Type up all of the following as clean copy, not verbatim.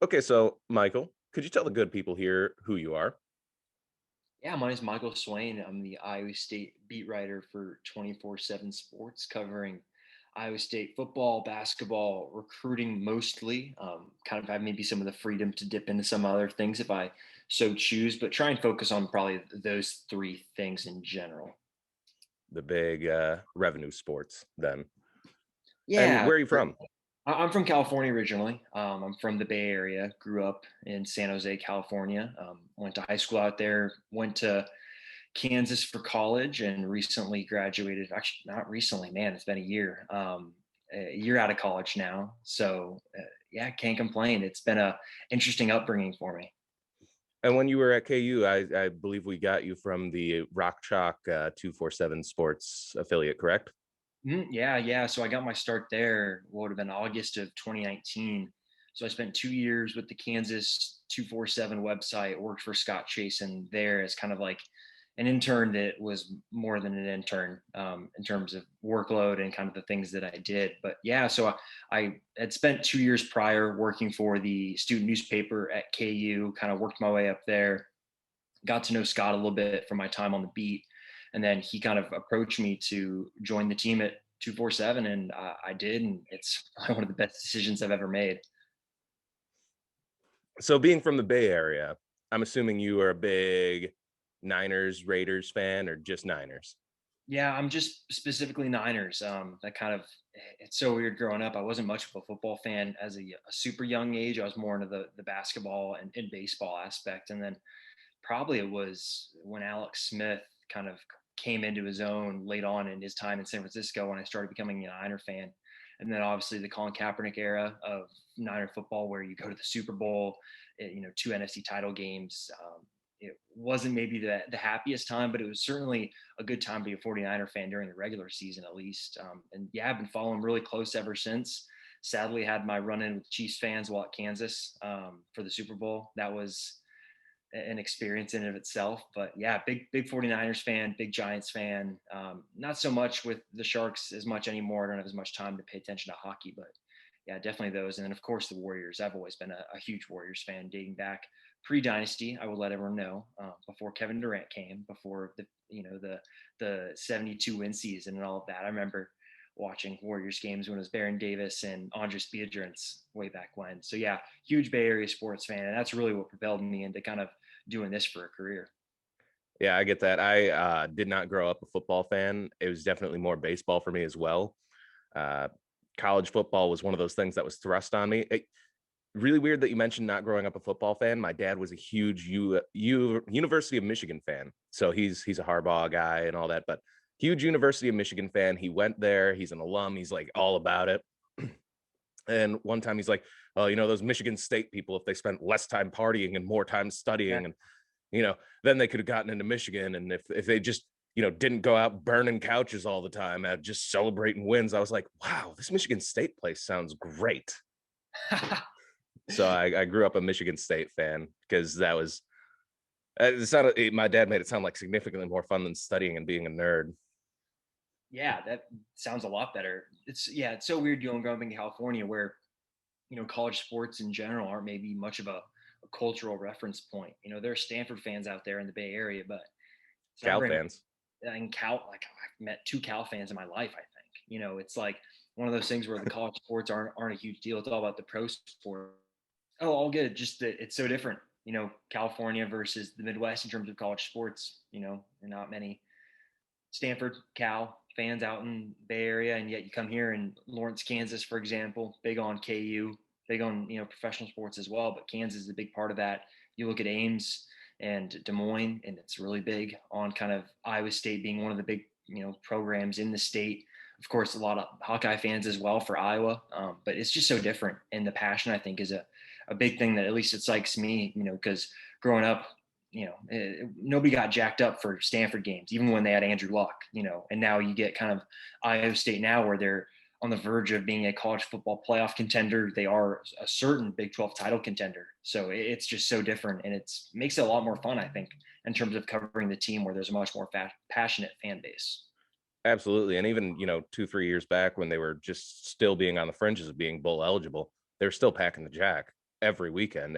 Okay, so Michael, could you tell the good people here who you are? Yeah, my name is Michael Swain. I'm the Iowa State beat writer for 24/7 Sports, covering Iowa State football, basketball, recruiting mostly. Kind of have maybe some of the freedom to dip into some other things if I so choose, but try and focus on probably those three things in general. The big revenue sports, then. And Yeah, where are you from? I'm from California originally. I'm from the Bay Area. Grew up in San Jose, California. Went to high school out there. Went to Kansas for college and recently graduated. Actually, not recently, man, it's been a year out of college now. So, yeah, can't complain. It's been a interesting upbringing for me. And when you were at KU, I believe we got you from the Rock Chalk 247 Sports affiliate, correct? Yeah, yeah. So I got my start there. What would have been August of 2019. So I spent 2 years with the Kansas 247 website. Worked for Scott Chasen there as kind of like an intern that was more than an intern in terms of workload and kind of the things that I did. But yeah, so I had spent 2 years prior working for the student newspaper at KU. Kind of worked my way up there. Got to know Scott a little bit from my time on the beat, and then he kind of approached me to join the team at 247, and I did, and it's one of the best decisions I've ever made. So being from the Bay Area, I'm assuming you are a big Niners, Raiders fan or just Niners. Yeah, I'm just specifically Niners. That kind of it's so weird growing up. I wasn't much of a football fan as a super young age. I was more into the basketball and baseball aspect, and then probably it was when Alex Smith kind of came into his own late on in his time in San Francisco when I started becoming a Niner fan. And then obviously the Colin Kaepernick era of Niner football, where you go to the Super Bowl, two NFC title games. It wasn't maybe the happiest time, but it was certainly a good time to be a 49er fan during the regular season, at least. And yeah, I've been following really close ever since. Sadly, had my run in with Chiefs fans while at Kansas for the Super Bowl. That was an experience in and of itself. But yeah, big 49ers fan, big Giants fan. Not so much with the Sharks as much anymore. I don't have as much time to pay attention to hockey, but yeah, definitely those. And then of course the Warriors. I've always been a huge Warriors fan dating back pre-dynasty. I will let everyone know before Kevin Durant came, before the 72 win season and all of that. I remember watching Warriors games when it was Baron Davis and Andres Biedrins way back when. So yeah, huge Bay Area sports fan, and that's really what propelled me into kind of doing this for a career. Yeah, I get that. I did not grow up a football fan. It was definitely more baseball for me as well. Uh, College football was one of those things that was thrust on me. Really weird that you mentioned not growing up a football fan. My dad was a huge University of Michigan fan, so he's a Harbaugh guy and all that. But huge University of Michigan fan. He went there. He's an alum. He's like all about it. And one time he's like, "Oh, those Michigan State people, if they spent less time partying and more time Yeah. studying, and then they could have gotten into Michigan. And if they just didn't go out burning couches all the time at just celebrating wins." I was like, "Wow, this Michigan State place sounds great." So I grew up a Michigan State fan because that was my dad made it sound like significantly more fun than studying and being a nerd. Yeah, that sounds a lot better. It's so weird, growing up in California where college sports in general aren't maybe much of a cultural reference point. There are Stanford fans out there in the Bay Area, but it's not Cal very much. fans. In Cal, like I've met two Cal fans in my life. I think it's like one of those things where the college sports aren't a huge deal. It's all about the pro sport. Oh, all good. Just that it's so different. California versus the Midwest in terms of college sports. And not many Stanford, Cal fans out in Bay Area, and yet you come here in Lawrence, Kansas, for example, big on KU, big on professional sports as well. But Kansas is a big part of that. You look at Ames and Des Moines, and it's really big on kind of Iowa State being one of the big programs in the state. Of course, a lot of Hawkeye fans as well for Iowa, but it's just so different. And the passion, I think, is a big thing that at least excites me. Because growing up, nobody got jacked up for Stanford games, even when they had Andrew Luck, and now you get kind of Iowa State now where they're on the verge of being a college football playoff contender. They are a certain Big 12 title contender. So it's just so different, and it's makes it a lot more fun, I think, in terms of covering the team where there's a much more passionate fan base. Absolutely. And even 2, 3 years back when they were just still being on the fringes of being bowl eligible, they were still packing the jack. every weekend.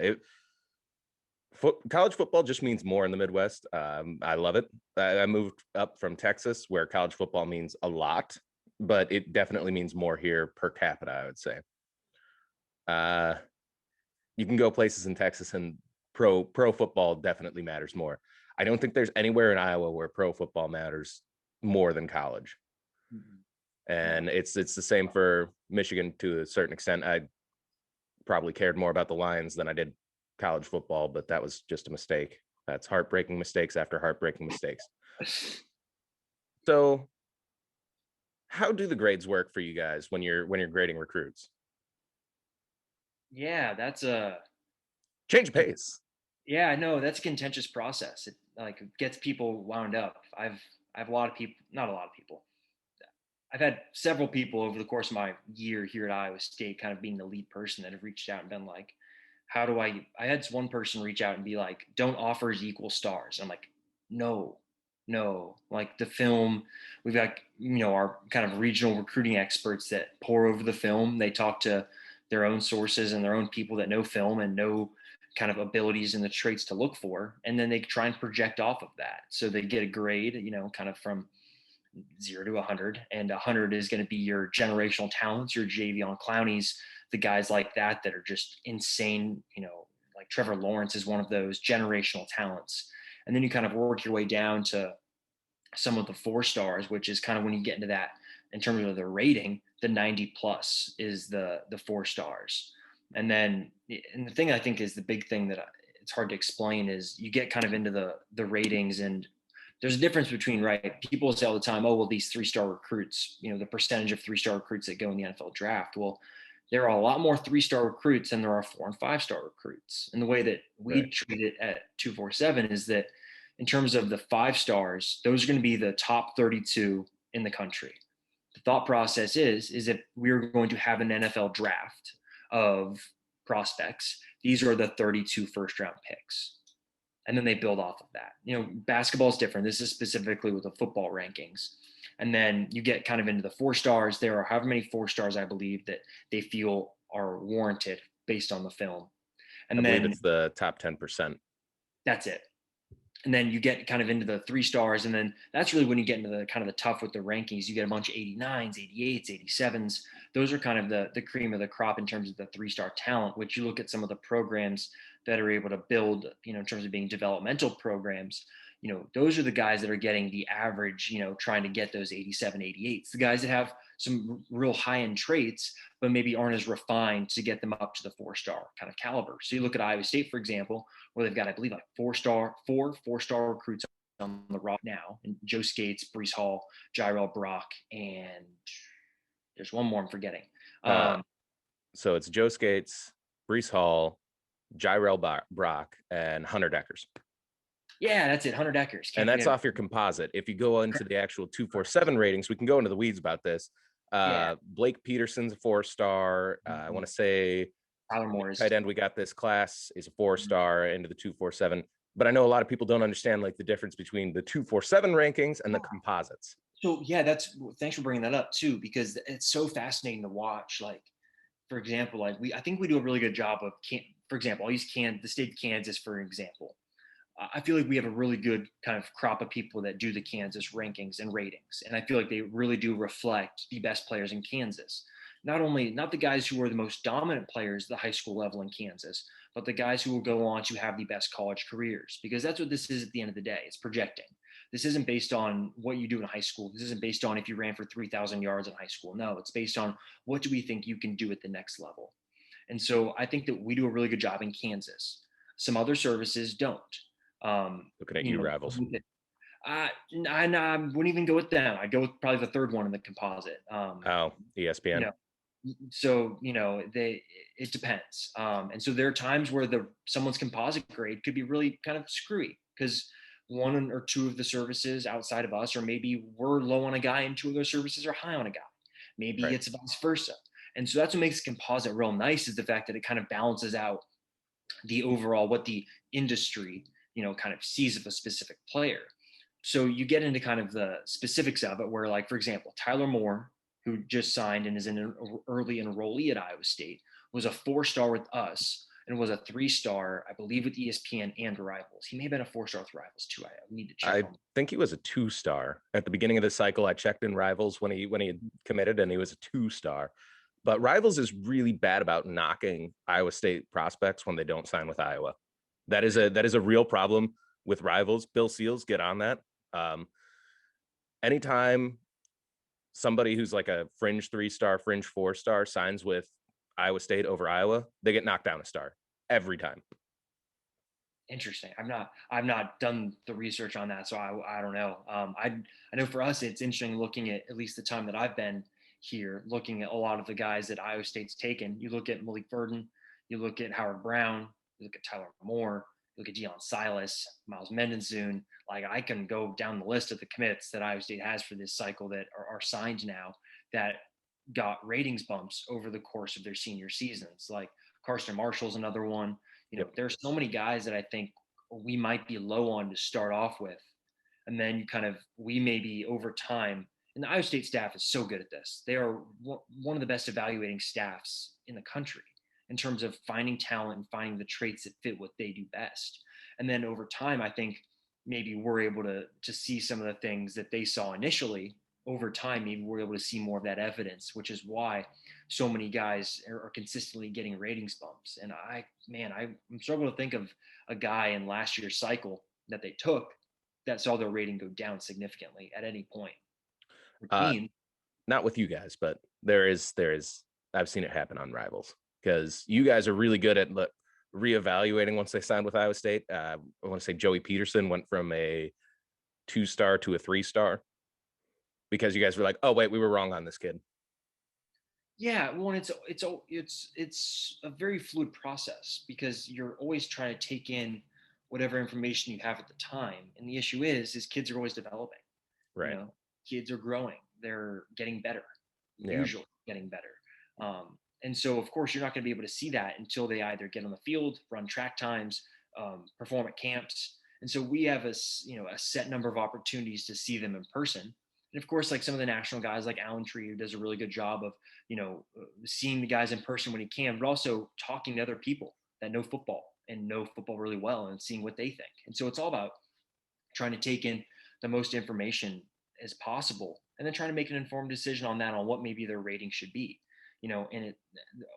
College football just means more in the Midwest. I love it. I moved up from Texas, where college football means a lot, but it definitely means more here per capita, I would say. Uh, you can go places in Texas, and pro football definitely matters more. I don't think there's anywhere in Iowa where pro football matters more than college. Mhm. No. And it's the same for Michigan to a certain extent. I probably cared more about the Lions than I did college football, but that was just a mistake. That's heartbreaking mistakes after heartbreaking mistakes. So, how do the grades work for you guys when you're grading recruits? Yeah, that's a Change pace. yeah, no, that's a contentious process. It like gets people wound up. I have a lot of people, not a lot of people. I've had several people over the course of my year here at Iowa State, kind of being the lead person, that have reached out and been like, "How do I?" I had one person reach out and be like, "Don't offers equal stars." I'm like, "No, no." Like the film, we've got our kind of regional recruiting experts that pour over the film. They talk to their own sources and their own people that know film and know kind of abilities and the traits to look for, and then they try and project off of that. So they get a grade, kind of from 0 to 100, and 100 is going to be your generational talents, your Javion Clowneys, the guys like that are just insane. Like Trevor Lawrence is one of those generational talents, and then you kind of work your way down to some of the 4 stars, which is kind of when you get into that in terms of the rating. The 90 plus is the 4 stars, and the thing I think is the big thing that it's hard to explain is you get kind of into the ratings, and there's a difference between, right, people say all the time, oh well, these 3-star recruits, the percentage of 3-star recruits that go in the NFL draft. Well, there are a lot more 3-star recruits than there are 4 and 5-star recruits, and the way that we Right. treat it at 247 is that in terms of the 5 stars, those are going to be the top 32 in the country. The thought process is if we're going to have an NFL draft of prospects, these are the 32 first round picks, and then they build off of that. Basketball is different. This is specifically with the football rankings. And then you get kind of into the 4 stars. There are however many 4 stars I believe that they feel are warranted based on the film. I And believe then it's the top 10%. that's it. And then you get kind of into the 3 stars, and then that's really when you get into the kind of the tough with the rankings. You get a bunch of 89s, 88s, 87s. Those are kind of the cream of the crop in terms of the 3-star talent, which you look at some of the programs that are able to build, in terms of being developmental programs. Those are the guys that are getting the average, trying to get those 87, 88s. The guys that have some real high end traits, but maybe aren't as refined to get them up to the 4-star kind of caliber. So you look at Iowa State, for example, where they've got, I believe, like 4 4-star recruits on the rock now, and Joe Skates, Brees Hall, Jyrell Brock, and there's one more I'm forgetting. Uh, so it's Joe Skates, Brees Hall, Jyrell Brock, and Hunter Deckers. Yeah, that's it. Hunter Deckers. And Can't that's forget off your composite. If you go into the actual 247 ratings, we can go into the weeds about this. Yeah. Blake Peterson's a 4-star. I want to say Tyler Moore's. tight end we got this class is a 4-star into the 247. But I know a lot of people don't understand like the difference between the 247 rankings and the composites. So yeah, thanks for bringing that up too, because it's so fascinating to watch. Like, for example, I think we do a really good job of, for example, I'll use the state of Kansas for example. I feel like we have a really good kind of crop of people that do the Kansas rankings and ratings, and I feel like they really do reflect the best players in Kansas. Not the guys who are the most dominant players at the high school level in Kansas, but the guys who will go on to have the best college careers, because that's what this is at the end of the day. It's projecting. This isn't based on what you do in high school. This isn't based on if you ran for 3,000 yards in high school. No, it's based on what do we think you can do at the next level. And so I think that we do a really good job in Kansas. Some other services don't. Looking at you, Rivals. I wouldn't even go with them. I'd go with probably the third one in the composite. Oh, You ESPN. know, so it depends. And so there are times where someone's composite grade could be really kind of screwy because one or two of the services outside of us, or maybe we're low on a guy and two of those services are high on a guy. Maybe Right. it's vice versa. And so that's what makes composite real nice, is the fact that it kind of balances out the overall what the industry kind of sees of a specific player. So you get into kind of the specifics of it, where, like, for example, Tyler Moore, who just signed and is an early enrollee at Iowa State, was a 4-star with us, and was a 3-star, I believe, with ESPN and Rivals. He may have been a 4-star with Rivals too. I need to check I on. think he was a 2-star at the beginning of the cycle. I checked in Rivals when he had committed, and he was a 2-star. But Rivals is really bad about knocking Iowa State prospects when they don't sign with Iowa. That is a real problem with Rivals. Bill Seals, get on that. Um, Anytime somebody who's like a fringe 3-star, fringe 4-star signs with Iowa State over Iowa, they get knocked down a star every time. Interesting. I've not done the research on that, so I don't know. I know for us, it's interesting looking at least the time that I've been here, looking at a lot of the guys that Iowa State's taken. You look at Malik Burden, you look at Howard Brown, you look at Tyler Moore, you look at Deion Silas, Miles Mendenzune. Like I can go down the list of the commits that Iowa State has for this cycle that are signed now that got ratings bumps over the course of their senior seasons. Like Carson Marshall's another one. Yep. There's so many guys that I think we might be low on to start off with. And then we maybe over time, and the Iowa State staff is so good at this. They are one of the best evaluating staffs in the country in terms of finding talent and finding the traits that fit what they do best. And then over time, I think maybe we're able to see some of the things that they saw initially. Over time, maybe we're able to see more of that evidence, which is why so many guys are consistently getting ratings bumps. And I'm struggling to think of a guy in last year's cycle that they took that saw their rating go down significantly at any point. Uh, Team, Not with you guys, but there is. I've seen it happen on Rivals because you guys are really good at reevaluating once they signed with Iowa State. I want to say Joey Peterson went from a 2-star to a 3-star because you guys were like, oh wait, we were wrong on this kid. yeah, well, it's a very fluid process because you're always trying to take in whatever information you have at the time. And the issue is kids are always developing. You Right. know, kids are growing, they're getting better, Yeah. usually getting better. And so, of course, you're not going to be able to see that until they either get on the field, run track times, perform at camps. And so we have a set number of opportunities to see them in person. And of course, like some of the national guys like Alan Tree, who does a really good job of, seeing the guys in person when he can, but also talking to other people that know football and know football really well and seeing what they think. And so it's all about trying to take in the most information as possible and then trying to make an informed decision on that, on what maybe their rating should be. And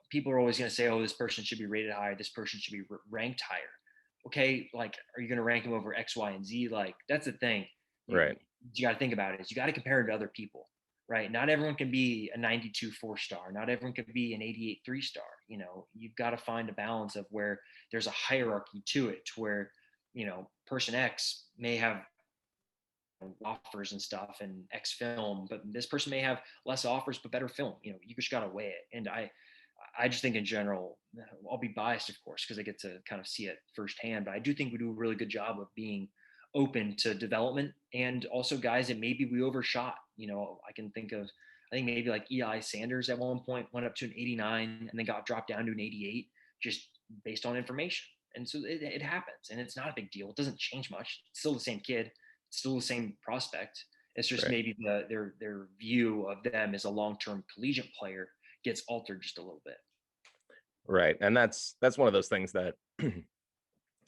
people are always going to say, oh, this person should be rated higher, this person should be ranked higher. Okay, like, are you going to rank them over X, Y, and Z? Like, that's the thing you, Right. you got to think about it, is you got to compare it to other people, right? Not everyone can be a 92 4-star, not everyone can be an 88 3-star. You've got to find a balance of where there's a hierarchy to it, to where person X may have offers and stuff and X film, but this person may have less offers but better film. You just got to weigh it. And I just think in general, I'll be biased, of course, because I get to kind of see it firsthand, but I do think we do a really good job of being open to development, and also guys that maybe we overshot. I think maybe like Eli Sanders at one point went up to an 89 and then got dropped down to an 88 just based on information. And so it happens, and it's not a big deal. It doesn't change much. It's still the same kid, still the same prospect. It's just Right. maybe their view of them as a long-term collegiate player gets altered just a little bit. Right. And that's one of those things that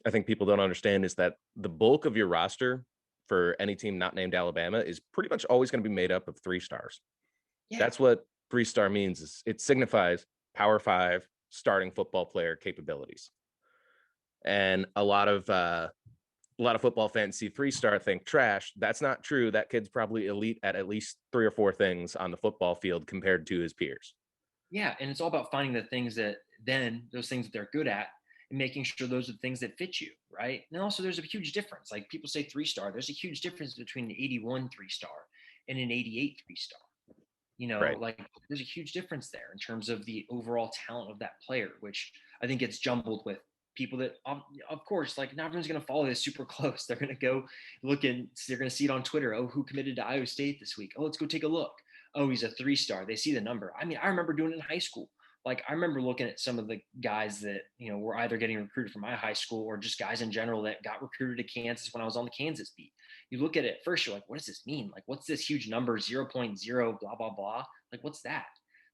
I think people don't understand is that the bulk of your roster for any team not named Alabama is pretty much always going to be made up of 3-stars. Yeah, That's what 3-star means. Is it signifies Power 5 starting football player capabilities. And a lot of football fans see 3-star, think trash. That's not true. That kid's probably elite at least 3 or 4 things on the football field compared to his peers. yeah, and it's all about finding the things those things that they're good at, and making sure those are the things that fit you, right? And also, there's a huge difference. Like people say 3-star, there's a huge difference between an 81 3-star and an 88 3-star. Right. Like there's a huge difference there in terms of the overall talent of that player, which I think gets jumbled with people that, of course, like not everyone's going to follow this super close. They're going to go look and they're going to see it on Twitter. Oh, who committed to Iowa State this week? Oh, let's go take a look. Oh, he's a 3-star. They see the number. I mean, I remember doing it in high school. Like I remember looking at some of the guys that, were either getting recruited from my high school or just guys in general that got recruited to Kansas when I was on the Kansas beat. You look at it first, you're like, what does this mean? Like, what's this huge number, 0.0, blah, blah, blah? Like, what's that?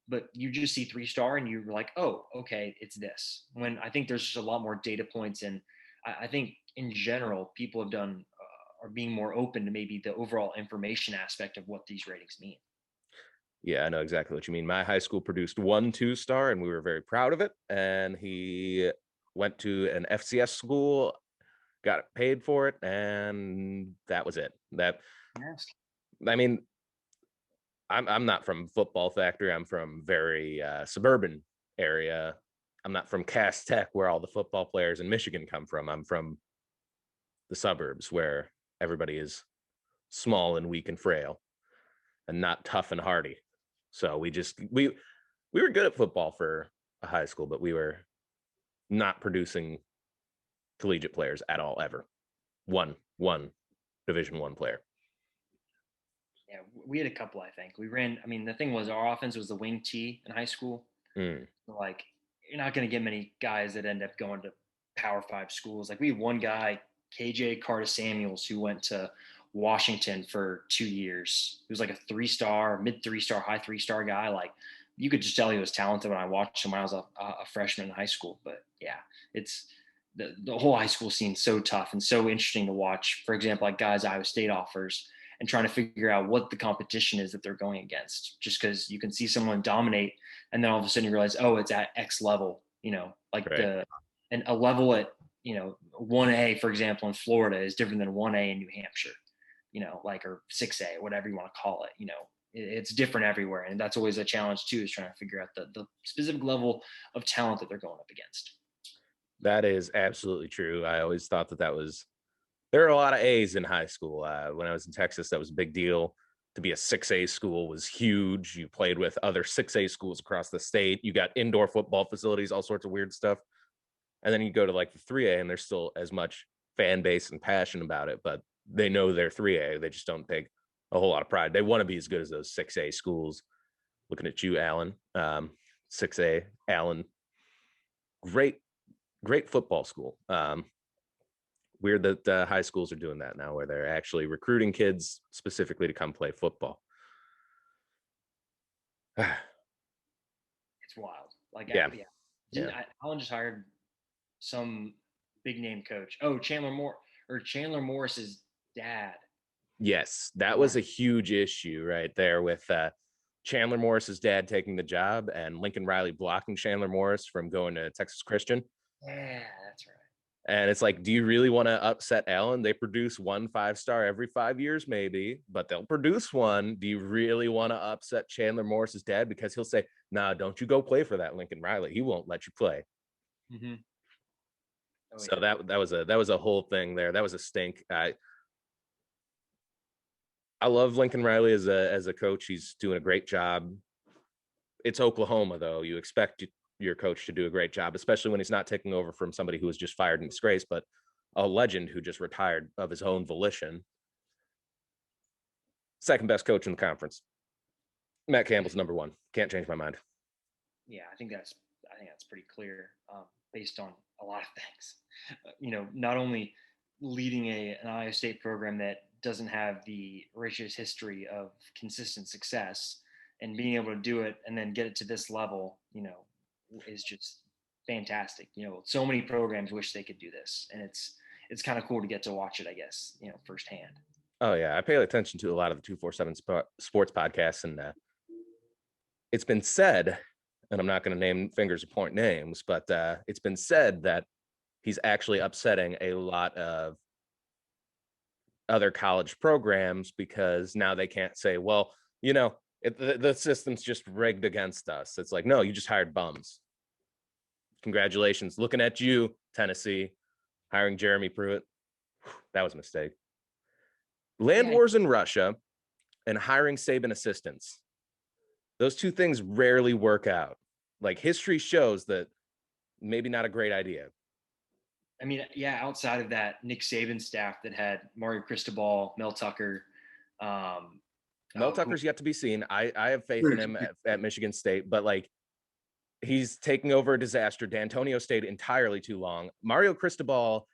but you just see 3-star and you're like, oh, okay, it's this. When I think there's just a lot more data points, and I think in general people have done are being more open to maybe the overall information aspect of what these ratings mean. Yeah, I know exactly what you mean. My high school produced 1 2-star, and we were very proud of it. And he went to an FCS school, got paid for it, and that was it. That Yes. I mean, I'm not from Football Factory. I'm from very suburban area. I'm not from Cass Tech, where all the football players in Michigan come from. I'm from the suburbs, where everybody is small and weak and frail, and not tough and hardy. So we were good at football for a high school, but we were not producing collegiate players at all ever. One Division 1 player. Yeah, we had a couple. I think we ran. I mean, the thing was, our offense was the wing T in high school. Mm, Like, you're not going to get many guys that end up going to Power Five schools. Like, we had one guy, KJ Carter Samuels, who went to Washington for 2 years. He was like a 3-star, mid 3-star, high 3-star guy. Like, you could just tell he was talented when I watched him when I was a freshman in high school. But yeah, it's the whole high school scene so tough and so interesting to watch. For example, like guys Iowa State offers, and trying to figure out what the competition is that they're going against. Just because you can see someone dominate, and then all of a sudden you realize, oh, it's at X level. Like right. and a level at 1A, for example, in Florida is different than 1A in New Hampshire. Like, or 6A, whatever you want to call it. It's different everywhere, and that's always a challenge too, is trying to figure out the specific level of talent that they're going up against. That is absolutely true. I always thought that was there are a lot of A's in high school. When I was in Texas, that was a big deal. To be a 6A school was huge. You played with other 6A schools across the state. You got indoor football facilities, all sorts of weird stuff. And then you go to like the 3A, and there's still as much fan base and passion about it, but they know they're 3A. They just don't take a whole lot of pride. They want to be as good as those 6A schools. Looking at you, Alan. 6A, Alan. Great, great football school. Weird that high schools are doing that now, where they're actually recruiting kids specifically to come play football. It's wild. Like, Yeah, yeah, yeah. Allen just hired some big name coach. Oh, Chandler Morris's dad. Yes, that was Born. a huge issue right there with Chandler Morris's dad taking the job and Lincoln Riley blocking Chandler Morris from going to Texas Christian. Yeah, that's right. And it's like, do you really want to upset Allen? They produce 1 5-star every 5 years, maybe, but they'll produce one. Do you really want to upset Chandler Morris's dad? Because he'll say, nah, don't you go play for that Lincoln Riley. He won't let you play. Mm-hmm. Oh So yeah. that was a whole thing there. That was a stink. I love Lincoln Riley as a coach. He's doing a great job. It's Oklahoma, though. You expect your coach to do a great job, especially when he's not taking over from somebody who was just fired in disgrace, but a legend who just retired of his own volition. Second best coach in the conference. Matt Campbell's #1. Can't change my mind. Yeah, I think that's pretty clear, based on a lot of things. Not only leading an Iowa State program that doesn't have the richest history of consistent success, and being able to do it and then get it to this level, is just fantastic. So many programs wish they could do this, and it's kind of cool to get to watch it, I guess, firsthand. Oh yeah, I pay attention to a lot of the 247 sports podcasts, and it's been said, and I'm not going to name fingers or point names, but it's been said that he's actually upsetting a lot of other college programs because now they can't say, well, the system's just rigged against us. It's like, no, you just hired bums. Congratulations. Looking at you, Tennessee, hiring Jeremy Pruitt. That was a mistake. Land Yeah, wars in Russia and hiring Saban assistants. Those two things rarely work out. Like, history shows that maybe not a great idea. I mean, yeah, outside of that Nick Saban staff that had Mario Cristobal, Mel Tucker, um, Mel who Tucker's yet to be seen. I have faith in him at Michigan State, but like, he's taking over a disaster. D'Antonio stayed entirely too long. Mario Cristobal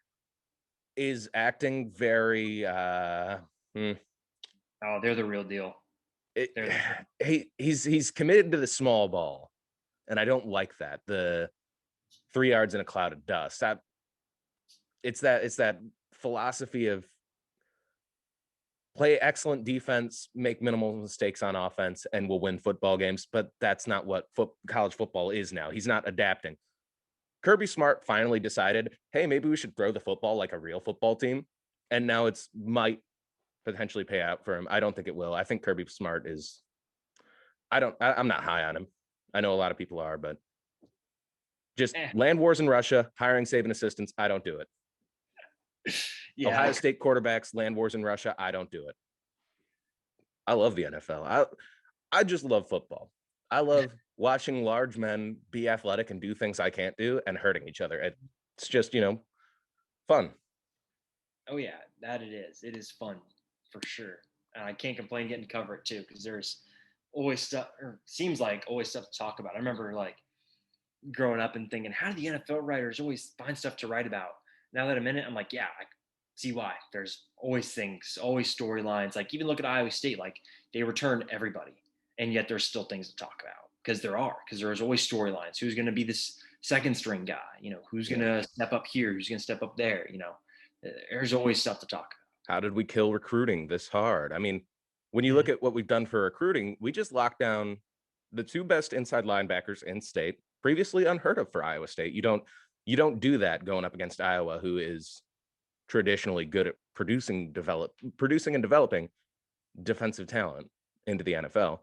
is acting very oh, they're the real deal. it, They're the thing. he's committed to the small ball, and I don't like that. The 3 yards in a cloud of dust. It's that philosophy of play excellent defense, make minimal mistakes on offense, and we'll win football games. But that's not what college football is now. He's not adapting. Kirby Smart finally decided, hey, maybe we should throw the football like a real football team. And now it's might potentially pay out for him. I don't think it will. I think Kirby Smart is, I'm not high on him. I know a lot of people are, but just Eh, land wars in Russia, hiring saving assistants, I don't do it. yeah, Ohio State quarterbacks, land wars in Russia, I don't do it. I love the NFL. I just love football. I love watching large men be athletic and do things I can't do and hurting each other. It's just, fun. oh yeah, that it is. It is fun for sure. And I can't complain getting to cover it too, because there's always stuff, or seems like always stuff to talk about. I remember like growing up and thinking, how do the NFL writers always find stuff to write about? Now that I'm in it, I'm like, yeah, I see why. There's always things, always storylines. Like even look at Iowa State, like they returned everybody, and yet there's still things to talk about because there's always storylines. Who's going to be this second string guy? Who's going Yeah. to step up here? Who's going to step up there? There's always stuff to talk How did we kill recruiting this hard? I mean, when you about. look at what we've done for recruiting, we just locked down the two best inside linebackers in state, previously unheard of for Iowa State. You don't do that going up against Iowa, who is traditionally good at producing and developing defensive talent into the NFL.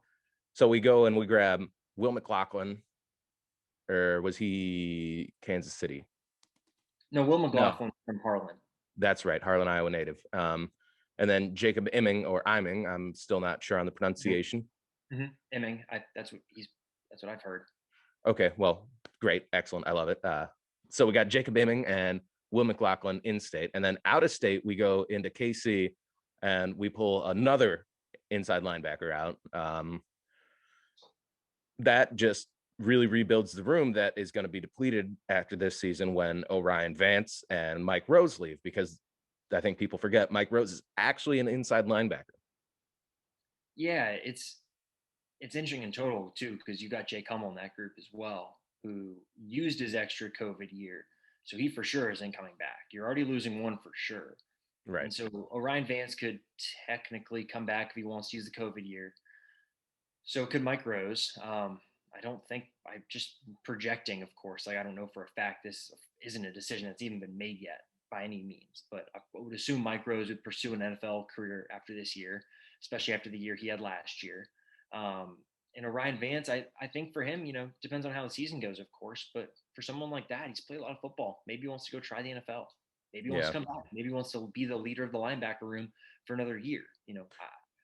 So we go and we grab Will McLaughlin, or was he Kansas City? No, Will No, McLaughlin from Harlan. that's right, Harlan, Iowa native. And then Jacob Imming or Iming, I'm still not sure on the pronunciation. Emming, that's what I've heard. Okay, well, great, excellent, I love it. So we got Jacob Imming and Will McLaughlin in state, and then out of state we go into KC and we pull another inside linebacker out. That just really rebuilds the room that is going to be depleted after this season when Orion Vance and Mike Rose leave, because I think people forget Mike Rose is actually an inside linebacker. Yeah, it's interesting in total too, because you got Jake Hummel in that group as well, who used his extra COVID year. So he for sure isn't coming back. You're already losing one for sure. Right. And so Orion Vance could technically come back if he wants to use the COVID year. So could Mike Rose. I don't think I'm just projecting, of course. Like I don't know for a fact this isn't a decision that's even been made yet by any means, but I would assume Mike Rose would pursue an NFL career after this year, especially after the year he had last year. Um, and Orion Vance, I think for him, depends on how the season goes, of course. But for someone like that, he's played a lot of football. Maybe he wants to go try the NFL. Maybe he wants Yeah. to come back. Maybe he wants to be the leader of the linebacker room for another year. I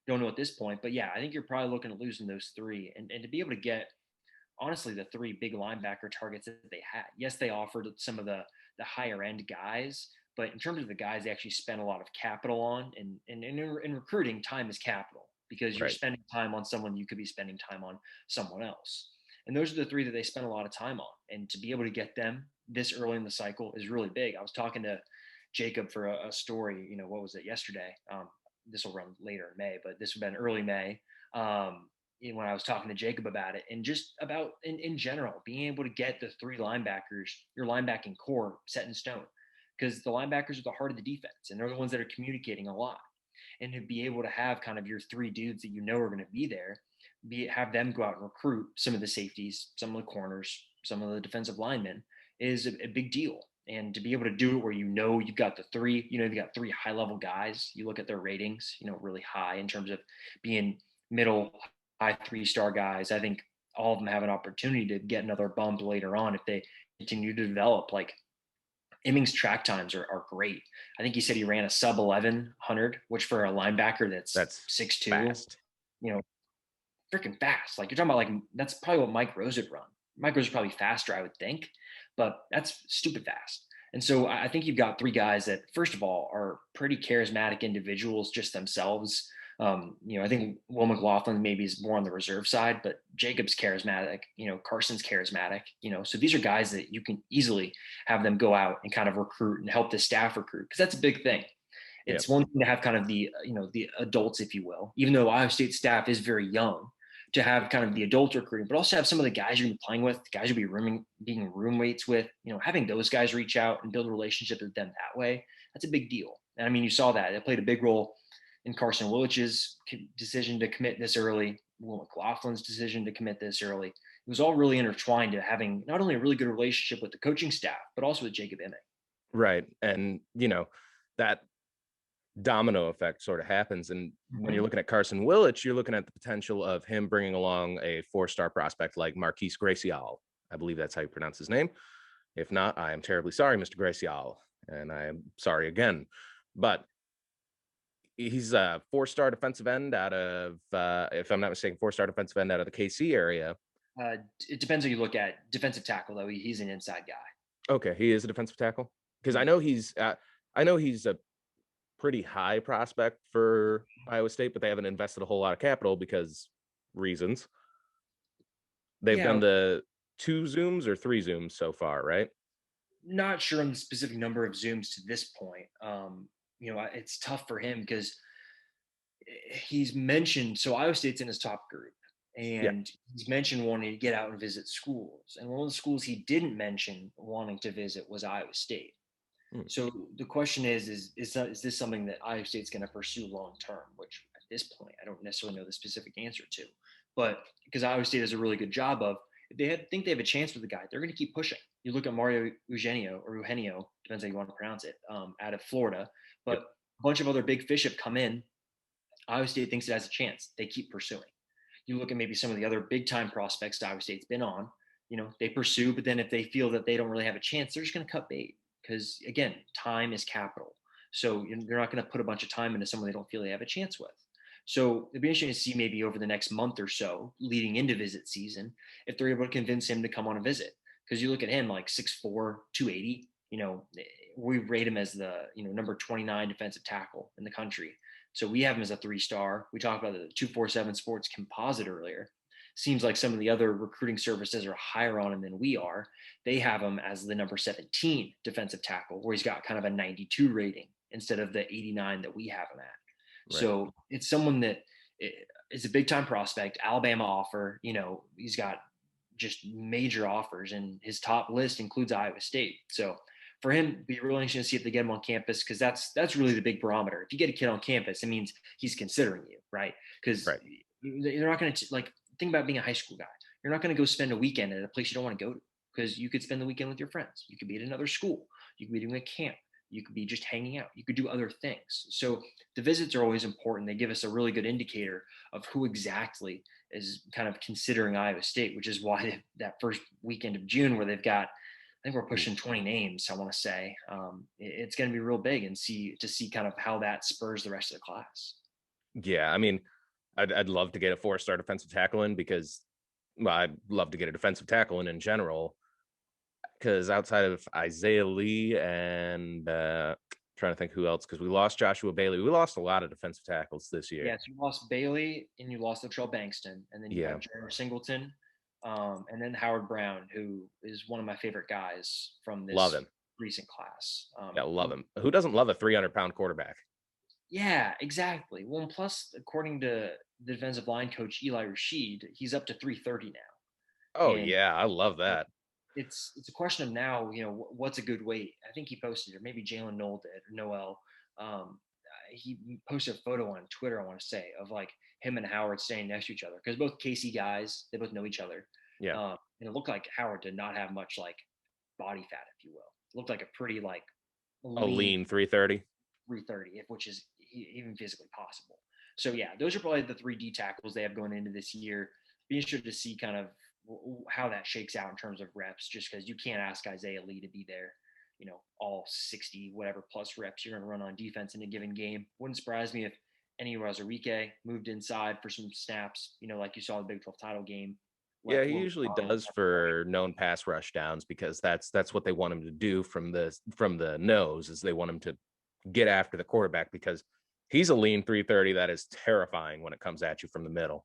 don't know at this point, but yeah, I think you're probably looking at losing those three, and to be able to get honestly the three big linebacker targets that they had. Yes, they offered some of the higher end guys, but in terms of the guys they actually spent a lot of capital on, and in recruiting, time is capital because you're Right. spending time on someone you could be spending time on someone else. And those are the three that they spent a lot of time on. And to be able to get them this early in the cycle is really big. I was talking to Jacob for a story, what was it yesterday? This will run later in May, but this would have been early May. When I was talking to Jacob about it, and just about in general, being able to get the three linebackers, your linebacking core set in stone, because the linebackers are the heart of the defense and they're the ones that are communicating a lot. And to be able to have kind of your three dudes that are going to be there, have them go out and recruit some of the safeties, some of the corners, some of the defensive linemen is a big deal. And to be able to do it where you've got the three, you've got three high level guys, you look at their ratings, really high in terms of being middle, high 3-star guys. I think all of them have an opportunity to get another bump later on if they continue to develop. Like Imming's track times are great. I think he said he ran a sub 1100, which for a linebacker that's That's 6'2", fast. you know, freaking fast. Like you're talking about, like that's probably what Mike Rose would run. Mike Rose is probably faster, I would think, but that's stupid fast. And so I think you've got three guys that, first of all, are pretty charismatic individuals just themselves. I think Will McLaughlin maybe is more on the reserve side, but Jacob's charismatic. Carson's charismatic. So these are guys that you can easily have them go out and kind of recruit and help the staff recruit, because that's a big thing. Yeah. It's one thing to have kind of the, the adults, if you will, even though Ohio State staff is very young, to have kind of the adult recruiting, but also have some of the guys you're gonna be playing with, the guys you'll be being roommates with, having those guys reach out and build a relationship with them that way, that's a big deal. And I mean, you saw that. It played a big role in Carson Wilich's decision to commit this early, Will McLaughlin's decision to commit this early. It was all really intertwined to having not only a really good relationship with the coaching staff, but also with Jacob Emme. Right. And, that domino effect sort of happens. And when you're looking at Carson Wilich, you're looking at the potential of him bringing along a 4-star prospect like Marquise Gracial. I believe that's how you pronounce his name. If not, I am terribly sorry, Mr. Gracial. And I am sorry again. But he's a 4-star defensive end out of, if I'm not mistaken, 4-star defensive end out of the KC area. It depends who you look at. Defensive tackle, though, he's an inside guy. Okay, he is a defensive tackle because I know he's a pretty high prospect for Iowa State, but they haven't invested a whole lot of capital because reasons. They've Yeah, done the 2 Zooms or 3 Zooms so far, right? not sure on the specific number of Zooms to this point. It's tough for him because he's mentioned, so Iowa State's in his top group, Yeah. and he's mentioned wanting to get out and visit schools. And one of the schools he didn't mention wanting to visit was Iowa State. Hmm. So the question is this something that Iowa State's going to pursue long term? Which at this point I don't necessarily know the specific answer to, but because Iowa State does a really good job of, if think they have a chance with the guy, they're going to keep pushing. You look at Mario Eugenio, depends how you want to pronounce it, out of Florida, but Yep. a bunch of other big fish have come in. Iowa State thinks it has a chance. They keep pursuing. You look at maybe some of the other big time prospects that Iowa State's been on, they pursue, but then if they feel that they don't really have a chance, they're just going to cut bait because, again, time is capital. So they're not going to put a bunch of time into someone they don't feel they have a chance with. So it'd be interesting to see maybe over the next month or so leading into visit season, if they're able to convince him to come on a visit. Because you look at him like 6'4", 280, we rate him as the, number 29 defensive tackle in the country. So we have him as a 3-star. We talked about the 247 Sports composite earlier. Seems like some of the other recruiting services are higher on him than we are. They have him as the number 17 defensive tackle, where he's got kind of a 92 rating instead of the 89 that we have him at. Right. So it's someone that is a big time prospect. Alabama offer, he's got just major offers, and his top list includes Iowa State. So for him, be really interesting to see if they get him on campus, because that's really the big barometer. If you get a kid on campus, it means he's considering you, right? Because Right. they're not going to think about being a high school guy. You're not going to go spend a weekend at a place you don't want to go to, because you could spend the weekend with your friends. You could be at another school. You could be doing a camp. You could be just hanging out. You could do other things. So the visits are always important. They give us a really good indicator of who exactly is kind of considering Iowa State, which is why that first weekend of June, where they've got, I think we're pushing 20 names, I want to say, it's going to be real big, and see kind of how that spurs the rest of the class. Yeah. I mean, I'd love to get a 4-star defensive tackle in because, well, I'd love to get a defensive tackle in general, because outside of Isaiah Lee and trying to think who else, because we lost Joshua Bailey. We lost a lot of defensive tackles this year. Yes, you lost Bailey and you lost Latrell Bankston, and then you have Jeremy Singleton, and then Howard Brown, who is one of my favorite guys from this recent class. Yeah, love him. Who doesn't love a 300-pound quarterback? Yeah, exactly. Well, and plus, according to the defensive line coach Eli Rashid, he's up to 330 now. Oh, And yeah, I love that. it's a question of now, what's a good weight? I think he posted, or maybe Jalen Noel did, or Noel. He posted a photo on Twitter, I want to say, of like him and Howard standing next to each other, because both KC guys, they both know each other. Yeah. And it looked like Howard did not have much like body fat, if you will. It looked like a pretty like a lean 330, which is even physically possible. So yeah, those are probably the 3D tackles they have going into this year. Be interested to see kind of how that shakes out in terms of reps, just because you can't ask Isaiah Lee to be there, all 60 whatever plus reps you're going to run on defense in a given game. Wouldn't surprise me if any Razorike moved inside for some snaps, like you saw the Big 12 title game. Yeah, he usually does for known pass rush downs, because that's what they want him to do from the nose, is they want him to get after the quarterback, because he's a lean 330 that is terrifying when it comes at you from the middle.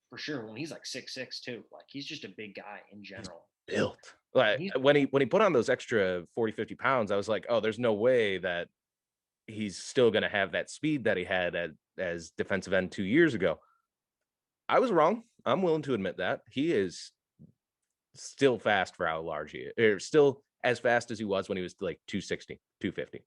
For sure. When he's like 6'6" too, like he's just a big guy in general. He's built. Like when he put on those extra 40, 50 pounds, I was like, oh, there's no way that he's still going to have that speed that he had as defensive end 2 years ago. I was wrong. I'm willing to admit that. He is still fast for how large he is, or still as fast as he was when he was like 260, 250.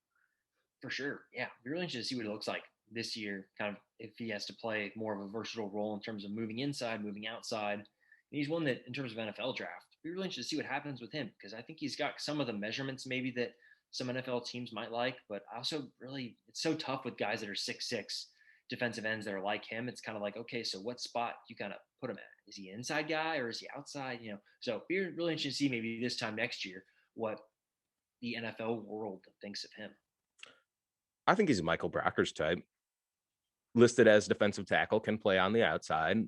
For sure. Yeah. Be really interested to see what it looks like this year, kind of if he has to play more of a versatile role in terms of moving inside, moving outside. And he's one that, in terms of NFL draft, be really interested to see what happens with him because I think he's got some of the measurements maybe that some NFL teams might like, but also really, it's so tough with guys that are 6'6" defensive ends that are like him. It's kind of like, okay, so what spot you kind of put him at? Is he an inside guy or is he outside? So be really interested to see maybe this time next year what the NFL world thinks of him. I think he's a Michael Brockers type, listed as defensive tackle, can play on the outside.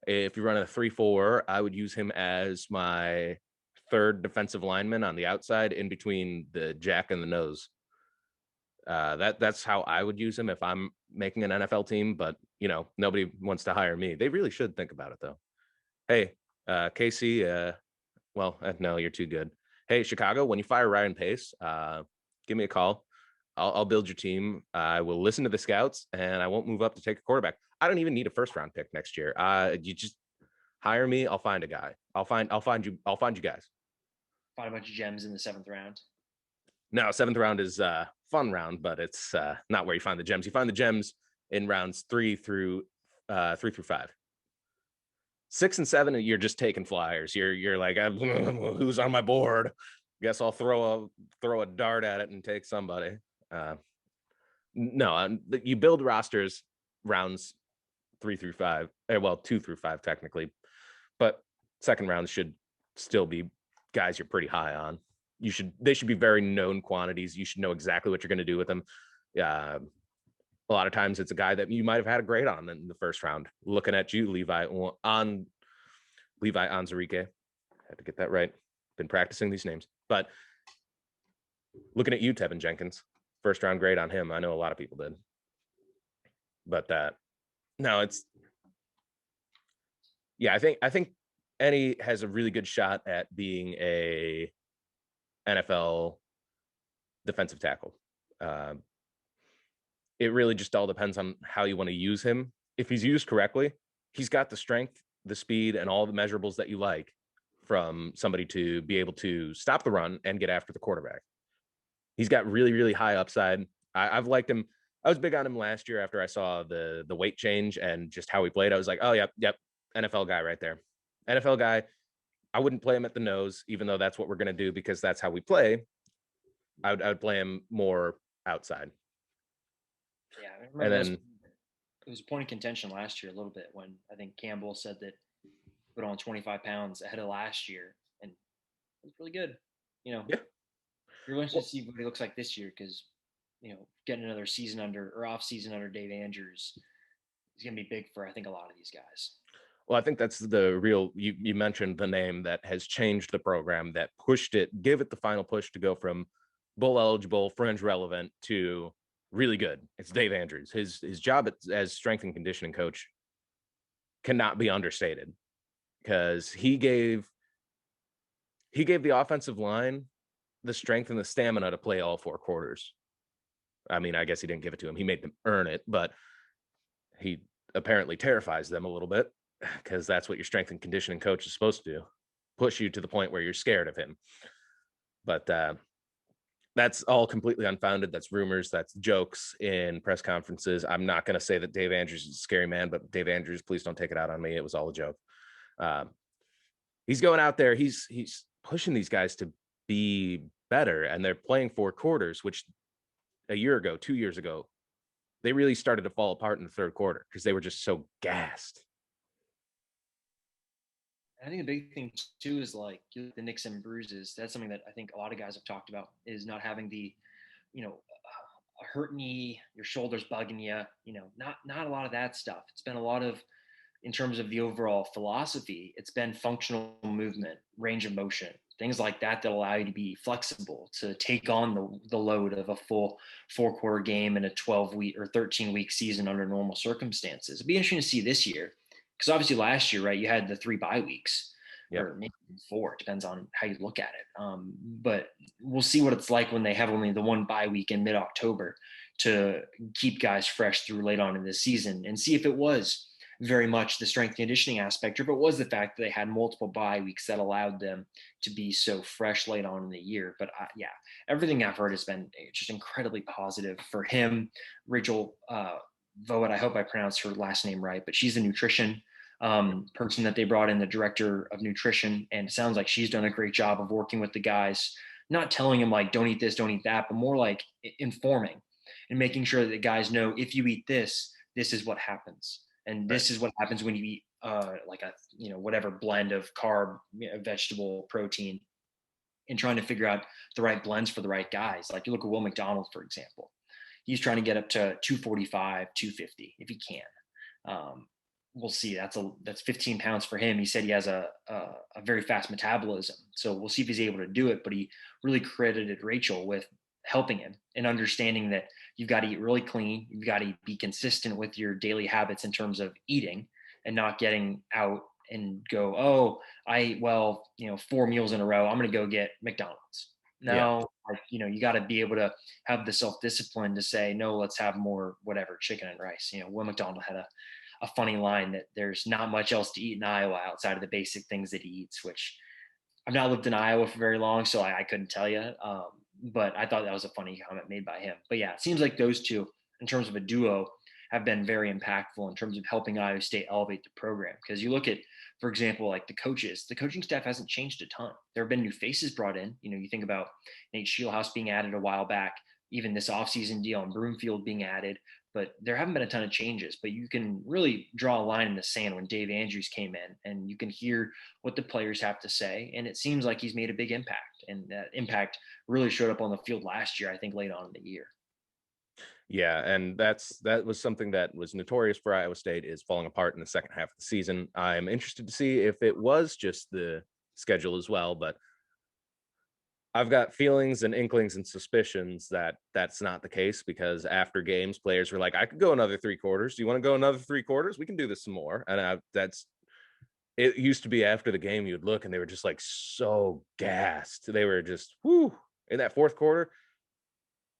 If you're running a 3-4, I would use him as my third defensive lineman on the outside in between the jack and the nose. That's how I would use him if I'm making an NFL team, but nobody wants to hire me. They really should think about it though. Hey, Casey, no, you're too good. Hey, Chicago, when you fire Ryan Pace, give me a call. I'll build your team. I will listen to the scouts, and I won't move up to take a quarterback. I don't even need a first round pick next year. You just hire me. I'll find a guy. I'll find you guys. Find a bunch of gems in the 7th round. No, 7th round is fun round, but it's not where you find the gems. You find the gems in rounds 3 through 5. 6 and 7, you're just taking flyers. You're like, who's on my board? Guess I'll throw a dart at it and take somebody. No, you build rosters rounds 3 through 5. Well, 2 through 5 technically, but second rounds should still be guys you're pretty high on. They should be very known quantities. You should know exactly what you're going to do with them. A lot of times it's a guy that you might have had a grade on in the first round. Looking at you, Levi Onwuzurike. Had to get that right. Been practicing these names. But looking at you, Tevin Jenkins, first round grade on him. I know a lot of people did. But no, I think Eddie has a really good shot at being a NFL defensive tackle. It really just all depends on how you want to use him. If he's used correctly, he's got the strength, the speed, and all the measurables that you like from somebody to be able to stop the run and get after the quarterback. He's got really, really high upside. I've liked him. I was big on him last year after I saw the weight change and just how he played. I was like, oh, yep, NFL guy right there. NFL guy. I wouldn't play him at the nose, even though that's what we're going to do because that's how we play. I would play him more outside. Yeah, I remember it was a point of contention last year a little bit when I think Campbell said that he put on 25 pounds ahead of last year, and it was really good. Yeah. You're going to see what he looks like this year because getting another season off season under Dave Andrews is going to be big for I think a lot of these guys. Well, I think that's the real. You mentioned the name that has changed the program, that pushed it, give it the final push to go from bowl eligible, fringe relevant to really good. It's Dave Andrews. His job as strength and conditioning coach cannot be understated because he gave the offensive line the strength and the stamina to play all 4 quarters. I mean, I guess he didn't give it to him. He made them earn it, but he apparently terrifies them a little bit because that's what your strength and conditioning coach is supposed to do, push you to the point where you're scared of him. But that's all completely unfounded. That's rumors. That's jokes in press conferences. I'm not going to say that Dave Andrews is a scary man, but Dave Andrews, please don't take it out on me. It was all a joke. He's going out there. He's pushing these guys to be better, and they're playing 4 quarters, which a year ago, 2 years ago, they really started to fall apart in the third quarter because they were just so gassed. I think the big thing too is like the nicks and bruises. That's something that I think a lot of guys have talked about is not having the, a hurt knee, your shoulders bugging you. Not a lot of that stuff. It's been a lot of, in terms of the overall philosophy, it's been functional movement, range of motion, things like that allow you to be flexible, to take on the load of a full 4-quarter game in a 12-week or 13-week season under normal circumstances. It'd be interesting to see this year, because obviously last year, right, you had the 3 bye weeks. Yep. or maybe even 4. It depends on how you look at it. But we'll see what it's like when they have only the one bye week in mid-October to keep guys fresh through late on in the season, and see if it was very much the strength conditioning aspect, or if it was the fact that they had multiple bye weeks that allowed them to be so fresh late on in the year. But yeah, everything I've heard has been just incredibly positive for him. Rachel Voet, I hope I pronounced her last name right, but she's a nutrition person that they brought in, the director of nutrition, and it sounds like she's done a great job of working with the guys, not telling them like don't eat this, don't eat that, but more like informing and making sure that the guys know if you eat this, this is what happens, and Right. this is what happens when you eat like a whatever blend of carb, vegetable, protein, and trying to figure out the right blends for the right guys. Like you look at Will McDonald, for example, he's trying to get up to 245, 250 if he can. We'll see. That's 15 pounds for him. He said he has a very fast metabolism, so we'll see if he's able to do it. But he really credited Rachel with helping him and understanding that you've got to eat really clean. You've got to be consistent with your daily habits in terms of eating, and not getting out and go, oh, I ate well, 4 meals in a row, I'm going to go get McDonald's. Yeah. No, like, you got to be able to have the self discipline to say, no, let's have more, whatever, chicken and rice. Will McDonald had a funny line that there's not much else to eat in Iowa outside of the basic things that he eats, which I've not lived in Iowa for very long, so I couldn't tell you. But I thought that was a funny comment made by him. But yeah, it seems like those two, in terms of a duo, have been very impactful in terms of helping Iowa State elevate the program. Because you look at, for example, like the coaches, the coaching staff hasn't changed a ton. There have been new faces brought in. You think about Nate Shieldhouse being added a while back, even this offseason deal and Broomfield being added, but there haven't been a ton of changes. But you can really draw a line in the sand when Dave Andrews came in, and you can hear what the players have to say. And it seems like he's made a big impact. And that impact really showed up on the field last year, I think late on in the year. Yeah, and that was something that was notorious for Iowa State, is falling apart in the second half of the season. I'm interested to see if it was just the schedule as well, but I've got feelings and inklings and suspicions that that's not the case, because after games, players were like, "I could go another 3 quarters. Do you want to go another 3 quarters? We can do this some more." And that's it. Used to be after the game, you'd look and they were just like so gassed. They were just whoo in that fourth quarter.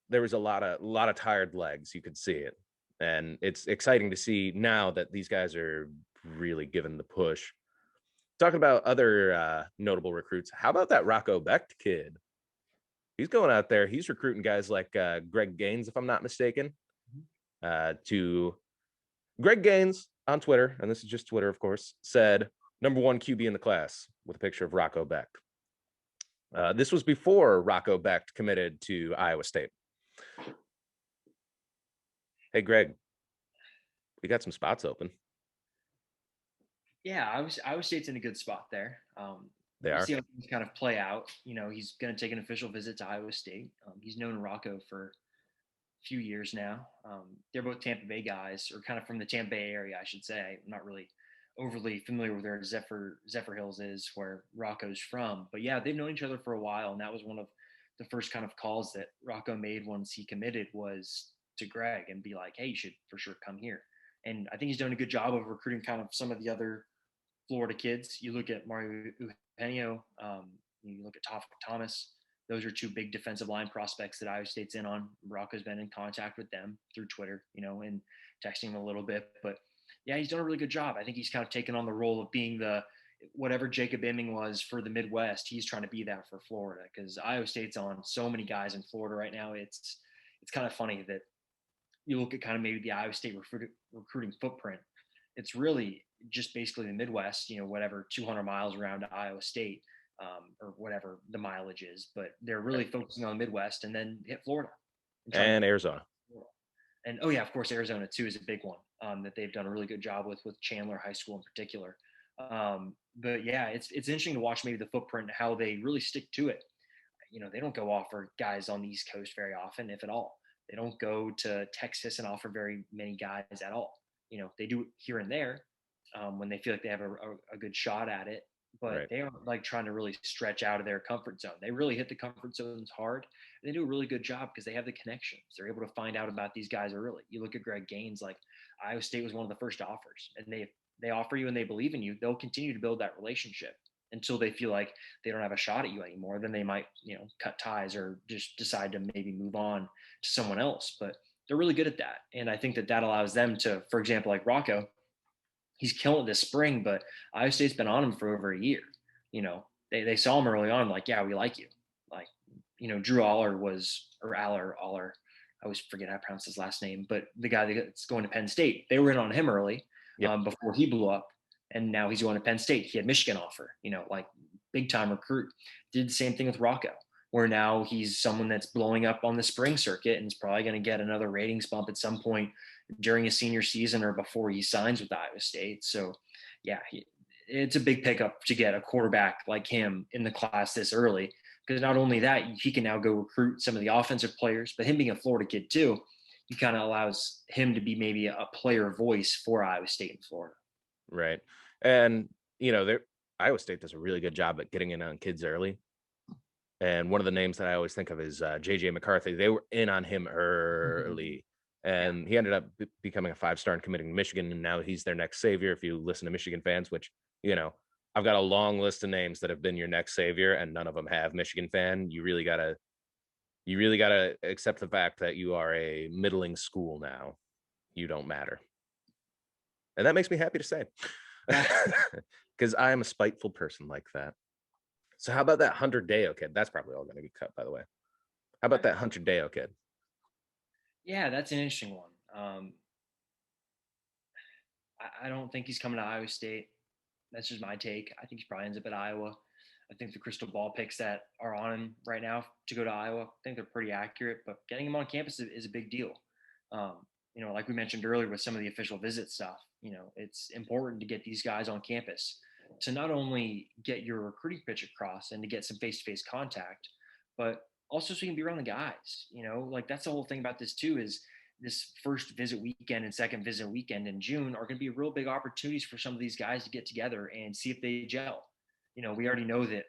There was a lot of tired legs. You could see it, and it's exciting to see now that these guys are really given the push. Talking about other notable recruits, how about that Rocco Becht kid? He's going out there. He's recruiting guys like Greg Gaines, if I'm not mistaken. To Greg Gaines on Twitter, and this is just Twitter, of course, said #1 QB in the class with a picture of Rocco Becht. This was before Rocco Becht committed to Iowa State. Hey, Greg, we got some spots open. Yeah, I would say it's in a good spot there. They We'll are. see how things kind of play out. He's going to take an official visit to Iowa State. He's known Rocco for a few years now. They're both Tampa Bay guys, or kind of from the Tampa Bay area, I should say. I'm not really overly familiar with where Zephyr Hills is, where Rocco's from. But yeah, they've known each other for a while, and that was one of the first kind of calls that Rocco made once he committed, was to Greg and be like, "Hey, you should for sure come here." And I think he's done a good job of recruiting kind of some of the other Florida kids. You look at Mario Eugenio, you look at Toph Thomas. Those are two big defensive line prospects that Iowa State's in on. Rocco's been in contact with them through Twitter, and texting him a little bit. But yeah, he's done a really good job. I think he's kind of taken on the role of being the whatever Jacob Imming was for the Midwest. He's trying to be that for Florida, because Iowa State's on so many guys in Florida right now. It's kind of funny that you look at kind of maybe the Iowa State recruiting footprint. It's really just basically the Midwest, whatever 200 miles around Iowa State, or whatever the mileage is. But they're really focusing on the Midwest, and then hit Florida and trying to And Arizona. and oh yeah, of course, Arizona too is a big one, that they've done a really good job with Chandler High School in particular. But yeah, it's interesting to watch maybe the footprint and how they really stick to it. They don't go offer guys on the East Coast very often, if at all. They don't go to Texas and offer very many guys at all. They do it here and there, when they feel like they have a good shot at it, but Right. they aren't like trying to really stretch out of their comfort zone. They really hit the comfort zones hard. And they do a really good job because they have the connections. They're able to find out about these guys early. You look at Greg Gaines, like Iowa State was one of the first offers, and they offer you and they believe in you. They'll continue to build that relationship. until they feel like they don't have a shot at you anymore. Then they might, cut ties or just decide to maybe move on to someone else. But they're really good at that. And I think that that allows them to, for example, like Rocco, he's killing it this spring, but Iowa State's been on him for over a year. They saw him early on, like, yeah, we like you. Like, Drew Aller or Aller. I always forget how to pronounce his last name, but the guy that's going to Penn State, they were in on him early, Yep. before he blew up. And now he's going to Penn State. He had Michigan offer, like big time recruit. Did the same thing with Rocco, where now he's someone that's blowing up on the spring circuit and is probably going to get another ratings bump at some point during his senior season or before he signs with Iowa State. So, yeah, it's a big pickup to get a quarterback like him in the class this early, because not only that, he can now go recruit some of the offensive players, but him being a Florida kid too, he kind of allows him to be maybe a player voice for Iowa State and Florida. Right. And, Iowa State does a really good job at getting in on kids early. And one of the names that I always think of is JJ McCarthy. They were in on him early, and he ended up becoming a 5-star and committing to Michigan. And now he's their next savior. If you listen to Michigan fans, which, I've got a long list of names that have been your next savior, and none of them have. Michigan fan, you really gotta accept the fact that you are a middling school now. You don't matter. And that makes me happy to say, because I am a spiteful person like that. So how about that Hunter Deo kid? That's probably all going to be cut, by the way. How about that Hunter Deo kid? Yeah, that's an interesting one. I don't think he's coming to Iowa State. That's just my take. I think he probably ends up at Iowa. I think the crystal ball picks that are on him right now to go to Iowa, I think they're pretty accurate, but getting him on campus is a big deal. Um, like we mentioned earlier with some of the official visit stuff, it's important to get these guys on campus to not only get your recruiting pitch across and to get some face-to-face contact, but also so you can be around the guys. Like that's the whole thing about this too, is this first visit weekend and second visit weekend in June are going to be real big opportunities for some of these guys to get together and see if they gel. We already know that,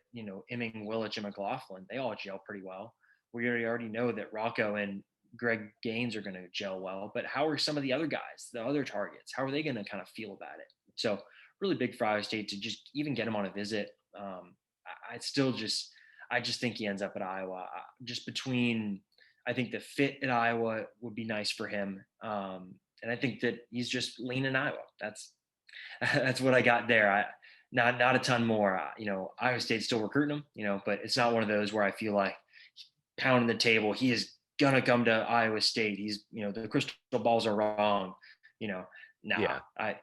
Emming, Willich, and McLaughlin, they all gel pretty well. We already know that Rocco and Greg Gaines are going to gel well, but how are some of the other guys, the other targets, how are they going to kind of feel about it? So really big for Iowa State to just even get him on a visit. I just think he ends up at Iowa. Just between, I think the fit at Iowa would be nice for him, and I think that he's just leaning Iowa. That's what I got there. Not a ton more. Iowa State's still recruiting him. But it's not one of those where I feel like pounding the table. He is gonna come to Iowa State. He's, the crystal balls are wrong. Yeah. I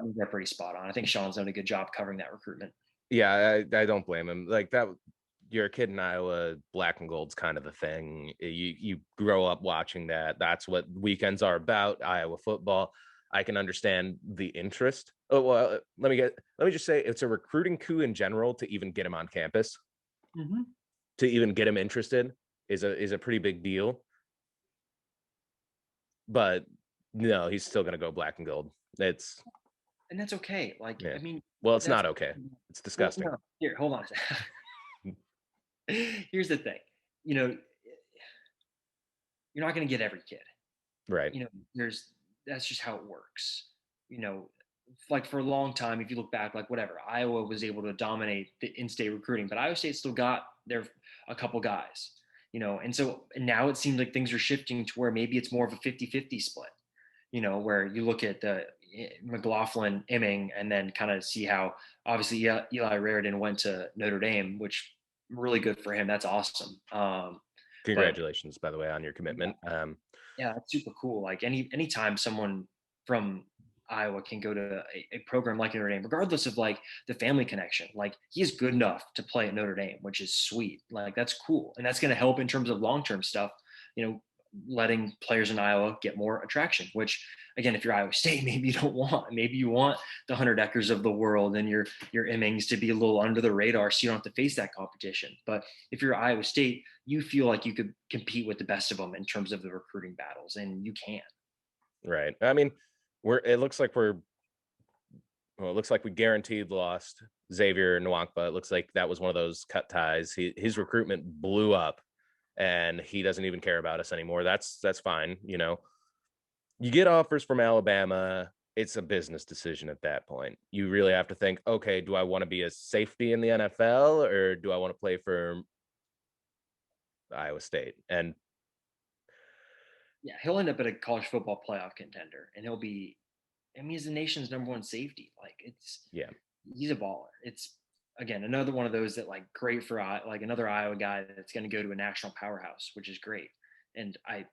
think they're pretty spot on. I think Sean's done a good job covering that recruitment. Yeah, I don't blame him. Like that, you're a kid in Iowa, black and gold's kind of the thing. You grow up watching that. That's what weekends are about, Iowa football. I can understand the interest. Oh, well, let me just say it's a recruiting coup in general to even get him on campus. Mm-hmm. To even get him interested is a pretty big deal. But no, he's still going to go black and gold. And that's okay. Like, yeah. I mean, well, it's not okay. It's disgusting. Well, no. Here, hold on a second. Here's the thing. You're not going to get every kid. Right. That's just how it works. Like for a long time, if you look back, like whatever, Iowa was able to dominate the in-state recruiting, but Iowa State still got a couple guys, and now it seems like things are shifting to where maybe it's more of a 50-50 split, where you look at the McLaughlin, Emming, and then kind of see how obviously Eli Raridan went to Notre Dame, which really good for him. That's awesome. Congratulations, by the way, on your commitment. Yeah, that's super cool. Like anytime someone from Iowa can go to a program like Notre Dame, regardless of like the family connection, like he is good enough to play at Notre Dame, which is sweet. Like that's cool. And that's going to help in terms of long-term stuff, letting players in Iowa get more attraction, which again, if you're Iowa State, maybe you don't want, maybe you want the Hunter Deckers of the world and your Emmings to be a little under the radar so you don't have to face that competition. But if you're Iowa State, you feel like you could compete with the best of them in terms of the recruiting battles, and you can. Right. I mean, it looks like we guaranteed lost Xavier Nwankpa. It looks like that was one of those cut ties. His recruitment blew up and he doesn't even care about us anymore. That's fine. You get offers from Alabama, it's a business decision at that point. You really have to think, okay, do I want to be a safety in the NFL or do I want to play for Iowa State? And Yeah, he'll end up at a college football playoff contender, and he'll be. I mean, he's the nation's number one safety. Like yeah, he's a baller. It's again another one of those that like great for like another Iowa guy that's going to go to a national powerhouse, which is great. And I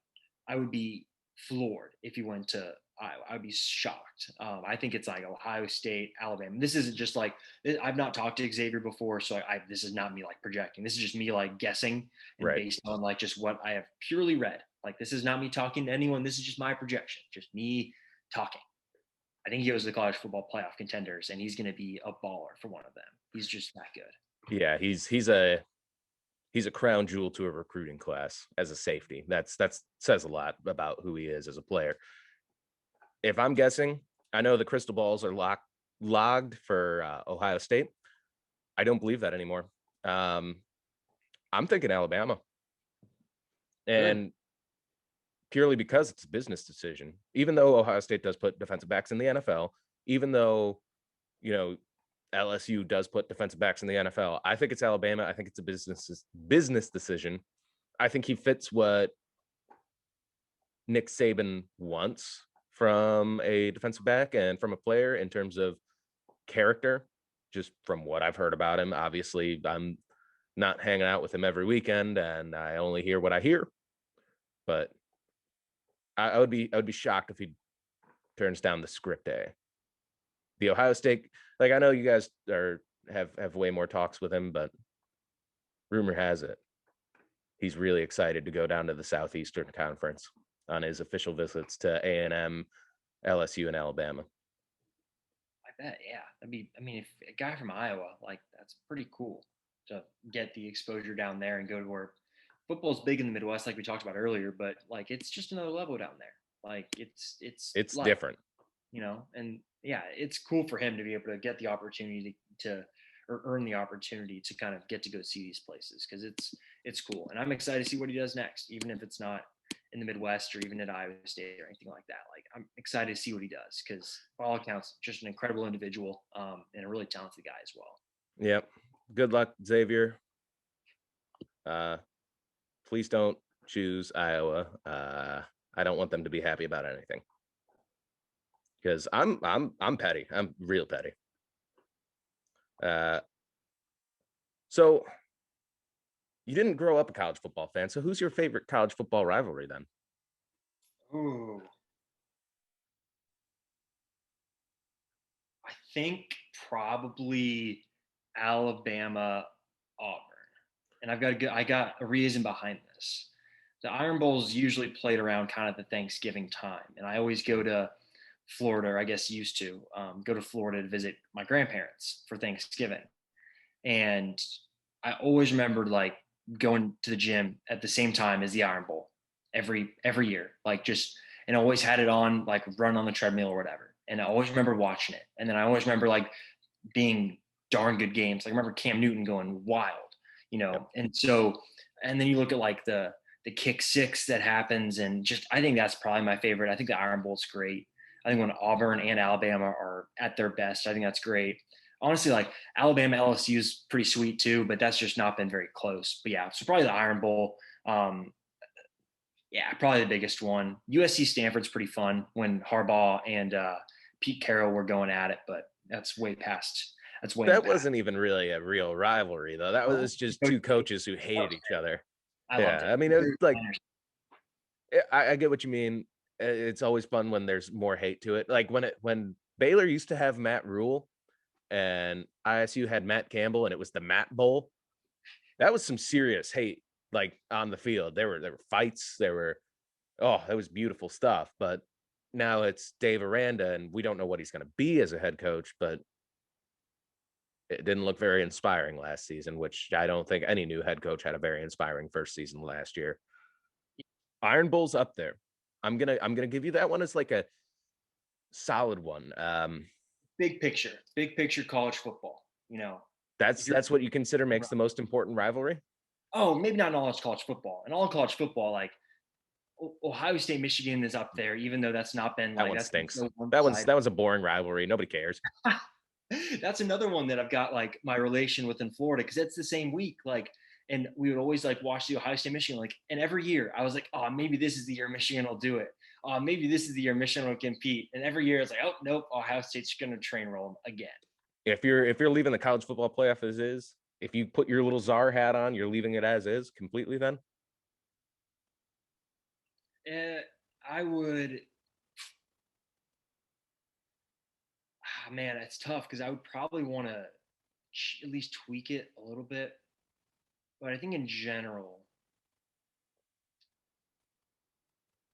would be floored if he went to Iowa. I would be shocked. I think it's like Ohio State, Alabama. This isn't just like I've not talked to Xavier before, so this is not me like projecting. This is just me like guessing and right. based on like just what I have purely read. Like this is not me talking to anyone. This is just my projection, just me talking. I think he goes to the college football playoff contenders, and he's going to be a baller for one of them. He's just that good. Yeah, he's a crown jewel to a recruiting class as a safety. That's says a lot about who he is as a player. If I'm guessing, I know the crystal balls are logged for Ohio State. I don't believe that anymore. Um, I'm thinking Alabama, Good. and purely because it's a business decision. Even though Ohio State does put defensive backs in the NFL, even though you know LSU does put defensive backs in the NFL, I think it's Alabama. I think it's a business decision. I think he fits what Nick Saban wants from a defensive back and from a player in terms of character, just from what I've heard about him. Obviously, I'm not hanging out with him every weekend and I only hear what I hear, but I would be shocked if he turns down the script A. The Ohio State, like I know you guys have way more talks with him, but rumor has it he's really excited to go down to the Southeastern Conference on his official visits to A&M, LSU, and Alabama. I bet. Yeah. I mean, if a guy from Iowa, like, that's pretty cool to get the exposure down there and go to where football's big in the Midwest, like we talked about earlier, but like, it's just another level down there. Like, it's It's life, different. and yeah, it's cool for him to be able to get the opportunity to or earn the opportunity to kind of get to go see these places because it's cool. And I'm excited to see what he does next, even if it's not in the Midwest or even at Iowa State or anything like that. Like I'm excited to see what he does because, by all accounts, just an incredible individual and a really talented guy as well. Yep. Good luck, Xavier. Uh, please don't choose Iowa. I don't want them to be happy about anything because I'm petty. I'm real petty. Uh, so you didn't grow up a college football fan. So who's your favorite college football rivalry then? Ooh, I think probably Alabama Auburn, and I got a reason behind this. The Iron Bowl is usually played around kind of the Thanksgiving time, and I always go to Florida, or I guess used to go to Florida to visit my grandparents for Thanksgiving. And I always remembered like going to the gym at the same time as the Iron Bowl every year, like just and I always had it on like run on the treadmill or whatever. And I always remember watching it. And then I always remember like being darn good games. Like I remember Cam Newton going wild, Yep. And so and then you look at like the kick six that happens and just I think that's probably my favorite. I think the Iron Bowl's great. I think when Auburn and Alabama are at their best, I think that's great. Honestly, like Alabama LSU is pretty sweet too, but that's just not been very close. But yeah, so probably the Iron Bowl. Yeah, probably the biggest one. USC Stanford's pretty fun when Harbaugh and Pete Carroll were going at it, but that's way past. That's way in the That past. wasn't even really a real rivalry though. That Well, was just two coaches who hated each other. I loved Yeah, it. I mean, it was like I get what you mean. It's always fun when there's more hate to it. Like when Baylor used to have Matt Rule and ISU had Matt Campbell, and it was the Matt Bowl. That was some serious hate, like on the field. There were fights. That was beautiful stuff. But now it's Dave Aranda, and we don't know what he's going to be as a head coach. But it didn't look very inspiring last season, which I don't think any new head coach had a very inspiring first season last year. Iron Bowl's up there. I'm gonna give you that one as like a solid one. big picture college football. If you're That's what you consider makes the most important rivalry. oh maybe not in all college football. In all college football, like Ohio State, Michigan is up there, even though that's not been That like one that's been stinks. so one That sided. was a boring rivalry. Nobody cares. That's another one that I've got like my relation with in Florida because it's the same week. Like, and we would always like watch the Ohio State Michigan. Like, and every year I was like, oh, maybe this is the year Michigan will do it. Maybe this is the year Michigan will compete. And every year it's like, oh nope, Ohio State's going to train roll them again. If you're leaving the college football playoff as is, if you put your little czar hat on, you're leaving it as is completely. Then I would. Man, it's tough because I would probably want to at least tweak it a little bit. But I think in general,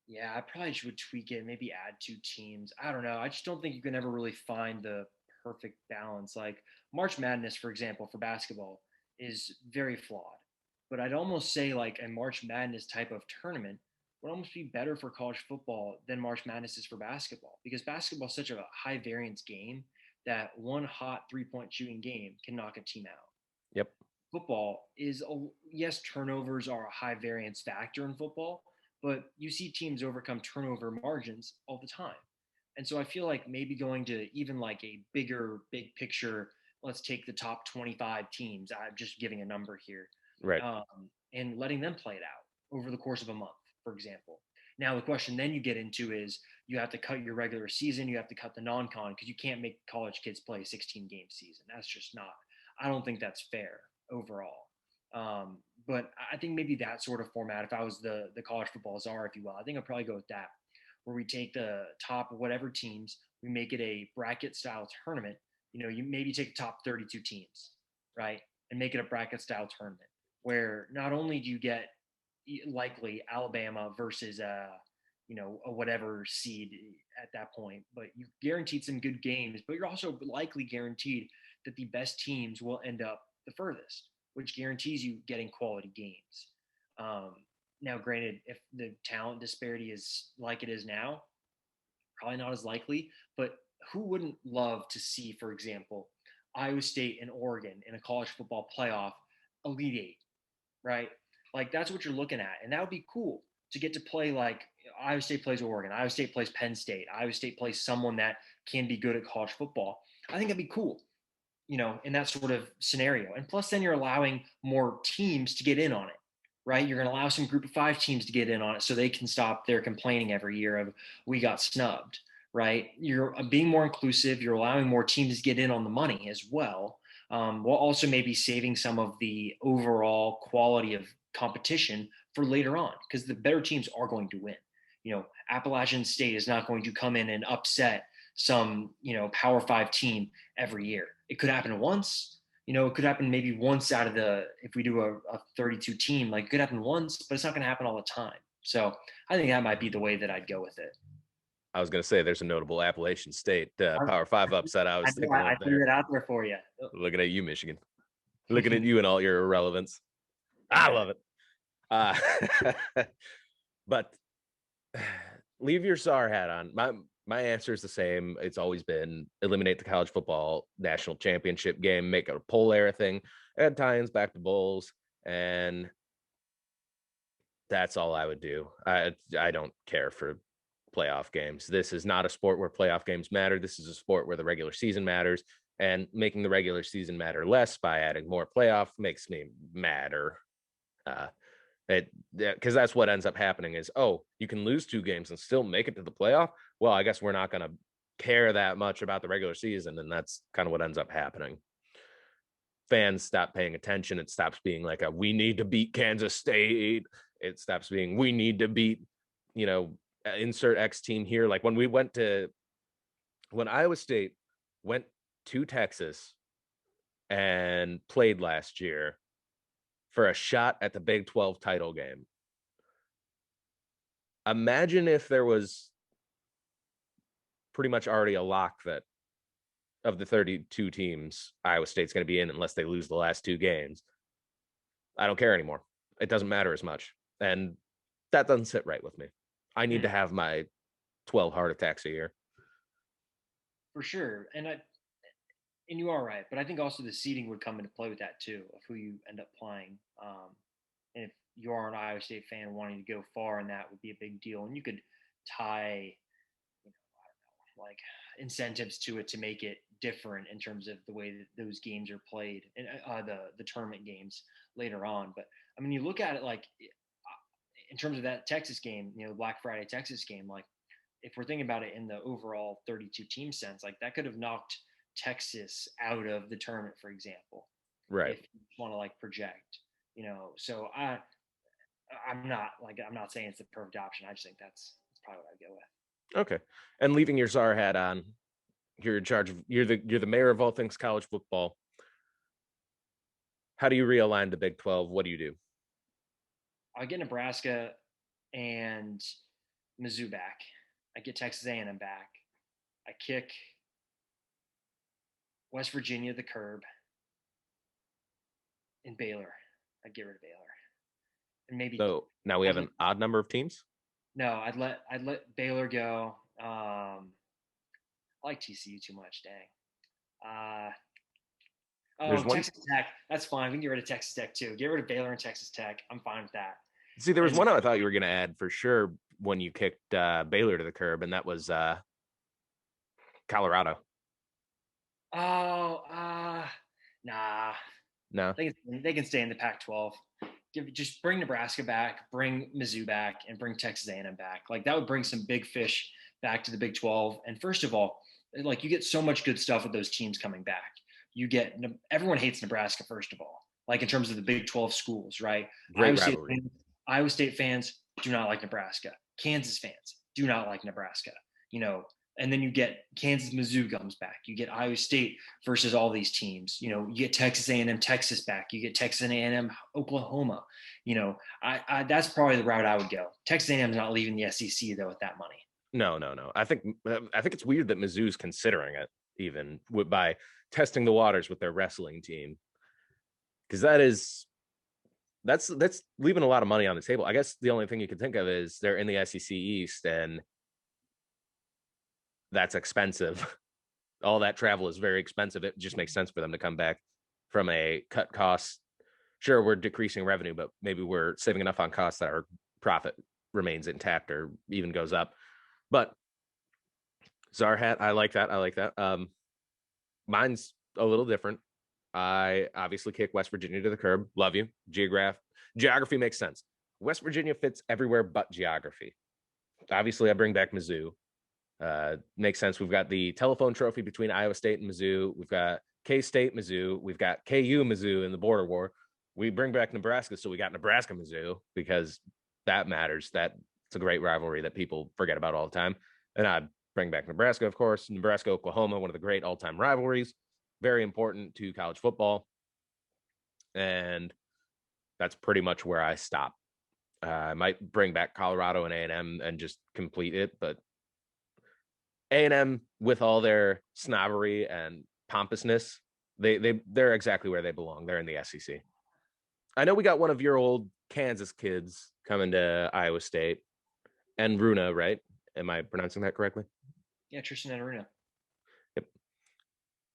yeah, I probably would tweak it, maybe add two teams. I don't know. I just don't think you can ever really find the perfect balance. Like March Madness, for example, for basketball is very flawed. But I'd almost say like a March Madness type of tournament would almost be better for college football than March Madness is for basketball because basketball is such a high variance game that one hot 3-point shooting game can knock a team out. yep, Football is yes, turnovers are a high variance factor in football, but you see teams overcome turnover margins all the time. And so I feel like maybe going to even like a big picture, let's take the top 25 teams. I'm just giving a number here, right. um, and letting them play it out over the course of a month, for example. Now, the question then you get into is you have to cut your regular season, you have to cut the non con because you can't make college kids play a 16-game season. That's just not, I don't think that's fair overall. But I think maybe that sort of format, if I was the college football czar, if you will, I think I'd probably go with that, where we take the top of whatever teams, we make it a bracket style tournament. You know, you maybe take the top 32 teams, right, and make it a bracket style tournament where not only do you get likely Alabama versus a whatever seed at that point, but you guaranteed some good games, but you're also likely guaranteed that the best teams will end up the furthest, which guarantees you getting quality games. Um, Now, granted, if the talent disparity is like it is now, probably not as likely, but who wouldn't love to see, for example, Iowa State and Oregon in a college football playoff Elite Eight, right? Like that's what you're looking at. And that would be cool to get to play like Iowa State plays Oregon, Iowa State plays Penn State, Iowa State plays someone that can be good at college football. I think that'd be cool, in that sort of scenario. And plus, then you're allowing more teams to get in on it, right? You're going to allow some group of five teams to get in on it so they can stop their complaining every year of we got snubbed, right? You're being more inclusive. You're allowing more teams to get in on the money as well, while also maybe saving some of the overall quality of competition for later on because the better teams are going to win. Appalachian State is not going to come in and upset some, Power Five team every year. It could happen once. It could happen maybe once out of if we do a 32 team, like it could happen once, but it's not going to happen all the time. So I think that might be the way that I'd go with it. I was going to say there's a notable Appalachian State Power Five upset I was thinking I of threw there. that out there for you. Looking at you, Michigan. Looking at you and all your irrelevance. I love it. But leave your czar hat on. My answer is the same. It's always been eliminate the college football national championship game, make it a poll era thing, add tie-ins back to bowls, and that's all I would do. I don't care for playoff games. This is not a sport where playoff games matter. This is a sport where the regular season matters, and making the regular season matter less by adding more playoff makes me madder. Uh, because that's what ends up happening is, oh, you can lose two games and still make it to the playoff. Well, I guess we're not going to care that much about the regular season, and that's kind of what ends up happening. Fans stop paying attention. It stops being like a we need to beat Kansas State. It stops being we need to beat, insert X team here. Like when Iowa State went to Texas and played last year for a shot at the Big 12 title game. Imagine if there was pretty much already a lock that of the 32 teams, Iowa State's going to be in unless they lose the last two games. I don't care anymore. It doesn't matter as much. And that doesn't sit right with me. I need to have my 12 heart attacks a year. For sure. And you are right, but I think also the seeding would come into play with that too, of who you end up playing. And if you are an Iowa State fan wanting to go far, and that would be a big deal. And you could tie, like incentives to it to make it different in terms of the way that those games are played and the tournament games later on. But I mean, you look at it like in terms of that Texas game, Black Friday Texas game, like if we're thinking about it in the overall 32 team sense, like that could have knocked Texas out of the tournament, for example, Right. if you want to like project, So I'm not saying it's the perfect option. I just think that's probably what I'd go with. Okay. And leaving your czar hat on, you're in charge of you're the mayor of all things college football. How do you realign the Big 12? What do you do? I get Nebraska and Mizzou back. I get Texas A&M back. I kick West Virginia the curb and Baylor. I get rid of Baylor and maybe So now we I'd have let an odd number of teams. no, I'd let Baylor go. I like TCU too much. Dang. There's one. Texas Tech. That's fine. We can get rid of Texas Tech too. Get rid of Baylor and Texas Tech. I'm fine with that. See, there was And one I thought you were going to add for sure when you kicked Baylor to the curb, and that was Colorado. oh, nah. No. They can stay in the Pac-12. Just bring Nebraska back, bring Mizzou back, and bring Texas A&M back. Like that would bring some big fish back to the Big 12. And first of all, like you get so much good stuff with those teams coming back. You get everyone hates Nebraska first of all, like in terms of the Big 12 schools, right? Great rivalry. Iowa State fans do not like Nebraska. Kansas fans do not like Nebraska. You know, and then you get Kansas Mizzou comes back. You get Iowa State versus all these teams. You get Texas A&M Texas back. You get Texas A&M Oklahoma. That's probably the route I would go. Texas A&M is not leaving the SEC though with that money. No, no, no. I think it's weird that Mizzou's considering it even by testing the waters with their wrestling team, because that's leaving a lot of money on the table. I guess the only thing you can think of is they're in the SEC East, and that's expensive. All that travel is very expensive. It just makes sense for them to come back from a cut cost. Sure, we're decreasing revenue, but maybe we're saving enough on costs that our profit remains intact or even goes up. But Czar hat, I like that. I like that. Mine's a little different. I obviously kick West Virginia to the curb. Love you. Geography makes sense. West Virginia fits everywhere but geography. Obviously, I bring back Mizzou. Makes sense. We've got the telephone trophy between Iowa State and Mizzou. We've got K-State, Mizzou. We've got KU, Mizzou in the border war. We bring back Nebraska, so we got Nebraska, Mizzou, because that matters. That's a great rivalry that people forget about all the time. And I'd bring back Nebraska, of course. Nebraska, Oklahoma, one of the great all-time rivalries. Very important to college football. And that's pretty much where I stop. I might bring back Colorado and A&M and just complete it, but A&M, with all their snobbery and pompousness, they're exactly where they belong. They're in the SEC. I know we got one of your old Kansas kids coming to Iowa State, and Runa, right? Am I pronouncing that correctly? Yeah, Tristan Enaruna. Yep.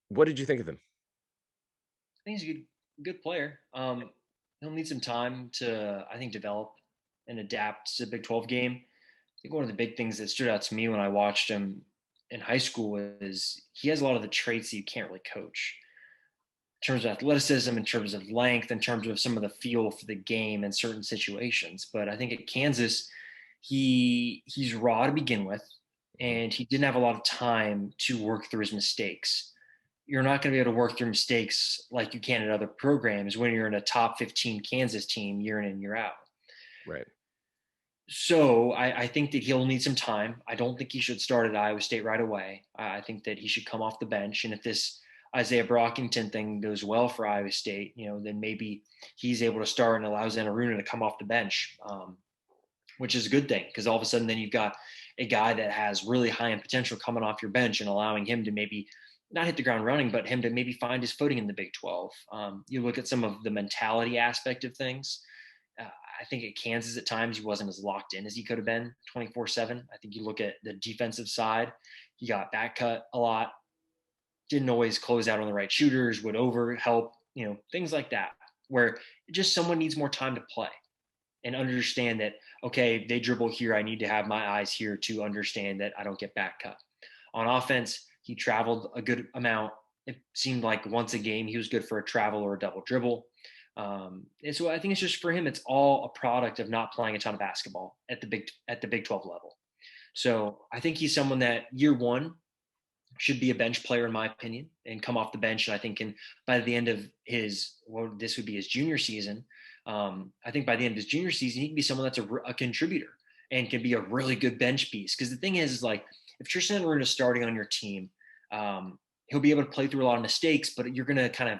What did you think of him? I think he's a good player. He'll need some time to, I think, develop and adapt to the Big 12 game. I think one of the big things that stood out to me when I watched him in high school is he has a lot of the traits that you can't really coach in terms of athleticism, in terms of length, in terms of some of the feel for the game in certain situations. But I think at Kansas, he's raw to begin with, and he didn't have a lot of time to work through his mistakes. You're not going to be able to work through mistakes like you can in other programs when you're in a top 15 Kansas team year in and year out. Right. So I think that he'll need some time. I don't think he should start at Iowa State right away. I think that he should come off the bench. And if this Isaiah Brockington thing goes well for Iowa State, then maybe he's able to start and allows Enaruna to come off the bench, which is a good thing because all of a sudden then you've got a guy that has really high end potential coming off your bench and allowing him to maybe not hit the ground running, but him to maybe find his footing in the Big 12. You look at some of the mentality aspect of things. I think at Kansas at times he wasn't as locked in as he could have been 24/7. I think you look at the defensive side, he got back cut a lot, didn't always close out on the right shooters, would over help, things like that, where just someone needs more time to play. and understand that, okay, they dribble here. I need to have my eyes here to understand that I don't get back cut. On offense, he traveled a good amount. It seemed like once a game he was good for a travel or a double dribble. And so I think it's just for him, it's all a product of not playing a ton of basketball at the Big 12 level. So I think he's someone that year one should be a bench player in my opinion and come off the bench. And I think by the end of his, well, this would be his junior season. I think by the end of his junior season, he can be someone that's a contributor and can be a really good bench piece. Because the thing is like if Tristan Enaruna is starting on your team, he'll be able to play through a lot of mistakes, but you're going to kind of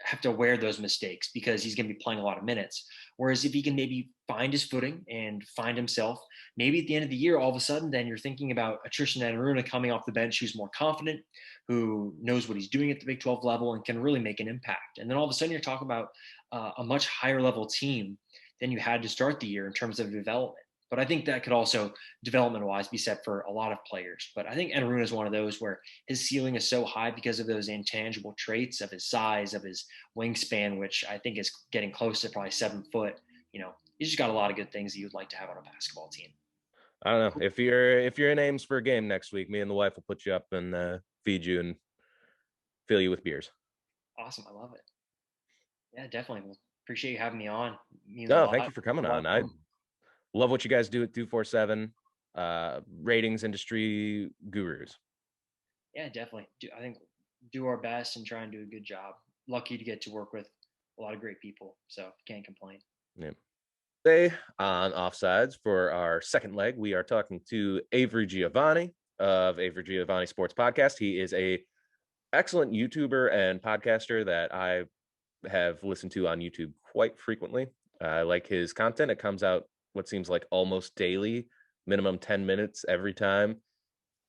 have to wear those mistakes because he's going to be playing a lot of minutes. Whereas if he can maybe find his footing and find himself, maybe at the end of the year, all of a sudden, then you're thinking about a Tristan Enaruna coming off the bench who's more confident, who knows what he's doing at the Big 12 level and can really make an impact. And then all of a sudden, you're talking about a much higher level team than you had to start the year in terms of development. But I think that could also, development-wise, be set for a lot of players. But I think Enaruna is one of those where his ceiling is so high because of those intangible traits of his size, of his wingspan, which I think is getting close to probably 7 foot. He's just got a lot of good things that you'd like to have on a basketball team. I don't know. If you're in Ames for a game next week, me and the wife will put you up and feed you and fill you with beers. Awesome. I love it. Yeah, definitely. Appreciate you having me on. Means a No, lot. thank you for coming on. I love what you guys do at 247. Ratings industry gurus. Yeah, definitely. I think do our best and try and do a good job. Lucky to get to work with a lot of great people, so can't complain. Yeah. Today on Offsides for our second leg, we are talking to Avery Giavonni of Avery Giavonni Sports Podcast. He is a excellent YouTuber and podcaster that I have listened to on YouTube quite frequently. I like his content. It comes out what seems like almost daily, minimum 10 minutes every time.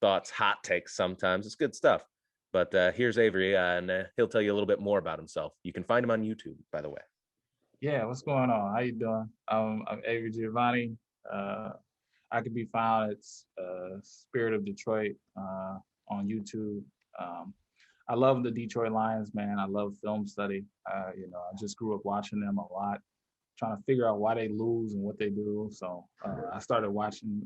Thoughts, hot takes sometimes. It's good stuff. But here's Avery, and he'll tell you a little bit more about himself. You can find him on YouTube, by the way. Yeah, what's going on? How you doing? I'm Avery Giavonni. I can be found at Spirit of Detroit on YouTube. I love the Detroit Lions, man. I love film study. I just grew up watching them a lot, trying to figure out why they lose and what they do. So I started watching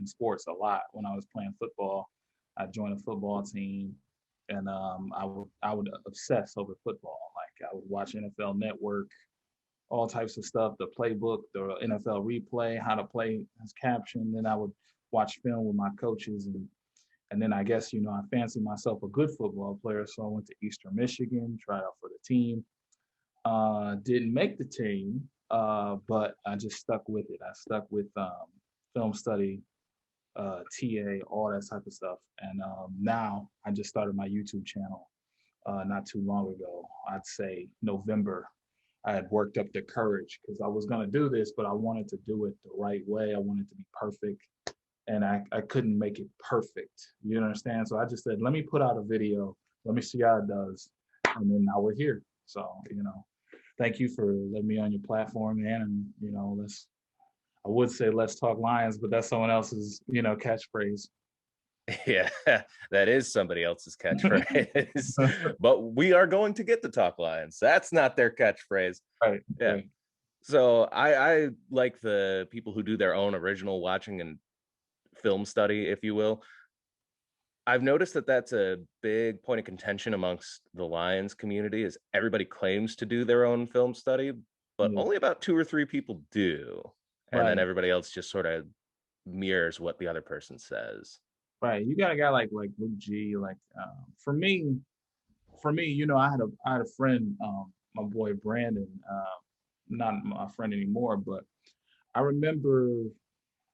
sports a lot when I was playing football. I joined a football team, and I would obsess over football. Like I would watch NFL Network, all types of stuff, the playbook, the NFL replay, how to play as caption. Then I would watch film with my coaches, and then I guess I fancied myself a good football player, so I went to Eastern Michigan, tried out for the team. Didn't make the team, but I just stuck with it. I stuck with film study, TA, all that type of stuff. And now I just started my YouTube channel not too long ago. I'd say November. I had worked up the courage because I was going to do this, but I wanted to do it the right way. I wanted to be perfect, and I couldn't make it perfect. You understand? So I just said, let me put out a video. Let me see how it does. And then now we're here. So, thank you for letting me on your platform, man. And, I would say let's talk Lions, but that's someone else's, catchphrase. Yeah, that is somebody else's catchphrase. But we are going to get to talk Lions. That's not their catchphrase. Right. Yeah. Right. So I like the people who do their own original watching and film study, if you will. I've noticed that that's a big point of contention amongst the Lions community is everybody claims to do their own film study, but Yeah. only about 2 or 3 people do. And then Right. everybody else just sort of mirrors what the other person says. Right. You got a guy like Luke G. Like for me, I had a friend, my boy Brandon, not my friend anymore, but I remember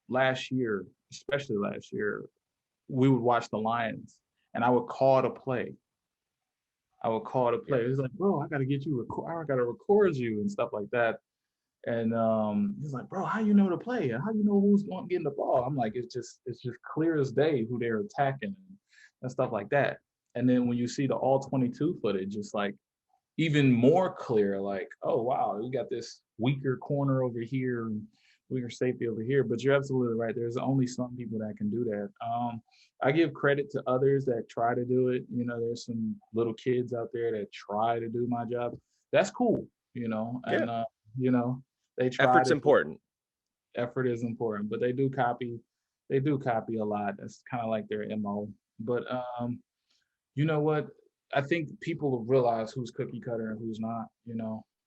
last year, especially last year, we would watch the Lions, and I would call to play. Yeah. It was like, bro, I gotta get you I gotta record you and stuff like that. And he's like, bro, how you know to play? How you know who's going to get the ball? I'm like, it's just clear as day who they're attacking and stuff like that. And then when you see the all 22 footage, it's like even more clear, like, oh wow, you got this weaker corner over here and weaker safety over here. But you're absolutely right. There's only some people that can do that. I give credit to others that try to do it. There's some little kids out there that try to do my job. That's cool, and Yeah. They try Effort's to. important. Effort is important, but they do copy. They do copy a lot. That's kind of like their MO. But you know what? I think people realize who's cookie cutter and who's not.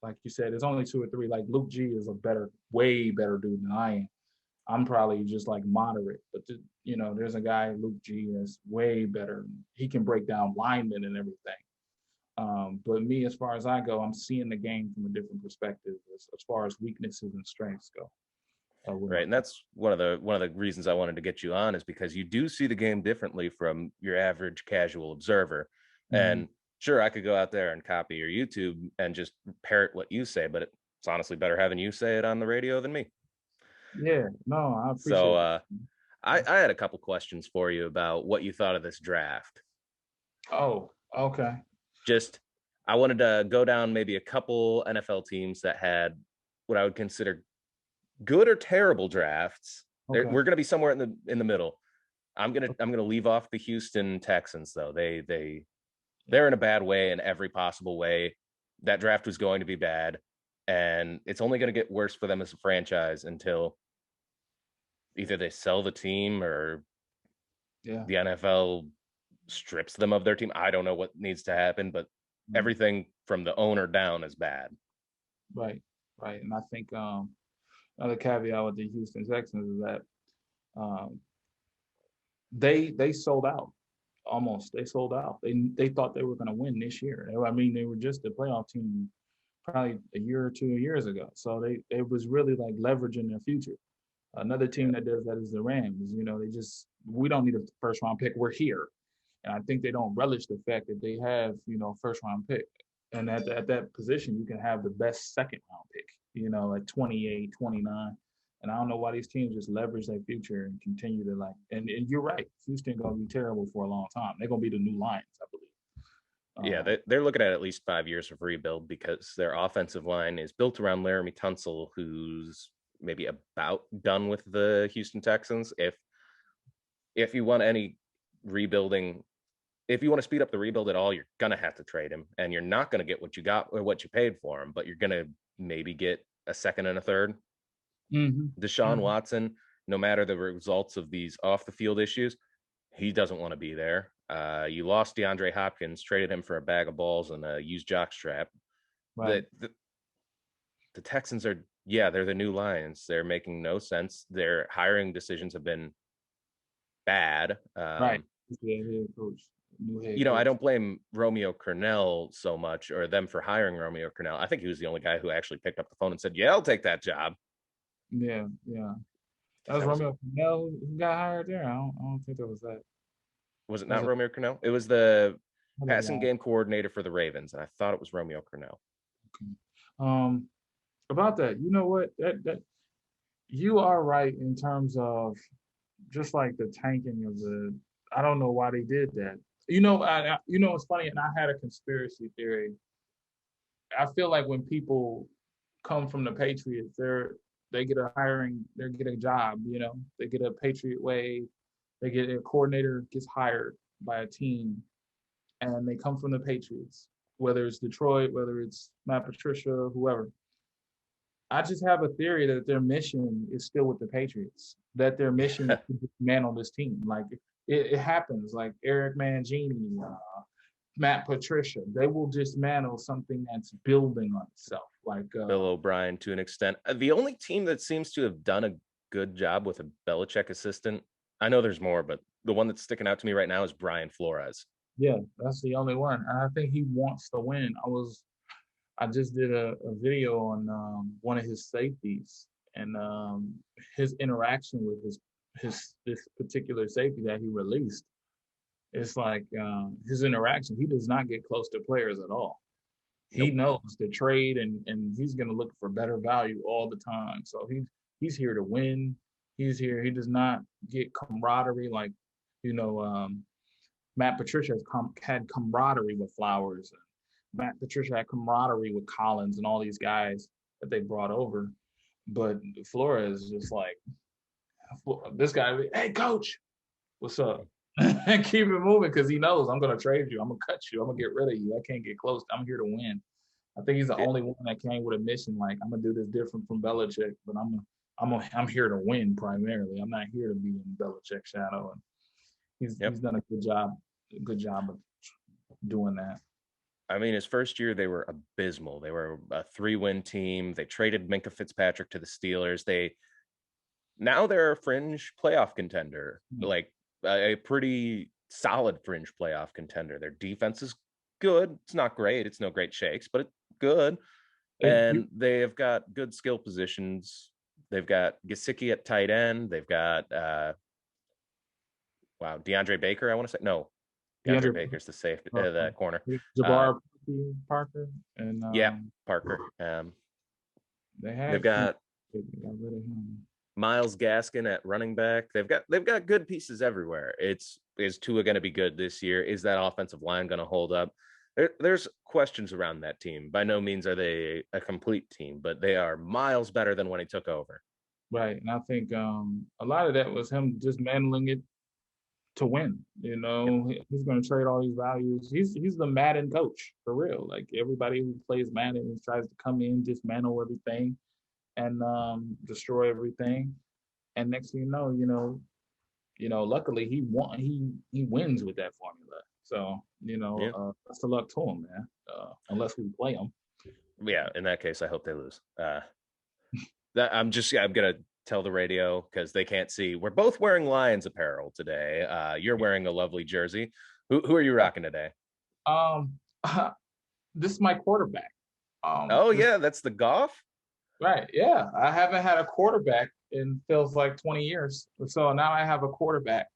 Like you said, there's only two or three. Like Luke G is a way better dude than I am. I'm probably just like moderate, but there's a guy Luke G that's way better. He can break down linemen and everything. But me, as far as I go, I'm seeing the game from a different perspective as far as weaknesses and strengths go. Right, and that's one of the reasons I wanted to get you on, is because you do see the game differently from your average casual observer. And sure, I could go out there and copy your YouTube and just parrot what you say, but it's honestly better having you say it on the radio than me. Yeah, no, I appreciate So it. I had a couple questions for you about what you thought of this draft. Oh, okay. Just, I wanted to go down maybe a couple NFL teams that had what I would consider good or terrible drafts. Okay. We're going to be somewhere in the middle. I'm gonna leave off the Houston Texans, though. They're in a bad way in every possible way. That draft was going to be bad, and it's only going to get worse for them as a franchise until either they sell the team or the NFL strips them of their team. I don't know what needs to happen, but everything from the owner down is bad. Right. And I think another caveat with the Houston Texans is that they sold out. Almost, they sold out. They thought they were going to win this year. I mean, they were just a playoff team probably a year or 2 years ago. So it was really like leveraging their future. Another team that does that is the Rams. We don't need a first round pick. We're here. And I think they don't relish the fact that they have, first round pick. And at that position, you can have the best second round pick, at 28, 29. And I don't know why these teams just leverage their future and continue to and you're right. Houston going to be terrible for a long time. They're going to be the new Lions, I believe. Yeah, they're looking at least 5 years of rebuild, because their offensive line is built around Laramie Tunsil, who's maybe about done with the Houston Texans. If you want any rebuilding, if you want to speed up the rebuild at all, you're gonna have to trade him, and you're not gonna get what you got or what you paid for him, but you're gonna maybe get a second and a third. Deshaun Watson, no matter the results of these off the field issues, he doesn't want to be there. You lost DeAndre Hopkins, traded him for a bag of balls and a used jockstrap. Right. The Texans are, they're the new Lions. They're making no sense. Their hiring decisions have been bad. Right. Head coach. I don't blame Romeo Cornell so much, or them for hiring Romeo Cornell. I think he was the only guy who actually picked up the phone and said, "Yeah, I'll take that job." Yeah. That was Romeo Cornell who got hired there. I don't think that was that. Was it not Romeo Cornell? It was the passing game coordinator for the Ravens, and I thought it was Romeo Cornell. Okay. About that, you know what? That you are right in terms of just like the tanking of the. I don't know why they did that. It's funny, and I had a conspiracy theory. I feel like when people come from the Patriots, they get a job, they get a Patriot way, they get a coordinator gets hired by a team, and they come from the Patriots, whether it's Detroit, whether it's Matt Patricia, whoever. I just have a theory that their mission is still with the Patriots, that their mission is to dismantle this team. Like it happens, like Eric Mangini, Matt Patricia, they will dismantle something that's building on itself. Like Bill O'Brien, to an extent. The only team that seems to have done a good job with a Belichick assistant, I know there's more, but the one that's sticking out to me right now is Brian Flores. Yeah, that's the only one. I think he wants to win. I just did a video on one of his safeties and his interaction with this particular safety that he released. It's like his interaction. He does not get close to players at all. He knows the trade, and he's going to look for better value all the time. So he's here to win. He's here. He does not get camaraderie like, Matt Patricia had camaraderie with Flowers. Matt Patricia had camaraderie with Collins and all these guys that they brought over. But Flores is just like, this guy, hey, coach, what's up? And keep it moving, because he knows I'm going to trade you. I'm going to cut you. I'm going to get rid of you. I can't get close. I'm here to win. I think he's the only one that came with a mission. Like, I'm gonna do this different from Belichick, but I'm here to win primarily. I'm not here to be in Belichick's shadow. And he's done a good job of doing that. I mean, his first year they were abysmal. They were a 3-win team. They traded Minka Fitzpatrick to the Steelers. Now they're a fringe playoff contender, like a pretty solid fringe playoff contender. Their defense is good. It's not great. It's no great shakes, but it's good. And they have got good skill positions. They've got Gesicki at tight end. They've got DeAndre Baker. I want to say no. DeAndre Baker's the safety, the corner. Jabbar Parker and Parker. They've got rid of him. Myles Gaskin at running back. They've got good pieces everywhere. Is Tua going to be good this year? Is that offensive line going to hold up? There's questions around that team. By no means are they a complete team, but they are miles better than when he took over. Right, and I think a lot of that was him dismantling it to win. You know, he's going to trade all these values. He's the Madden coach for real. Like, everybody who plays Madden tries to come in, dismantle everything, and destroy everything. And next thing you know, luckily he won. He wins with that formula. So best of luck to him, man. Unless we play him. Yeah, in that case, I hope they lose. I'm gonna tell the radio because they can't see. We're both wearing Lions apparel today. You're wearing a lovely jersey. Who are you rocking today? This is my quarterback. That's the Goff. Right. Yeah, I haven't had a quarterback in feels like 20 years. So now I have a quarterback.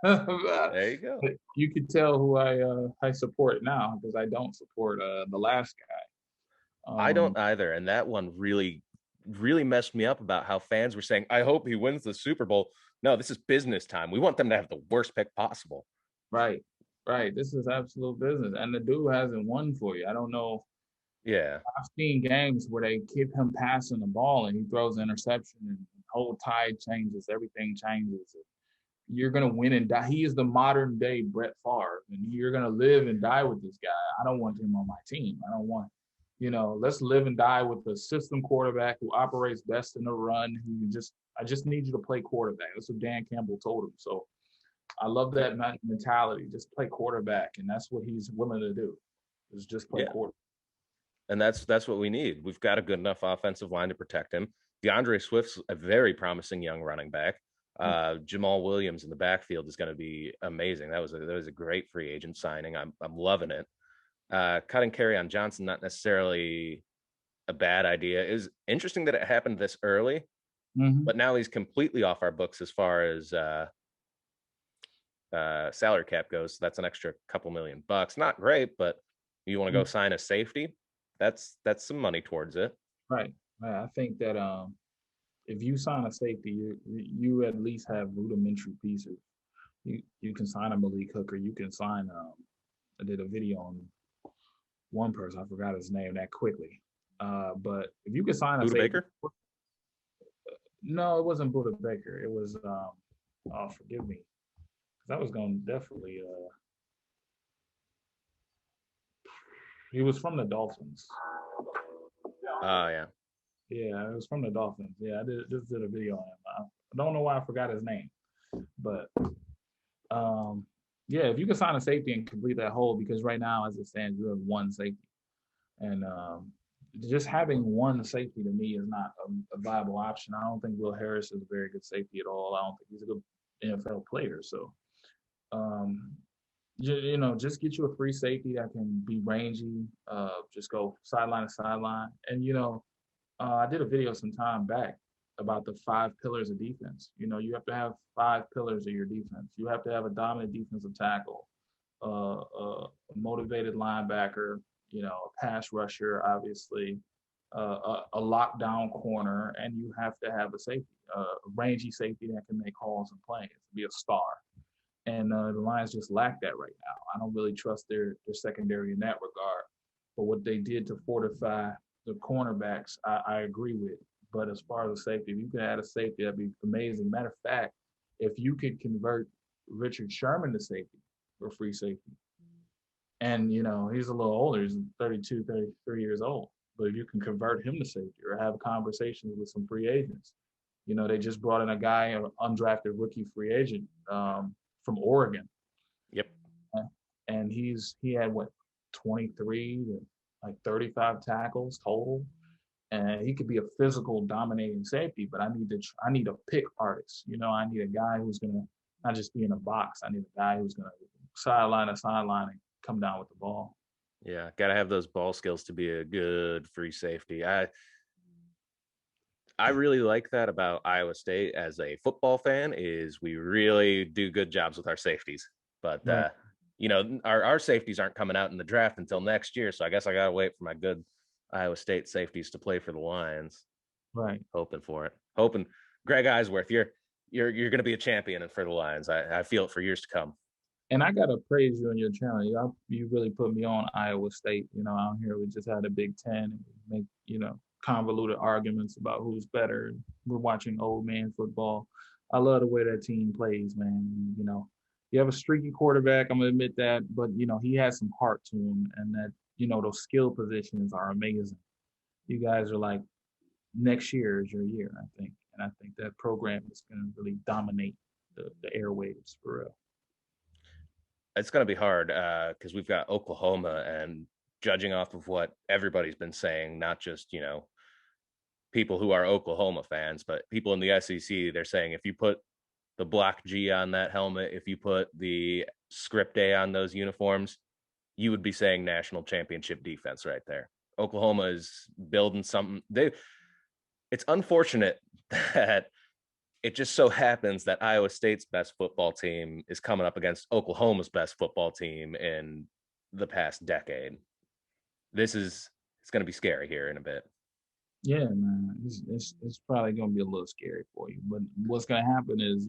There you go. You could tell who I support now because I don't support the last guy. I don't either, and that one really messed me up about how fans were saying, I hope he wins the Super Bowl. No, this is business time. We want them to have the worst pick possible. Right. This is absolute business. And the dude hasn't won for you. I don't know. Yeah. I've seen games where they keep him passing the ball and he throws an interception and the whole tide changes. Everything changes. You're going to win and die. He is the modern day Brett Favre, and you're going to live and die with this guy. I don't want him on my team. I don't want, let's live and die with a system quarterback who operates best in the run. I just need you to play quarterback. That's what Dan Campbell told him. So I love that mentality. Just play quarterback, and that's what he's willing to do. Is just play quarterback. And that's what we need. We've got a good enough offensive line to protect him. DeAndre Swift's a very promising young running back. Jamal Williams in the backfield is going to be amazing. That was a great free agent signing. I'm loving it. Cutting Kerryon Johnson, not necessarily a bad idea. It was interesting that it happened this early, but now he's completely off our books as far as salary cap goes. So that's an extra couple $1 million. Not great, but you want to go sign a safety? That's some money towards it. Right. I think that if you sign a safety, you at least have rudimentary pieces. You can sign a Malik Hooker. You can sign. I did a video on one person. I forgot his name that quickly. But if you could sign a Buda safety, Baker? No, it wasn't Buda Baker. It was. Forgive me, because I was going to definitely. He was from the Dolphins. Oh yeah. Yeah, it was from the Dolphins. Yeah, I just did a video on him. I don't know why I forgot his name, but if you can sign a safety and complete that hole, because right now, as it stands, you have one safety, and just having one safety to me is not a viable option. I don't think Will Harris is a very good safety at all. I don't think he's a good NFL player. So, just get you a free safety that can be rangy. Just go sideline to sideline, and I did a video some time back about the 5 pillars of defense. You have to have 5 pillars of your defense. You have to have a dominant defensive tackle, a motivated linebacker, a pass rusher, obviously, a lockdown corner, and you have to have a safety, a rangy safety that can make calls and plays, be a star. And the Lions just lack that right now. I don't really trust their secondary in that regard. But what they did to fortify the cornerbacks, I agree with. But as far as a safety, if you can add a safety, that'd be amazing. Matter of fact, if you could convert Richard Sherman to safety or free safety, And, he's a little older. He's 32, 33 years old. But if you can convert him to safety or have conversations with some free agents, they just brought in a guy, an undrafted rookie free agent from Oregon. Yep. And he had what, 23 to like 35 tackles total. And he could be a physical dominating safety, but I need a pick artist. I need a guy who's gonna not just be in a box. I need a guy who's gonna sideline to sideline and come down with the ball. Yeah, gotta have those ball skills to be a good free safety. I really like that about Iowa State as a football fan is we really do good jobs with our safeties. But Right. our safeties aren't coming out in the draft until next year, so I guess I gotta wait for my good Iowa State safeties to play for the Lions. Right. Hoping for it. Hoping Greg Eisworth, you're gonna be a champion for the Lions. I feel it for years to come. And I gotta praise you on your channel. You really put me on Iowa State. Out here we just had a Big Ten and we make convoluted arguments about who's better. We're watching old man football. I love the way that team plays, man. You have a streaky quarterback. I'm gonna admit that, but he has some heart to him, and that those skill positions are amazing. You guys are like, next year is your year, I think, and I think that program is gonna really dominate the airwaves for real. It's going to be hard because we've got Oklahoma, and judging off of what everybody's been saying, not just people who are Oklahoma fans, but people in the SEC, they're saying if you put the Block G on that helmet, if you put the Script A on those uniforms, you would be saying national championship defense right there. Oklahoma is building something. It's unfortunate that it just so happens that Iowa State's best football team is coming up against Oklahoma's best football team in the past decade. It's going to be scary here in a bit. Yeah, man, it's probably going to be a little scary for you. But what's going to happen is,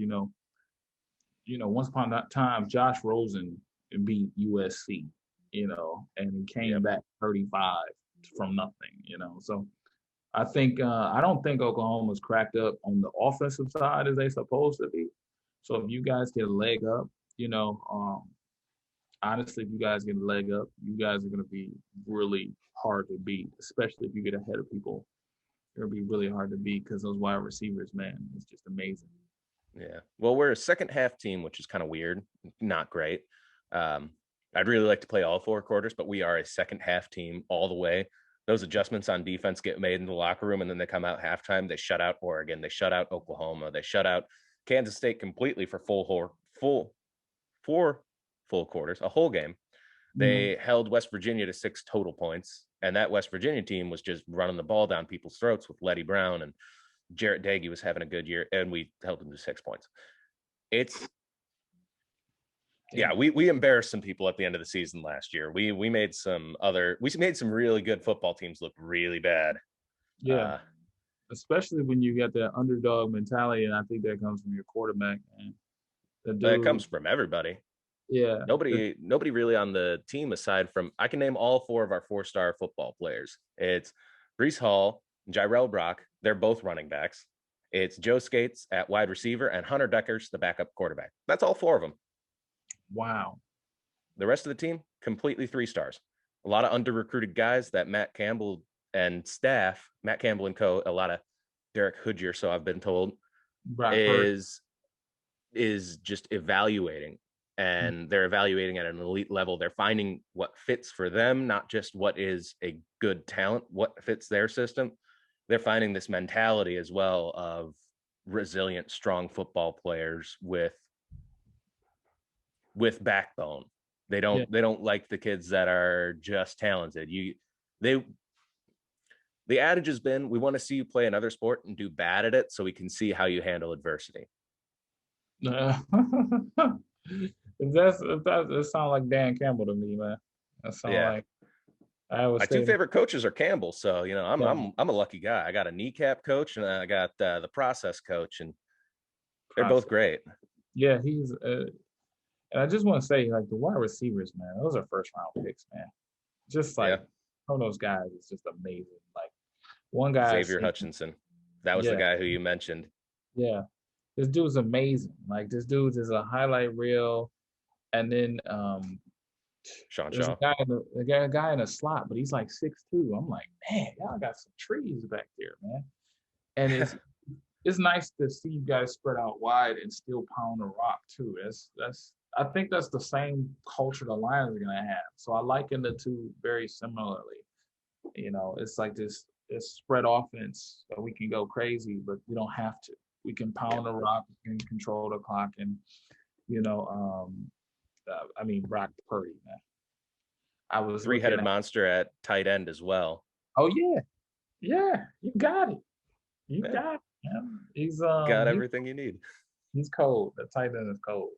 once upon a time, Josh Rosen beat USC, and he came back 35 from nothing, So I don't think Oklahoma's cracked up on the offensive side as they supposed to be. So if you guys get a leg up, honestly, if you guys get a leg up, you guys are going to be really hard to beat, especially if you get ahead of people. It'll be really hard to beat because those wide receivers, man, it's just amazing. Yeah. Well, we're a second half team, which is kind of weird, not great. I'd really like to play all 4 quarters, but we are a second half team all the way. Those adjustments on defense get made in the locker room, and then they come out halftime. They shut out Oregon. They shut out Oklahoma. They shut out Kansas State completely for 4 full quarters, a whole game. They held West Virginia to 6 total points, and that West Virginia team was just running the ball down people's throats with Letty Brown, and Jarrett Dagey was having a good year, and we held them to 6 points. We embarrassed some people at the end of the season last year. We made some really good football teams look really bad. Yeah, especially when you got that underdog mentality, and I think that comes from your quarterback. And that comes from everybody. Yeah, nobody really on the team aside from, I can name all 4 of our 4-star football players. It's Breece Hall, Jirel Brock. They're both running backs. It's Joe Skates at wide receiver and Hunter Deckers, the backup quarterback. That's all 4 of them. Wow. The rest of the team, completely 3 stars. A lot of under-recruited guys that Matt Campbell and staff, Matt Campbell and co., a lot of Derek Hoodger, so I've been told, is just evaluating. And they're evaluating at an elite level. They're finding what fits for them, not just what is a good talent, what fits their system. They're finding this mentality as well of resilient, strong football players with backbone. They don't like the kids that are just talented. The adage has been, we want to see you play another sport and do bad at it so we can see how you handle adversity. That sounds like Dan Campbell to me, man. That sounds like my 2 favorite coaches are Campbell, so I'm a lucky guy. I got a kneecap coach and I got the process coach, and they're both great. Yeah, he's and I just want to say, like, the wide receivers, man, those are first round picks, man. Just like some of those guys is just amazing. Like one guy, Xavier Hutchinson, that was the guy who you mentioned. Yeah, this dude's amazing. Like, this dude is a highlight reel. And then Sean There's Shaw. a guy in a slot, but he's like 6'2". I'm like, man, y'all got some trees back there, man. And it's nice to see you guys spread out wide and still pound the rock too. That's I think that's the same culture the Lions are gonna have. So I liken the two very similarly. It's like this spread offense that we can go crazy, but we don't have to. We can Yeah. pound the rock, we can control the clock, and you know, Brock Purdy, man. I was looking Three-headed at. monster at tight end as well. Oh yeah, yeah, you got it. You Yeah, got it, man. got everything you need. He's cold. The tight end is cold.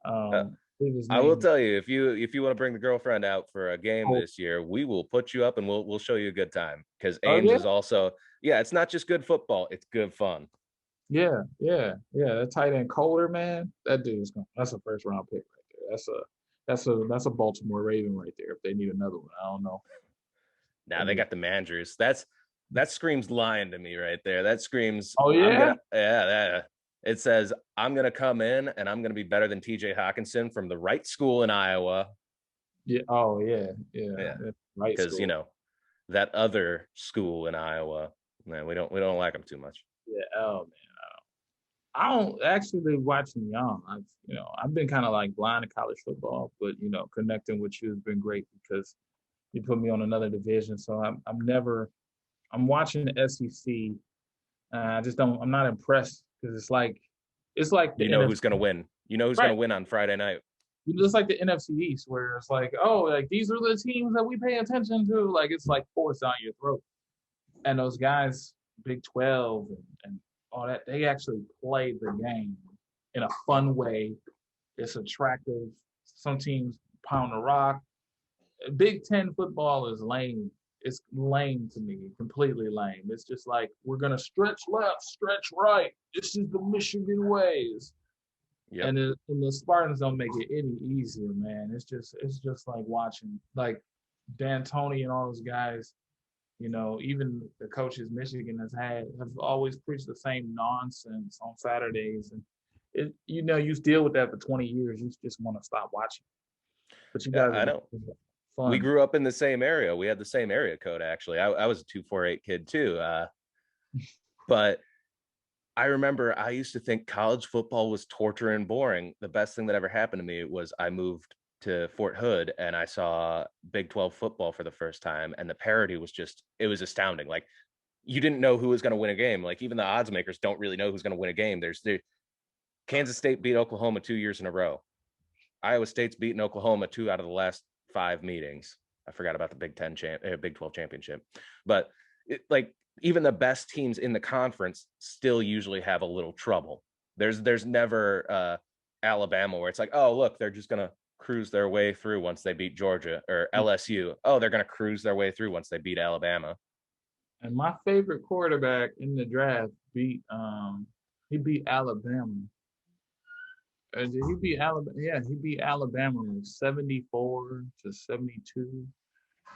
Uh, His I will name. tell you, if you want to bring the girlfriend out for a game Oh, this year, we will put you up and we'll show you a good time. Because oh Ames yeah, is also, yeah, it's not just good football, it's good fun. yeah. That tight end Colder, man. That dude's going. That's a first round pick right there. That's a Baltimore Raven right there. If they need another one, I don't know. Now they got the Mandrews. That screams lion to me right there. That screams Oh I'm yeah, gonna it says I'm gonna come in and I'm gonna be better than TJ Hawkinson from the right school in Iowa. yeah. Oh yeah. Yeah. That's right Because school. that other school in Iowa, man, we don't like them too much. Yeah. Oh man. I don't actually watching young. I've been kind of like blind to college football, but connecting with you has been great because you put me on another division. So I'm watching the SEC. I just don't. I'm not impressed because it's like the You know NFC, who's gonna win. You know who's right? gonna win on Friday night. It's like the NFC East where it's like, oh, like these are the teams that we pay attention to. Like it's like forced down your throat. And those guys, Big 12 and all that, they actually play the game in a fun way. It's attractive. Some teams pound the rock. Big Ten football is lame. It's lame to me, completely lame. It's just like we're gonna stretch left, stretch right. This is the Michigan ways, Yep. and the Spartans don't make it any easier, man. It's just like watching like D'Antoni and all those guys. Even the coaches Michigan has had have always preached the same nonsense on Saturdays, and you deal with that for 20 years. You just want to stop watching, but you Yeah, guys I are know. We fun. grew up in the same area. We had the same area code actually. I was a 248 kid too. But I remember I used to think college football was torture and boring. The best thing that ever happened to me was I moved to Fort Hood and I saw Big 12 football for the first time. And the parity was it was astounding. Like you didn't know who was going to win a game. Like even the odds makers don't really know who's going to win a game. Kansas State beat Oklahoma 2 years in a row. Iowa State's beaten Oklahoma 2 out of the last 5 meetings. I forgot about the Big 12 championship, but like even the best teams in the conference still usually have a little trouble. There's never Alabama where it's like, oh look, they're just gonna cruise their way through once they beat Georgia, or LSU. Oh, they're gonna cruise their way through once they beat Alabama. And my favorite quarterback in the draft he beat Alabama. He beat Alabama. Yeah, he beat Alabama like 74-72,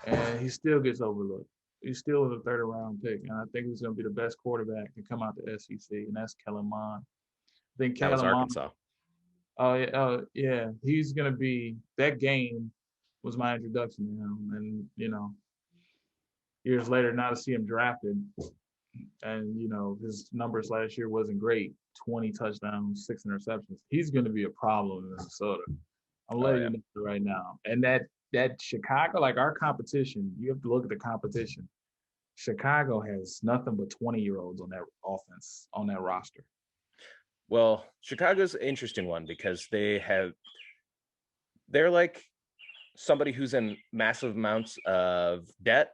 and he still gets overlooked. He's still the third round pick, and I think he's going to be the best quarterback to come out the SEC, and that's Kellen Mond. I think That was Kellen Mond. Arkansas. Yeah, he's going to be. That game was my introduction to him, and years later, now to see him drafted, and his numbers last year wasn't great. 20 touchdowns, 6 interceptions. He's going to be a problem in Minnesota. I'm Oh letting yeah. you know right now. And that Chicago, like our competition, you have to look at the competition. Chicago has nothing but 20-year-olds on that offense, on that roster. Well, Chicago's an interesting one because they're like somebody who's in massive amounts of debt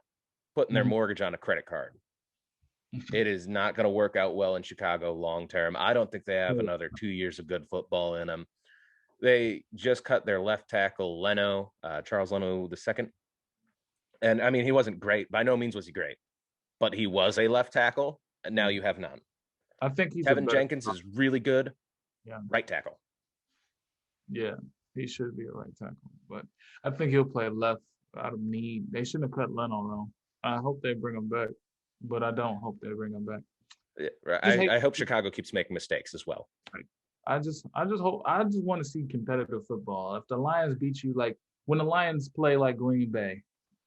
putting their mortgage on a credit card. It is not going to work out well in Chicago long term. I don't think they have another 2 years of good football in them. They just cut their left tackle, Charles Leno II. And I mean, he wasn't great. By no means was he great, but he was a left tackle. And now you have none. I think he's Kevin Jenkins is really good. Yeah. Right tackle. Yeah, he should be a right tackle. But I think he'll play left out of need. They shouldn't have cut Leno, though. I hope they bring him back, but I don't hope they bring him back. Yeah, right. I hope Chicago keeps making mistakes as well. I just want to see competitive football. If the Lions beat you like when the Lions play like Green Bay,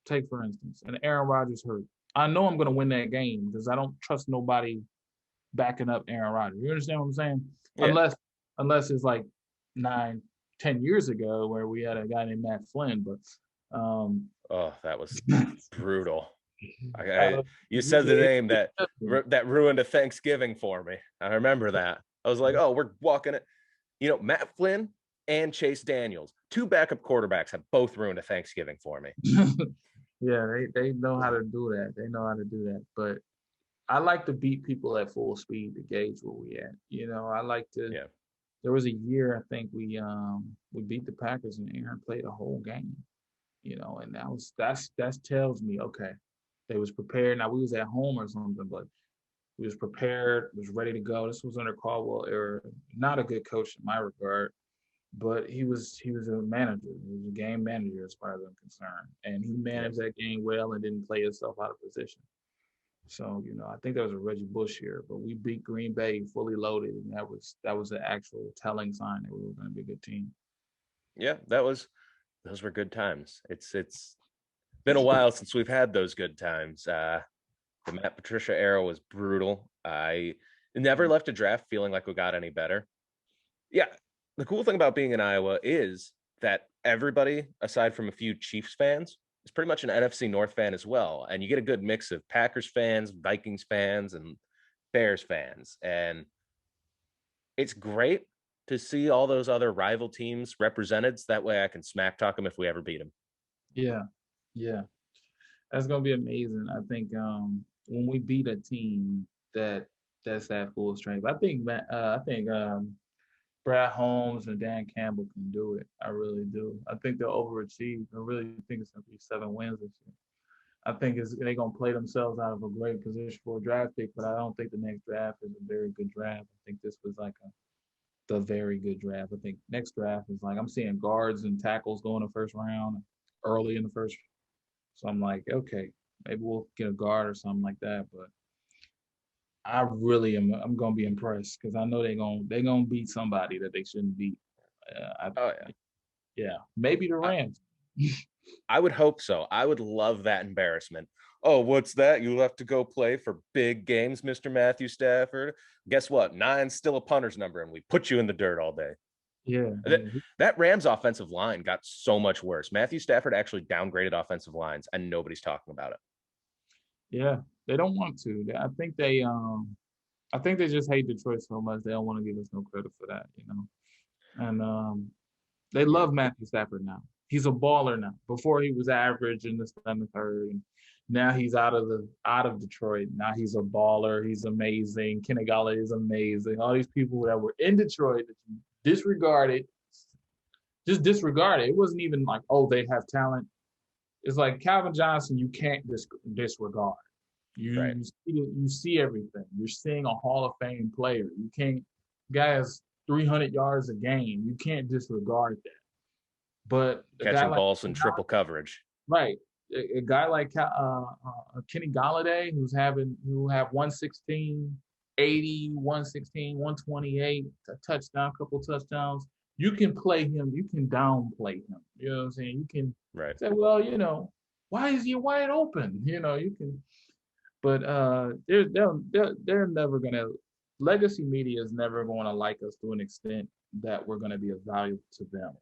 take for instance, and Aaron Rodgers hurt, I know I'm going to win that game because I don't trust nobody backing up Aaron Rodgers. You understand what I'm saying? Yeah. Unless it's like 9, 10 years ago where we had a guy named Matt Flynn, but Oh, that was brutal. uh, You said the name that ruined a Thanksgiving for me. I remember that. I was like, oh, we're walking it. Matt Flynn and Chase Daniels, 2 backup quarterbacks, have both ruined a Thanksgiving for me. Yeah, they know how to do that. They know how to do that. But I like to beat people at full speed to gauge where we at. I like to. Yeah. There was a year I think we beat the Packers and Aaron played a whole game. And that tells me, okay, they was prepared. Now we was at home or something, but we was prepared, was ready to go. This was under Caldwell era. Not a good coach in my regard, but he was a manager. He was a game manager as far as I'm concerned, and he managed that game well and didn't play himself out of position. So I think that was a Reggie Bush year, but we beat Green Bay fully loaded, and that was the actual telling sign that we were going to be a good team. Yeah, those were good times. It's been a while since we've had those good times. The Matt Patricia era was brutal. I never left a draft feeling like we got any better. Yeah, the cool thing about being in Iowa is that everybody, aside from a few Chiefs fans, is pretty much an NFC North fan as well. And you get a good mix of Packers fans, Vikings fans, and Bears fans. And it's great to see all those other rival teams represented. So that way I can smack talk them if we ever beat them. Yeah. That's going to be amazing. I think when we beat a team that's at full strength, I think Brad Holmes and Dan Campbell can do it. I really do. I think they'll overachieve. I really think it's going to be 7 wins this year. I think they're going to play themselves out of a great position for a draft pick, but I don't think the next draft is a very good draft. I think this was like the very good draft. I think next draft is like I'm seeing guards and tackles go in the first round, early in the first. So I'm like, okay, maybe we'll get a guard or something like that. But I really am. I'm gonna be impressed because I know they're gonna beat somebody that they shouldn't beat. Yeah, maybe the Rams. I would hope so. I would love that embarrassment. Oh, what's that? You have to go play for big games, Mr. Matthew Stafford. Guess what? 9's still a punter's number, and we put you in the dirt all day. Yeah. That Rams offensive line got so much worse. Matthew Stafford actually downgraded offensive lines, and nobody's talking about it. Yeah, they don't want to. I think they just hate Detroit so much they don't want to give us no credit for that, And they love Matthew Stafford now. He's a baller now. Before he was average in this and the third, and now he's out of Detroit. Now he's a baller. He's amazing. Kenny Galladay is amazing. All these people that were in Detroit that you disregarded, just disregard it. It wasn't even like, oh, they have talent. It's like Calvin Johnson, you can't disregard. You see everything. You're seeing a Hall of Fame player. You can't, guys, 300 yards a game. You can't disregard that. But catching balls in triple coverage. Right. A guy like Kenny Galladay, who have 116, 80, 116, 128, a touchdown, couple touchdowns. You can play him. You can downplay him. You know what I'm saying? You can say, well, why is he wide open? You can. But they're never gonna. Legacy media is never going to like us to an extent that we're going to be of value to them.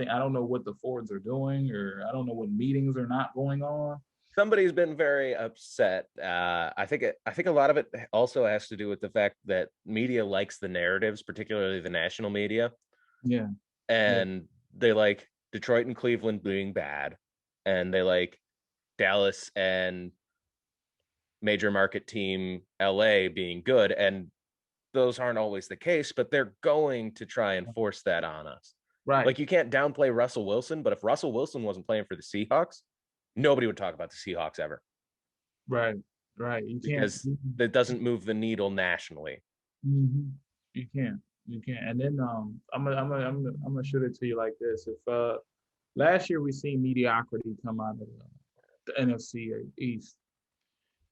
I don't know what the Fords are doing, or I don't know what meetings are not going on. Somebody's been very upset. I think a lot of it also has to do with the fact that media likes the narratives, particularly the national media. Yeah. And they like Detroit and Cleveland being bad, and they like Dallas and major market team LA being good. And those aren't always the case, but they're going to try and force that on us. Right. Like, you can't downplay Russell Wilson, but if Russell Wilson wasn't playing for the Seahawks, nobody would talk about the Seahawks ever. Right. You can't, because that doesn't move the needle nationally. Mm-hmm. You can't. And then I'm gonna shoot it to you like this. If last year we seen mediocrity come out of the NFC East,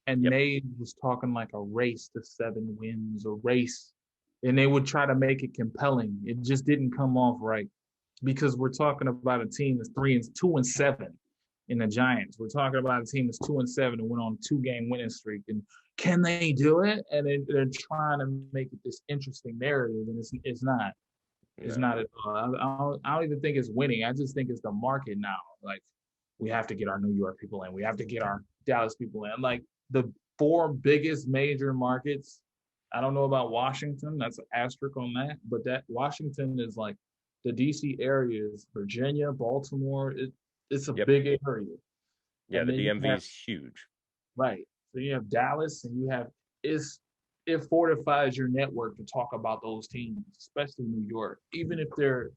and Nate was talking like a race to 7 wins, a race, and they would try to make it compelling. It just didn't come off right. because we're talking about a team that's 2-7 in the Giants. We're talking about a team that's 2-7 and went on a 2-game winning streak. And can they do it? And they're trying to make it this interesting narrative, and it's not. It's not at all. I don't even think it's winning. I just think it's the market now. Like, we have to get our New York people in. We have to get our Dallas people in. Like, the 4 biggest major markets. I don't know about Washington. That's an asterisk on that. But that Washington is like the DC area is Virginia, Baltimore. It's a big area. Yeah, and the DMV is huge. Right. So you have Dallas, and you have it fortifies your network to talk about those teams, especially New York. Even if they're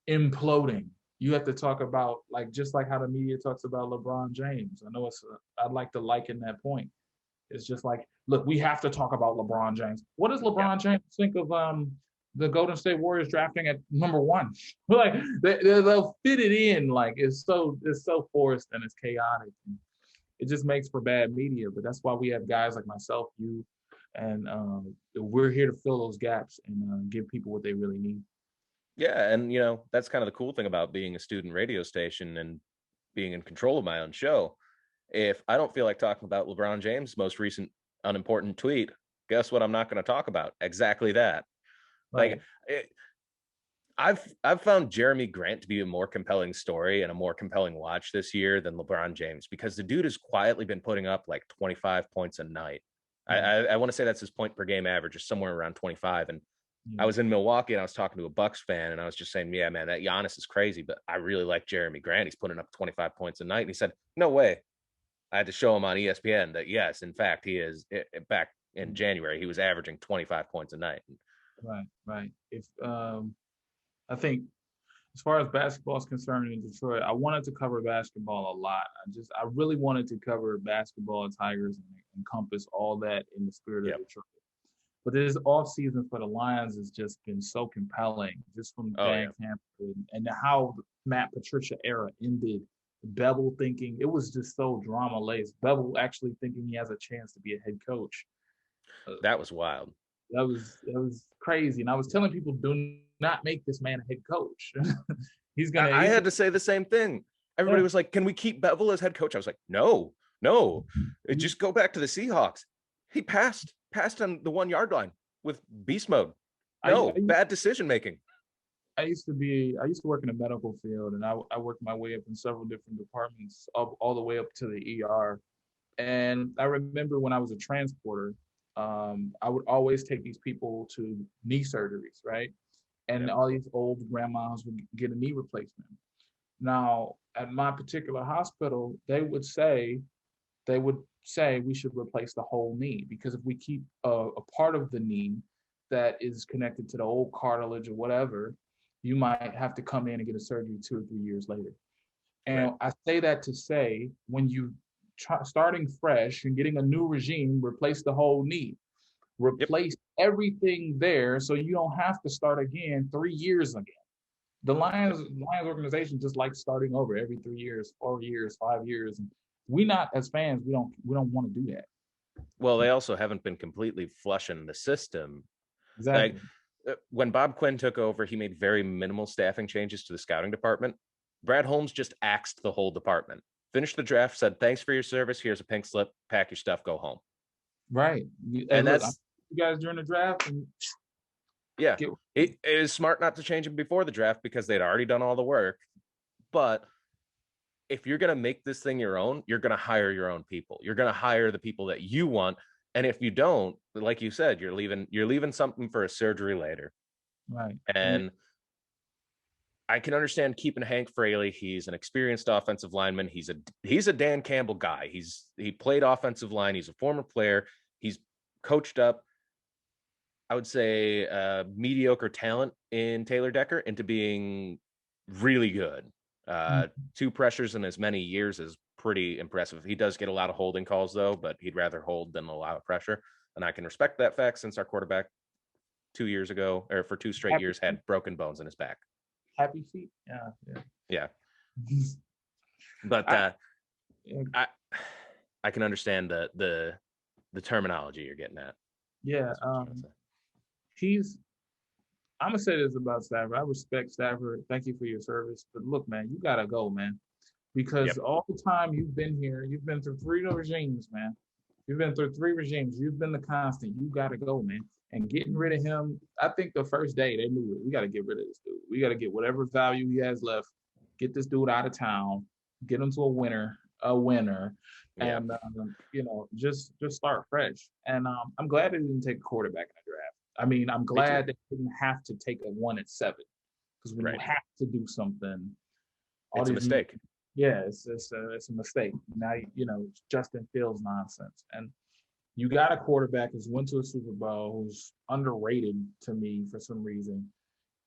imploding, you have to talk about, like, just like how the media talks about LeBron James. I know I'd like to liken that point. It's just like, look, we have to talk about LeBron James. What does LeBron James think of the Golden State Warriors drafting at number 1? Like, they'll fit it in. Like, it's so forced and it's chaotic. And it just makes for bad media. But that's why we have guys like myself, you, and we're here to fill those gaps and give people what they really need. Yeah, and that's kind of the cool thing about being a student radio station and being in control of my own show. If I don't feel like talking about LeBron James' most recent unimportant tweet, guess what I'm not going to talk about? Exactly that. Right. Like, I've found Jeremy Grant to be a more compelling story and a more compelling watch this year than LeBron James, because the dude has quietly been putting up like 25 points a night. I want to say that's his point per game average is somewhere around 25. And I was in Milwaukee and I was talking to a Bucks fan and I was just saying, yeah, man, that Giannis is crazy, but I really like Jeremy Grant. He's putting up 25 points a night. And he said, no way. I had to show him on ESPN that, yes, in fact, he is. Back in January, he was averaging 25 points a night. Right. If I think, as far as basketball is concerned in Detroit, I wanted to cover basketball a lot. I really wanted to cover basketball, Tigers, and encompass all that in the spirit of Detroit. But this off season for the Lions has just been so compelling, just from Dan Campbell and how Matt Patricia era ended. Bevel thinking it was just so drama laced. Bevel actually thinking he has a chance to be a head coach. That was wild. That was crazy. And I was telling people, do not make this man a head coach. I had to say the same thing. Everybody was like, can we keep Bevel as head coach? I was like, no. Just go back to the Seahawks. He passed on the 1 yard line with beast mode. Bad decision making. I used to work in the medical field, and I worked my way up in several different departments, all the way up to the ER. And I remember when I was a transporter, I would always take these people to knee surgeries, right? And all these old grandmas would get a knee replacement. Now, at my particular hospital, they would say we should replace the whole knee, because if we keep a part of the knee that is connected to the old cartilage or whatever, you might have to come in and get a surgery 2 or 3 years later. And I say that to say, when you starting fresh and getting a new regime, replace the whole knee, replace everything there, so you don't have to start again 3 years again. The Lions organization just likes starting over every 3 years, 4 years, 5 years. And we not, as fans, we don't want to do that. Well, they also haven't been completely flushing the system. Exactly. Like, when Bob Quinn took over, he made very minimal staffing changes to the scouting department. Brad Holmes just axed the whole department. Finished the draft, said, thanks for your service. Here's a pink slip. Pack your stuff, go home. Right. And look, that's you guys during the draft. And it is smart not to change him before the draft because they'd already done all the work. But if you're going to make this thing your own, you're going to hire your own people. You're going to hire the people that you want. And if you don't, like you said, you're leaving something for a surgery later. Right. And I can understand keeping Hank Fraley. He's an experienced offensive lineman. He's a Dan Campbell guy. He played offensive line. He's a former player. He's coached up, I would say, mediocre talent in Taylor Decker into being really good. 2 pressures in as many years is pretty impressive. He does get a lot of holding calls, though, but he'd rather hold than allow pressure. And I can respect that fact, since our quarterback 2 years ago, or for 2 straight years, had broken bones in his back. Happy feet. Yeah. But I can understand the terminology you're getting at. Yeah. He's I'm gonna say this about Stafford. I respect Stafford. Thank you for your service. But look, man, you gotta go, man. Because Yep. all the time you've been here, you've been through three regimes, man. You've been through three regimes. You've been the constant. You gotta go, man. And getting rid of him, I think the first day they knew it. We gotta get rid of this dude. We gotta get whatever value he has left. Get this dude out of town. Get him to a winner, Yeah. and just start fresh. And I'm glad they didn't take a quarterback in the draft. I mean, I'm Me too. glad they didn't have to take a 1 at 7 because when you Right. have to do something, all It's a these mistake. yeah, it's a mistake. Now it's Justin Fields nonsense, and you got a quarterback who's went to a Super Bowl who's underrated to me for some reason,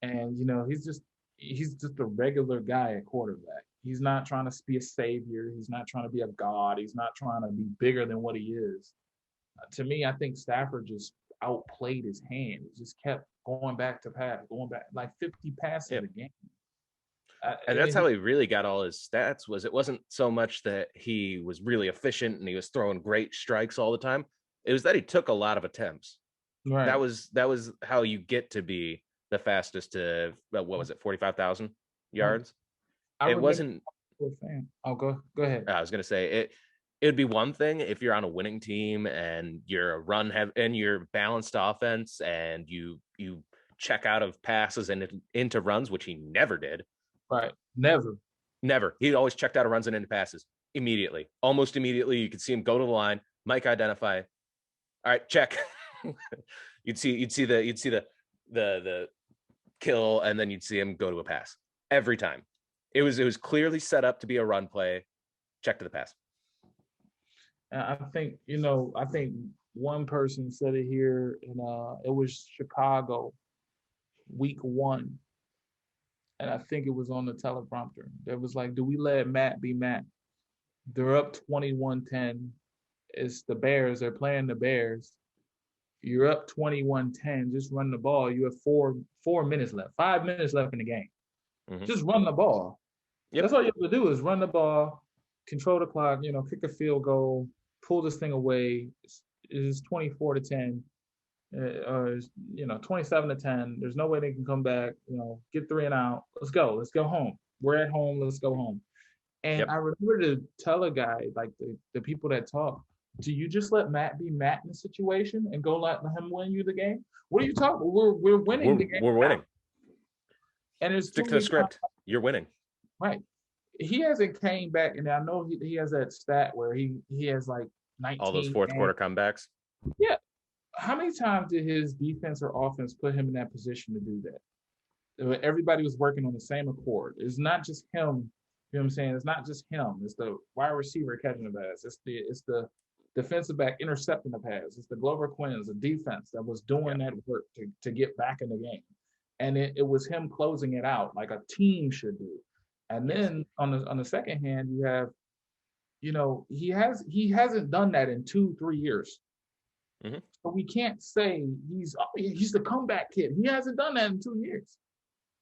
and he's just a regular guy at quarterback. He's not trying to be a savior. He's not trying to be a god. He's not trying to be bigger than what he is. To me, I think Stafford just outplayed his hand. He just kept going back to pass, going back like 50 passes Yep. a game. And that's how he really got all his stats. Was it wasn't so much that he was really efficient and he was throwing great strikes all the time. It was that he took a lot of attempts. Right. That was how you get to be the fastest to what was it, 45,000 yards. I It remember wasn't. a fan. Oh, go ahead. I was gonna say it. It'd be one thing if you're on a winning team and you're a and you're balanced offense and you check out of passes and into runs, which he never did. Right. Never. Never. He always checked out of runs and into passes immediately. Almost immediately, you could see him go to the line. Mike identify. All right, check. you'd see the kill, and then you'd see him go to a pass every time. It was clearly set up to be a run play. Check to the pass. And I think one person said it here, and it was Chicago, week 1, and I think it was on the teleprompter. That was like, do we let Matt be Matt? They're up 21-10. It's the Bears. They're playing the Bears. You're up 21-10. Just run the ball. You have 4 minutes left, 5 minutes left in the game. Mm-hmm. Just run the ball. Yep. That's all you have to do is run the ball, control the clock, kick a field goal, pull this thing away. It's 24-10, or 27-10. There's no way they can come back. Get 3 and out. Let's go. Let's go home. We're at home. Let's go home. And Yep. I remember to tell a guy, like the people that talk, do you just let Matt be Matt in the situation and go let him win you the game? What are you talking? We're winning the game. We're winning. And it's Stick to the script. You're winning. Right. He hasn't came back, and I know he has that stat where he has like 19. All those fourth quarter comebacks. Yeah. How many times did his defense or offense put him in that position to do that? Everybody was working on the same accord. It's not just him. You know what I'm saying? It's not just him. It's the wide receiver catching the pass. It's the defensive back intercepting the pass. It's the Glover Quins, the defense that was doing that work to get back in the game. And it was him closing it out like a team should do. And then on the second hand, you have, he hasn't done that in 2-3 years. Mm-hmm. So we can't say he's the comeback kid. He hasn't done that in 2 years.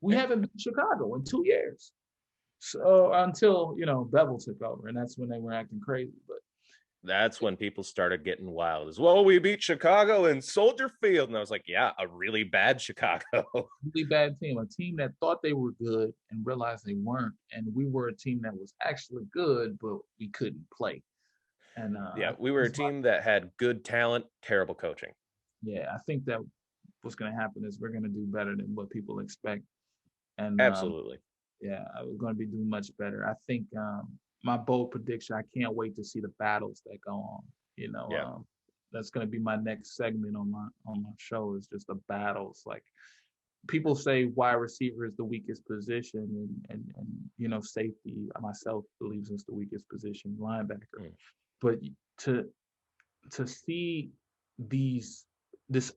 We haven't been Chicago in 2 years. So until Bevel took over, and that's when they were acting crazy. But that's when people started getting wild as well. We beat Chicago in Soldier Field. And I was like, yeah, a really bad Chicago. Really bad team. A team that thought they were good and realized they weren't. And we were a team that was actually good, but we couldn't play. And we were a team that had good talent, terrible coaching. Yeah, I think that what's going to happen is we're going to do better than what people expect. And absolutely. We're going to be doing much better. I think my bold prediction, I can't wait to see the battles that go on. That's going to be my next segment on my show, is just the battles. Like, people say wide receiver is the weakest position, and safety, myself believes it's the weakest position, linebacker. But to see this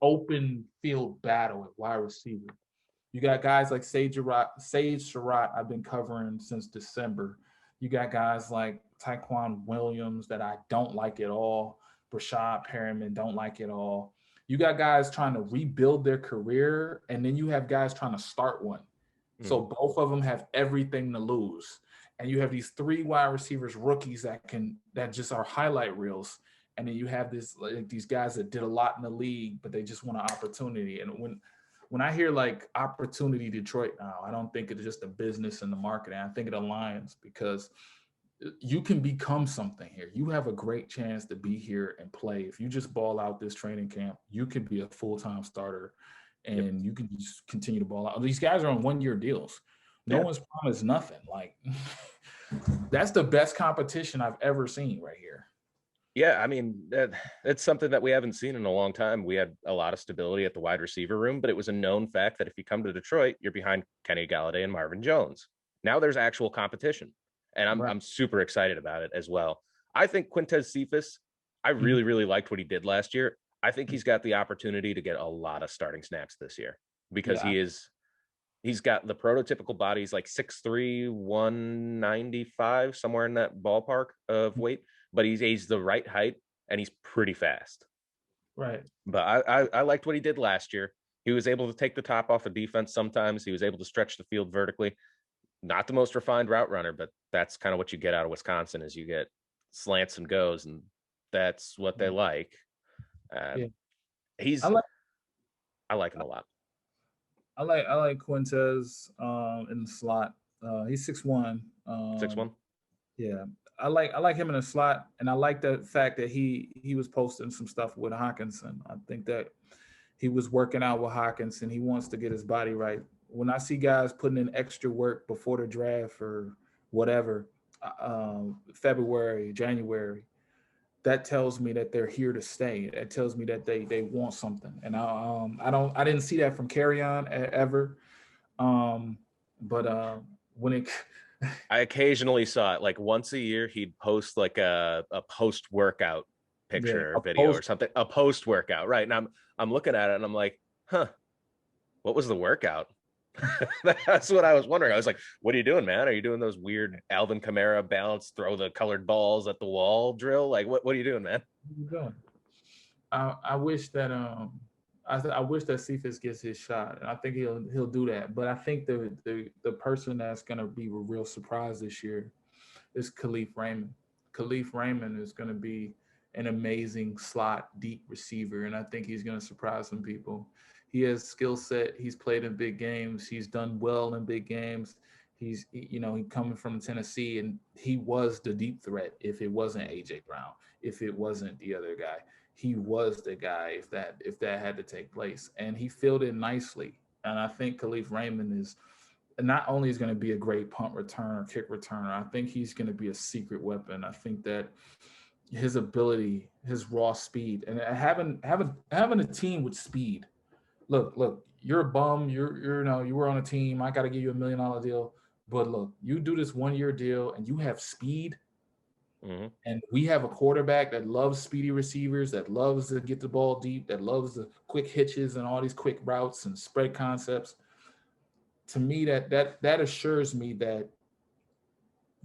open field battle at wide receiver, you got guys like Sage Surratt I've been covering since December. You got guys like Taquan Williams that I don't like at all. Brashad Perriman don't like at all. You got guys trying to rebuild their career, and then you have guys trying to start one. So both of them have everything to lose. And you have these 3 wide receivers, rookies that just are highlight reels. And then you have these guys that did a lot in the league, but they just want an opportunity. And when I hear like opportunity Detroit now, I don't think it's just the business and the marketing. I think it aligns because you can become something here. You have a great chance to be here and play. If you just ball out this training camp, you can be a full-time starter Yep. and you can just continue to ball out. These guys are on one-year deals. No Yeah. one's promised nothing. Like that's the best competition I've ever seen right here. Yeah, I mean, it's something that we haven't seen in a long time. We had a lot of stability at the wide receiver room, but it was a known fact that if you come to Detroit, you're behind Kenny Galladay and Marvin Jones. Now there's actual competition, and I'm super excited about it as well. I think Quintez Cephas, I really, really liked what he did last year. I think he's got the opportunity to get a lot of starting snaps this year because he's got the prototypical body. He's like 6'3", 195, somewhere in that ballpark of weight, but he's the right height and he's pretty fast. Right. But I liked what he did last year. He was able to take the top off of defense sometimes. He was able to stretch the field vertically. Not the most refined route runner, but that's kind of what you get out of Wisconsin is you get slants and goes, and that's what they like. Yeah. I like him a lot. I like Quintez in the slot. He's 6'1". 6'1". Yeah. I like him in the slot, and I like the fact that he was posting some stuff with Hawkinson. I think that he was working out with Hawkinson. He wants to get his body right. When I see guys putting in extra work before the draft or whatever, February, January, that tells me that they're here to stay. That tells me that they want something. And I didn't see that from Carrion ever. But when it I occasionally saw it like once a year, he'd post like a post workout picture or video or something, a post workout. Right. And I'm looking at it and I'm like, huh, what was the workout? That's what I was wondering. I was like, what are you doing, man? Are you doing those weird Alvin Kamara balance, throw the colored balls at the wall drill? Like, what are you doing, man? What are you doing? I wish that I wish that Cephas gets his shot, and I think he'll do that. But I think the person that's gonna be a real surprise this year is Khalif Raymond. Khalif Raymond is gonna be an amazing slot deep receiver, and I think he's gonna surprise some people. He has skill set. He's played in big games. He's done well in big games. He coming from Tennessee, and he was the deep threat. If it wasn't AJ Brown, if it wasn't the other guy, he was the guy. If that had to take place, and he filled in nicely. And I think Khalif Raymond is not only is going to be a great punt returner, kick returner. I think he's going to be a secret weapon. I think that his ability, his raw speed, and having a team with speed. Look, you're a bum. You were on a team. I got to give you $1 million deal. But look, you do this 1-year deal and you have speed. Mm-hmm. And we have a quarterback that loves speedy receivers, that loves to get the ball deep, that loves the quick hitches and all these quick routes and spread concepts. To me, that assures me that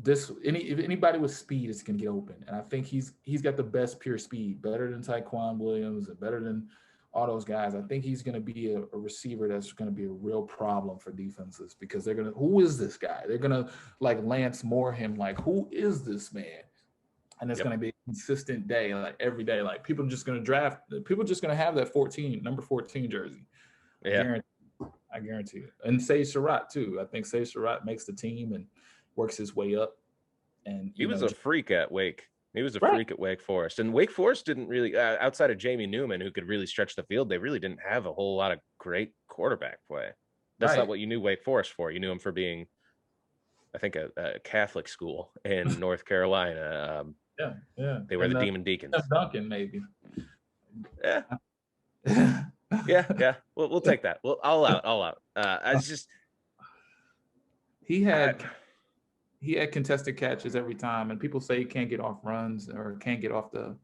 if anybody with speed is going to get open. And I think he's got the best pure speed, better than Tyquan Williams and better than all those guys. I think he's going to be a receiver that's going to be a real problem for defenses because they're going to, who is this guy? They're going to like Lance Moore him, like, who is this man? And it's going to be a consistent day, like every day. Like people are just going to have that number 14 jersey. Yeah. I guarantee it. And Sage Surratt too. I think Sage Surratt makes the team and works his way up. And he was a freak at Wake. He was a freak at Wake Forest. And Wake Forest didn't really, outside of Jamie Newman, who could really stretch the field, they really didn't have a whole lot of great quarterback play. That's not what you knew Wake Forest for. You knew him for being, I think, a Catholic school in North Carolina. Yeah. They were the Demon Deacons. Duncan, maybe. Yeah. Yeah. We'll take that. Well, all out. It's just he had contested catches every time, and people say he can't get off runs or can't get off the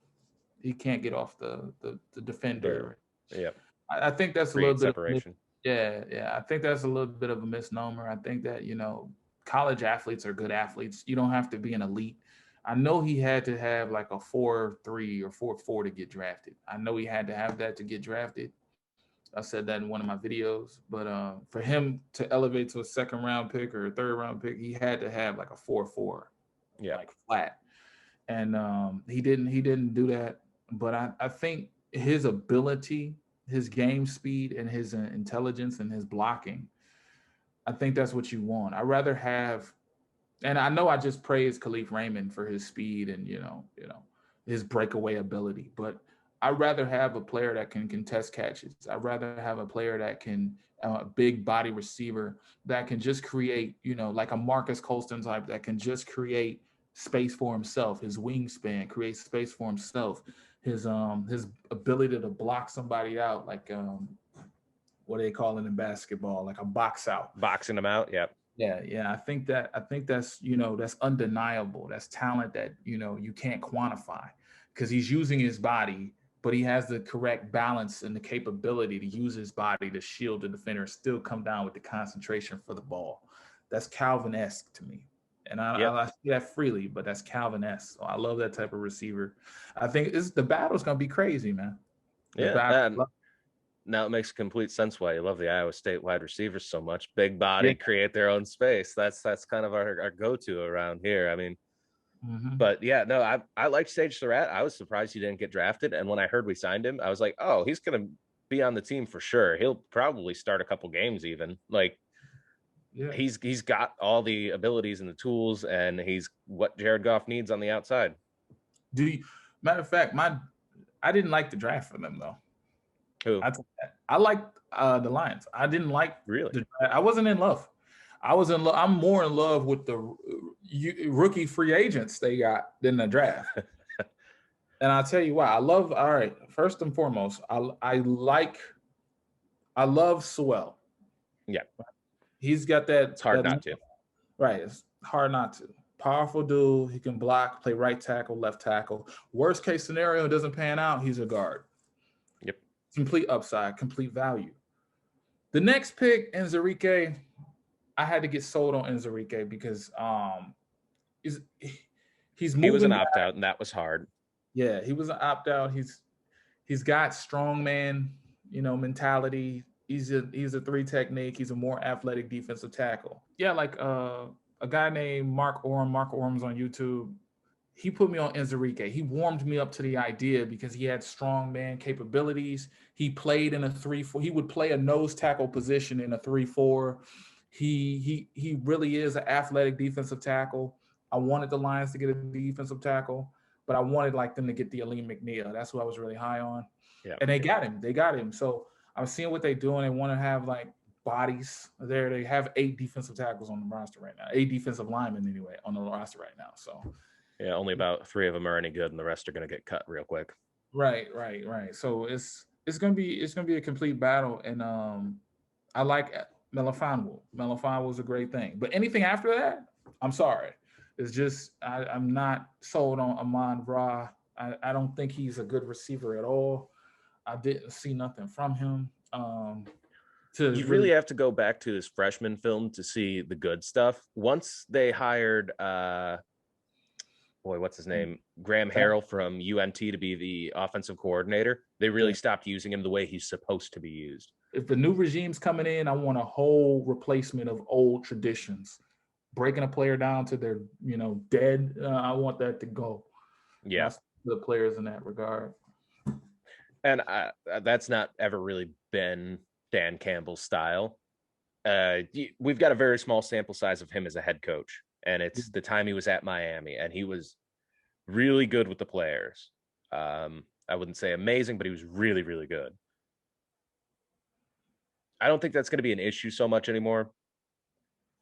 defender. Yeah. I think that's a little bit separation. I think that's a little bit of a misnomer. I think that college athletes are good athletes. You don't have to be an elite. I know he had to have like a 4.3 or 4.4 to get drafted. I know he had to have that to get drafted. I said that in one of my videos. But for him to elevate to a 2nd round pick or a 3rd round pick, he had to have like a 4.4, like flat. And he didn't do that. But I think his ability his game speed and his intelligence and his blocking. I think that's what you want. I'd rather have, and I know I just praised Khalif Raymond for his speed and his breakaway ability, but I'd rather have a player that can contest catches. I'd rather have a player that can a big body receiver that can just create, like a Marcus Colston type that can just create space for himself. His wingspan creates space for himself. His ability to block somebody out, like what do they call it in basketball, like a box out. Boxing them out. Yeah. Yeah. I think that's that's undeniable. That's talent that you can't quantify because he's using his body, but he has the correct balance and the capability to use his body to shield the defender, still come down with the concentration for the ball. That's Calvin-esque to me. And Yep. I see that freely, but that's Calvin-esque. So I love that type of receiver. I think the battle's gonna be crazy, man. The Yeah. battle. Now it makes complete sense why you love the Iowa State wide receivers so much. Big body, Yeah. create their own space. That's kind of our go-to around here. I mean, Mm-hmm. but yeah, no, I like Sage Surratt. I was surprised he didn't get drafted. And when I heard we signed him, I was like, oh, he's gonna be on the team for sure. He'll probably start a couple games even. Like Yeah. he's got all the abilities and the tools, and he's what Jared Goff needs on the outside. Matter of fact, I didn't like the draft for them though. Who? I liked the Lions. I didn't like Really? I wasn't in love. I was in love. I'm more in love with the rookie free agents they got than the draft. And I'll tell you why. All right, first and foremost, I love Sewell. Yeah. He's got that. It's hard not to. Right. It's hard not to. Powerful dude. He can block, play right tackle, left tackle. Worst case scenario, it doesn't pan out. He's a guard. Yep. Complete upside, complete value. The next pick, Enzarike, I had to get sold on Enzarike because he's moving. He was an opt out, and that was hard. Yeah, he was an opt out. He's got strong man, mentality. He's a three technique. He's a more athletic defensive tackle. Yeah, like a guy named Mark Orm's on YouTube. He put me on Enzarike. He warmed me up to the idea because he had strong man capabilities. He played in a 3-4. He would play a nose tackle position in a 3-4. He really is an athletic defensive tackle. I wanted the Lions to get a defensive tackle, but I wanted like them to get the Aleem McNeil. That's who I was really high on. Yeah. And they got him. So I'm seeing what they're doing. They want to have like bodies there. They have 8 defensive tackles on the roster right now. 8 defensive linemen anyway on the roster right now. So yeah, only about 3 of them are any good, and the rest are going to get cut real quick. Right. So it's gonna be a complete battle, and I like Melifonwu. Melifonwu is a great thing, but anything after that, I'm sorry. It's just I'm not sold on Amon Ra. I don't think he's a good receiver at all. I didn't see nothing from him. You really have to go back to his freshman film to see the good stuff. Once they hired what's his name? Graham Harrell from UNT to be the offensive coordinator. They really stopped using him the way he's supposed to be used. If the new regime's coming in, I want a whole replacement of old traditions. Breaking a player down to their, dead. I want that to go. Yeah. That's the players in that regard. And that's not ever really been Dan Campbell's style. We've got a very small sample size of him as a head coach. And it's the time he was at Miami, and he was really good with the players. I wouldn't say amazing, but he was really, really good. I don't think that's going to be an issue so much anymore.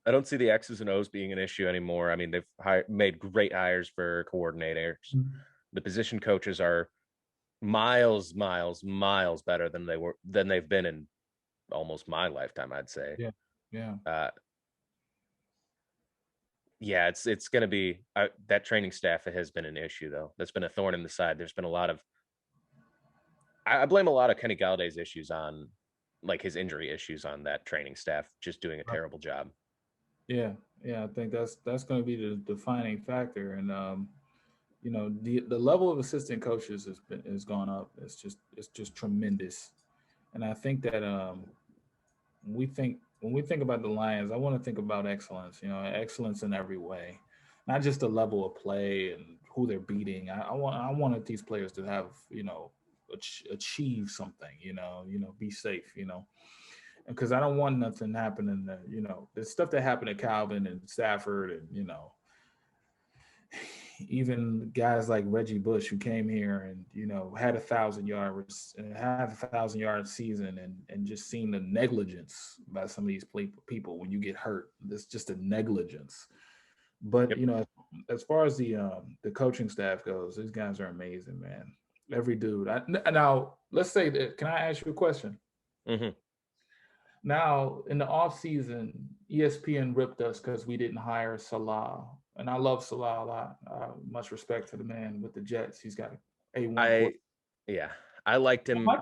I don't see the X's and O's being an issue anymore. I mean, they've made great hires for coordinators. Mm-hmm. The position coaches are miles better than they've been in almost my lifetime, I'd say. Yeah, it's going to be that training staff has been an issue, though. That's been a thorn in the side. There's been a lot of I blame a lot of Kenny Galladay's issues on, like, his injury issues on that training staff just doing a terrible job. Yeah, I think that's going to be the defining factor, and the level of assistant coaches has gone up. It's just tremendous, and I think that when we think about the Lions, I want to think about excellence. Excellence in every way, not just the level of play and who they're beating. I wanted these players to have achieve something, be safe, because I don't want nothing happening that, the stuff that happened to Calvin and Stafford and, even guys like Reggie Bush who came here and, had 1,000 yard season and just seen the negligence by some of these people when you get hurt. There's just a negligence. But, Yep. as far as the coaching staff goes, these guys are amazing, man. Every dude. Now, let's say that, can I ask you a question? Mm-hmm. Now, in the offseason, ESPN ripped us because we didn't hire Salah. And I love Salah a lot. Much respect to the man with the Jets. He's got A1. I liked him. Like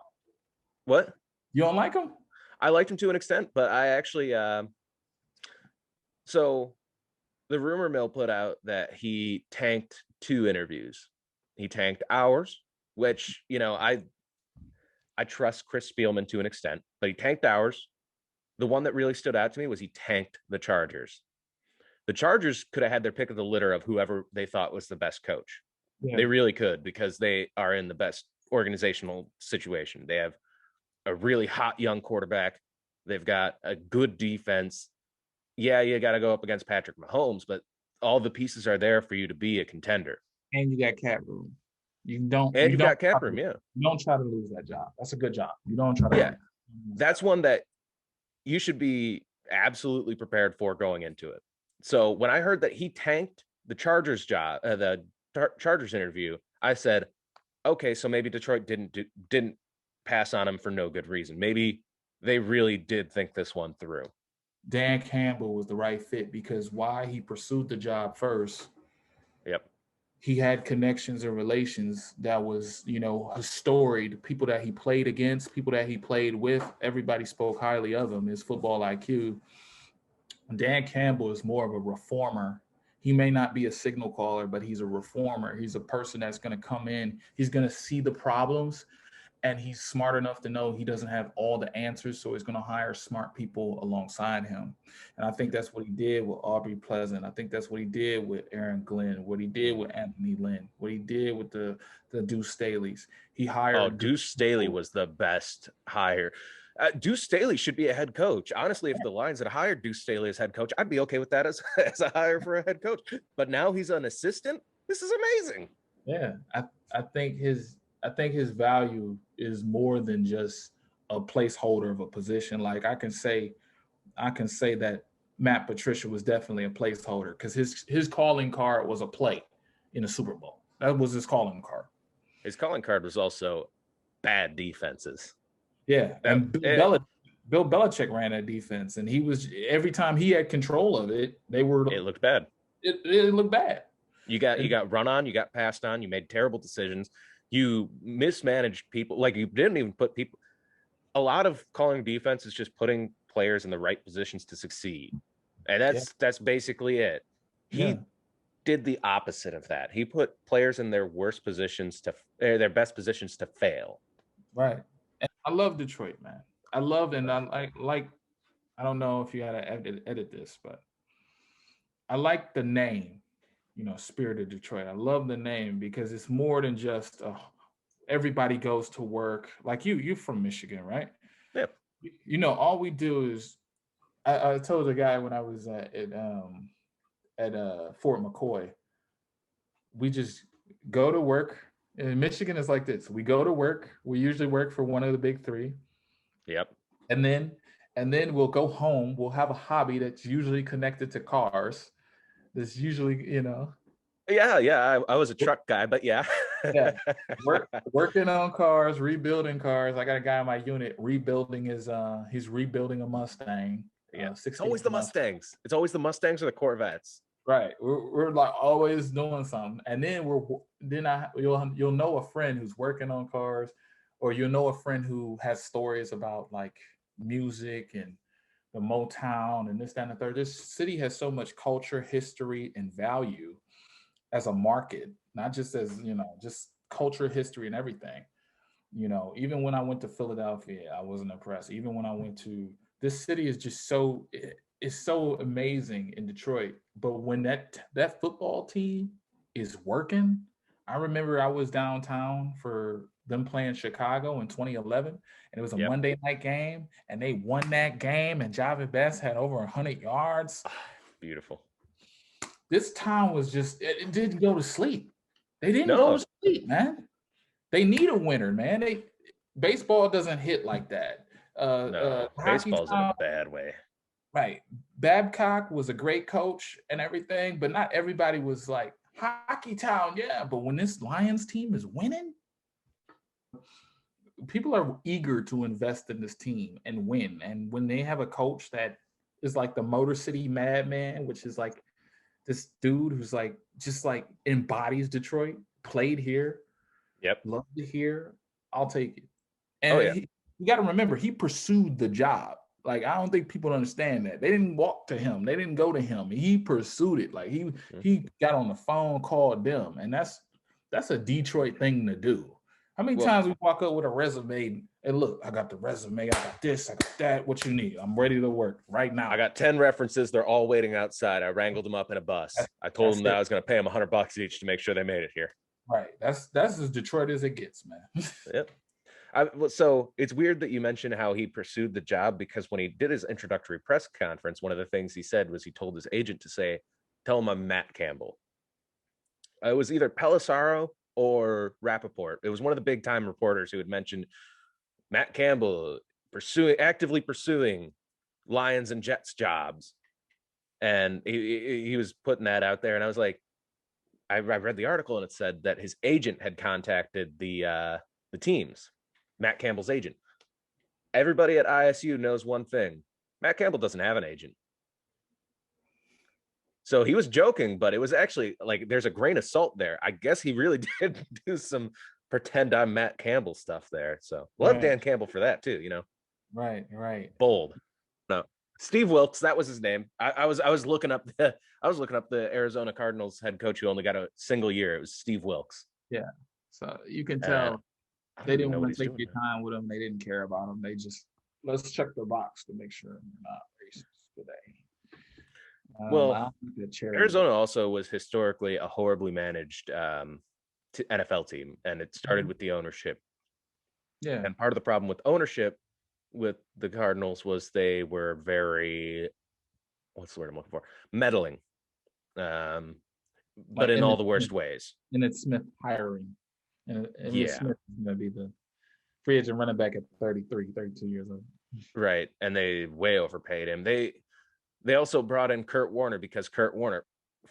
What? You don't like him? I liked him to an extent, but I actually so the rumor mill put out that he tanked 2 interviews. He tanked ours, which, I trust Chris Spielman to an extent, but he tanked ours. The one that really stood out to me was he tanked the Chargers. The Chargers could have had their pick of the litter of whoever they thought was the best coach. Yeah. They really could, because they are in the best organizational situation. They have a really hot young quarterback. They've got a good defense. Yeah, you got to go up against Patrick Mahomes, but all the pieces are there for you to be a contender. And you got cap room. You've got cap room, yeah. You don't try to lose that job. That's a good job. You don't try to. Yeah, that's one that you should be absolutely prepared for going into it. So when I heard that he tanked the Chargers job, Chargers interview, I said, okay, so maybe Detroit didn't pass on him for no good reason. Maybe they really did think this one through. Dan Campbell was the right fit, because why he pursued the job first. Yep. He had connections and relations that was, his storied. People that he played against, people that he played with, everybody spoke highly of him, his football IQ. Dan Campbell is more of a reformer. He may not be a signal caller, but he's a reformer. He's a person that's going to come in. He's going to see the problems, and he's smart enough to know he doesn't have all the answers. So he's going to hire smart people alongside him. And I think that's what he did with Aubrey Pleasant. I think that's what he did with Aaron Glenn, what he did with Anthony Lynn, what he did with the Deuce Staley's. He hired. Oh, Deuce Staley was the best hire. Deuce Staley should be a head coach. Honestly, if the Lions had hired Deuce Staley as head coach, I'd be okay with that as a hire for a head coach. But now he's an assistant. This is amazing. Yeah, I think his value is more than just a placeholder of a position. Like I can say that Matt Patricia was definitely a placeholder, because his calling card was a play in the Super Bowl. That was his calling card. His calling card was also bad defenses. Yeah, and Bill Belichick ran that defense, and he was, every time he had control of it, it looked bad. It looked bad. You got run on, you got passed on, you made terrible decisions, you mismanaged people. Like, you didn't even put people. A lot of calling defense is just putting players in the right positions to succeed, and that's basically it. He did the opposite of that. He put players in their worst positions their best positions to fail. Right. And I love Detroit, man. I love, and I like. I don't know if you had to edit this, but I like the name. Spirit of Detroit. I love the name because it's more than just everybody goes to work. Like you're from Michigan, right? Yep. All we do is, I told the guy when I was at Fort McCoy, we just go to work. In Michigan, it's like this. We go to work. We usually work for one of the big 3. Yep. And then we'll go home. We'll have a hobby that's usually connected to cars. That's usually, Yeah. I was a truck guy, but yeah. Working on cars, rebuilding cars. I got a guy in my unit rebuilding he's rebuilding a Mustang. Yeah, it's always the Mustangs. It's always the Mustangs or the Corvettes. Right. We're like always doing something. And then you'll know a friend who's working on cars, or you'll know a friend who has stories about like music and the Motown and this, that, and the third. This city has so much culture, history, and value as a market, not just as, just culture, history, and everything. Even when I went to Philadelphia, I wasn't impressed. Even when I went to, this city is just it's so amazing in Detroit. But when that football team is working, I remember I was downtown for them playing Chicago in 2011, and it was a Yep. Monday night game, and they won that game, and Javi Best had over 100 yards. Beautiful. This town was just, it didn't go to sleep. They didn't go No. to sleep, man. They need a winner, man. Baseball doesn't hit like that. No. Hockey Baseball's in a town, bad way. right. Babcock was a great coach and everything, but not everybody was like, Hockey town, yeah. But when this Lions team is winning, people are eager to invest in this team and win. And when they have a coach that is like the Motor City Madman, which is like this dude who's like just like embodies Detroit, played here, Yep. loved it here, I'll take it. Oh, And yeah. you got to remember, he pursued the job. Like, I don't think people understand that. They didn't walk to him. They didn't go to him. He pursued it. Like he got on the phone, called them, and that's a Detroit thing to do. How many times we walk up with a resume and look, I got the resume, I got this, I got that. What you need? I'm ready to work right now. I got 10 references. They're all waiting outside. I wrangled them up in a bus. I told them that I was going to pay them $100 each to make sure they made it here. Right. That's as Detroit as it gets, man. Yep. So it's weird that you mentioned how he pursued the job, because when he did his introductory press conference, one of the things he said was he told his agent to say, tell him I'm Matt Campbell. It was either Pelissaro or Rappaport. It was one of the big time reporters who had mentioned Matt Campbell actively pursuing Lions and Jets jobs. And he was putting that out there. And I was like, I read the article and it said that his agent had contacted the teams, Matt Campbell's agent. Everybody at ISU knows one thing. Matt Campbell doesn't have an agent. So he was joking, but it was actually like there's a grain of salt there. I guess he really did do some pretend I'm Matt Campbell stuff there. So love Dan Campbell for that too, you know. Right. Bold. No. Steve Wilkes, that was his name. I was looking up the Arizona Cardinals head coach who only got a single year. It was Steve Wilkes. Yeah. So you can tell they didn't want to take your time with him. They didn't care about him. They just, let's check the box to make sure they're not racist today. Well, Arizona also was historically a horribly managed NFL team, and it started with the ownership. Yeah. And part of the problem with ownership with the Cardinals was they were very, what's the word I'm looking for? Meddling. But in all the worst ways. And it's Smith hiring. And yeah. Smith is going to be the free agent running back at 32 years old. Right. And they way overpaid him. They also brought in Kurt Warner because Kurt Warner,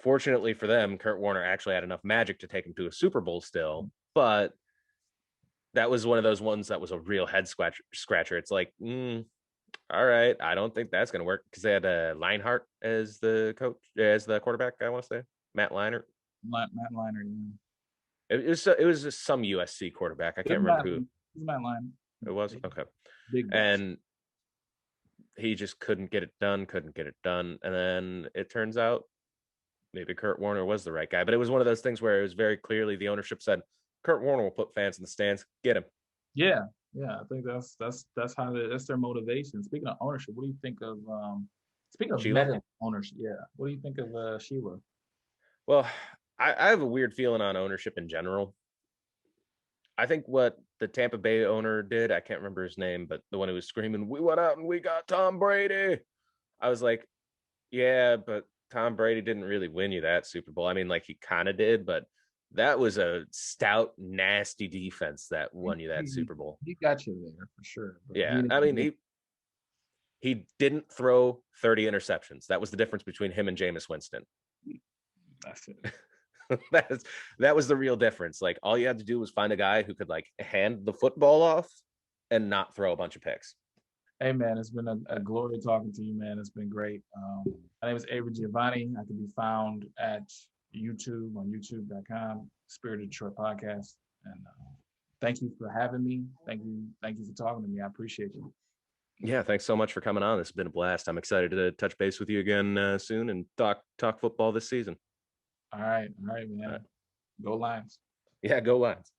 fortunately for them, Kurt Warner actually had enough magic to take him to a Super Bowl still. But that was one of those ones that was a real head scratcher. It's like, all right, I don't think that's going to work, because they had Leinart as the coach, as the quarterback, I want to say. Matt Leinart. Matt Leinart, yeah. It was just some USC quarterback. I can't remember who. It was Matt Leinart. It was? Okay. Big and he just couldn't get it done. And then it turns out maybe Kurt Warner was the right guy. But it was one of those things where it was very clearly the ownership said, Kurt Warner will put fans in the stands. Get him. Yeah. I think that's how that's their motivation. Speaking of ownership, what do you think of speaking of Sheila? Ownership? Yeah. What do you think of Sheila? Well, I have a weird feeling on ownership in general. I think what the Tampa Bay owner did, I can't remember his name, but the one who was screaming, we went out and we got Tom Brady. I was like, yeah, but Tom Brady didn't really win you that Super Bowl. I mean, like, he kind of did, but that was a stout, nasty defense that won you that Super Bowl. He got you there for sure. Yeah, I mean, he didn't throw 30 interceptions. That was the difference between him and Jameis Winston. That's it. that was the real difference. Like, all you had to do was find a guy who could like hand the football off and not throw a bunch of picks. Hey man, it's been a glory talking to you, man. It's been great. My name is Avery Giavonni. I can be found at YouTube on youtube.com, Spirit of Detroit Podcast. And thank you for having me. Thank you for talking to me. I appreciate you. Yeah, thanks so much for coming on. This has been a blast. I'm excited to touch base with you again soon and talk football this season. All right, man. Go Lions. Yeah, go Lions.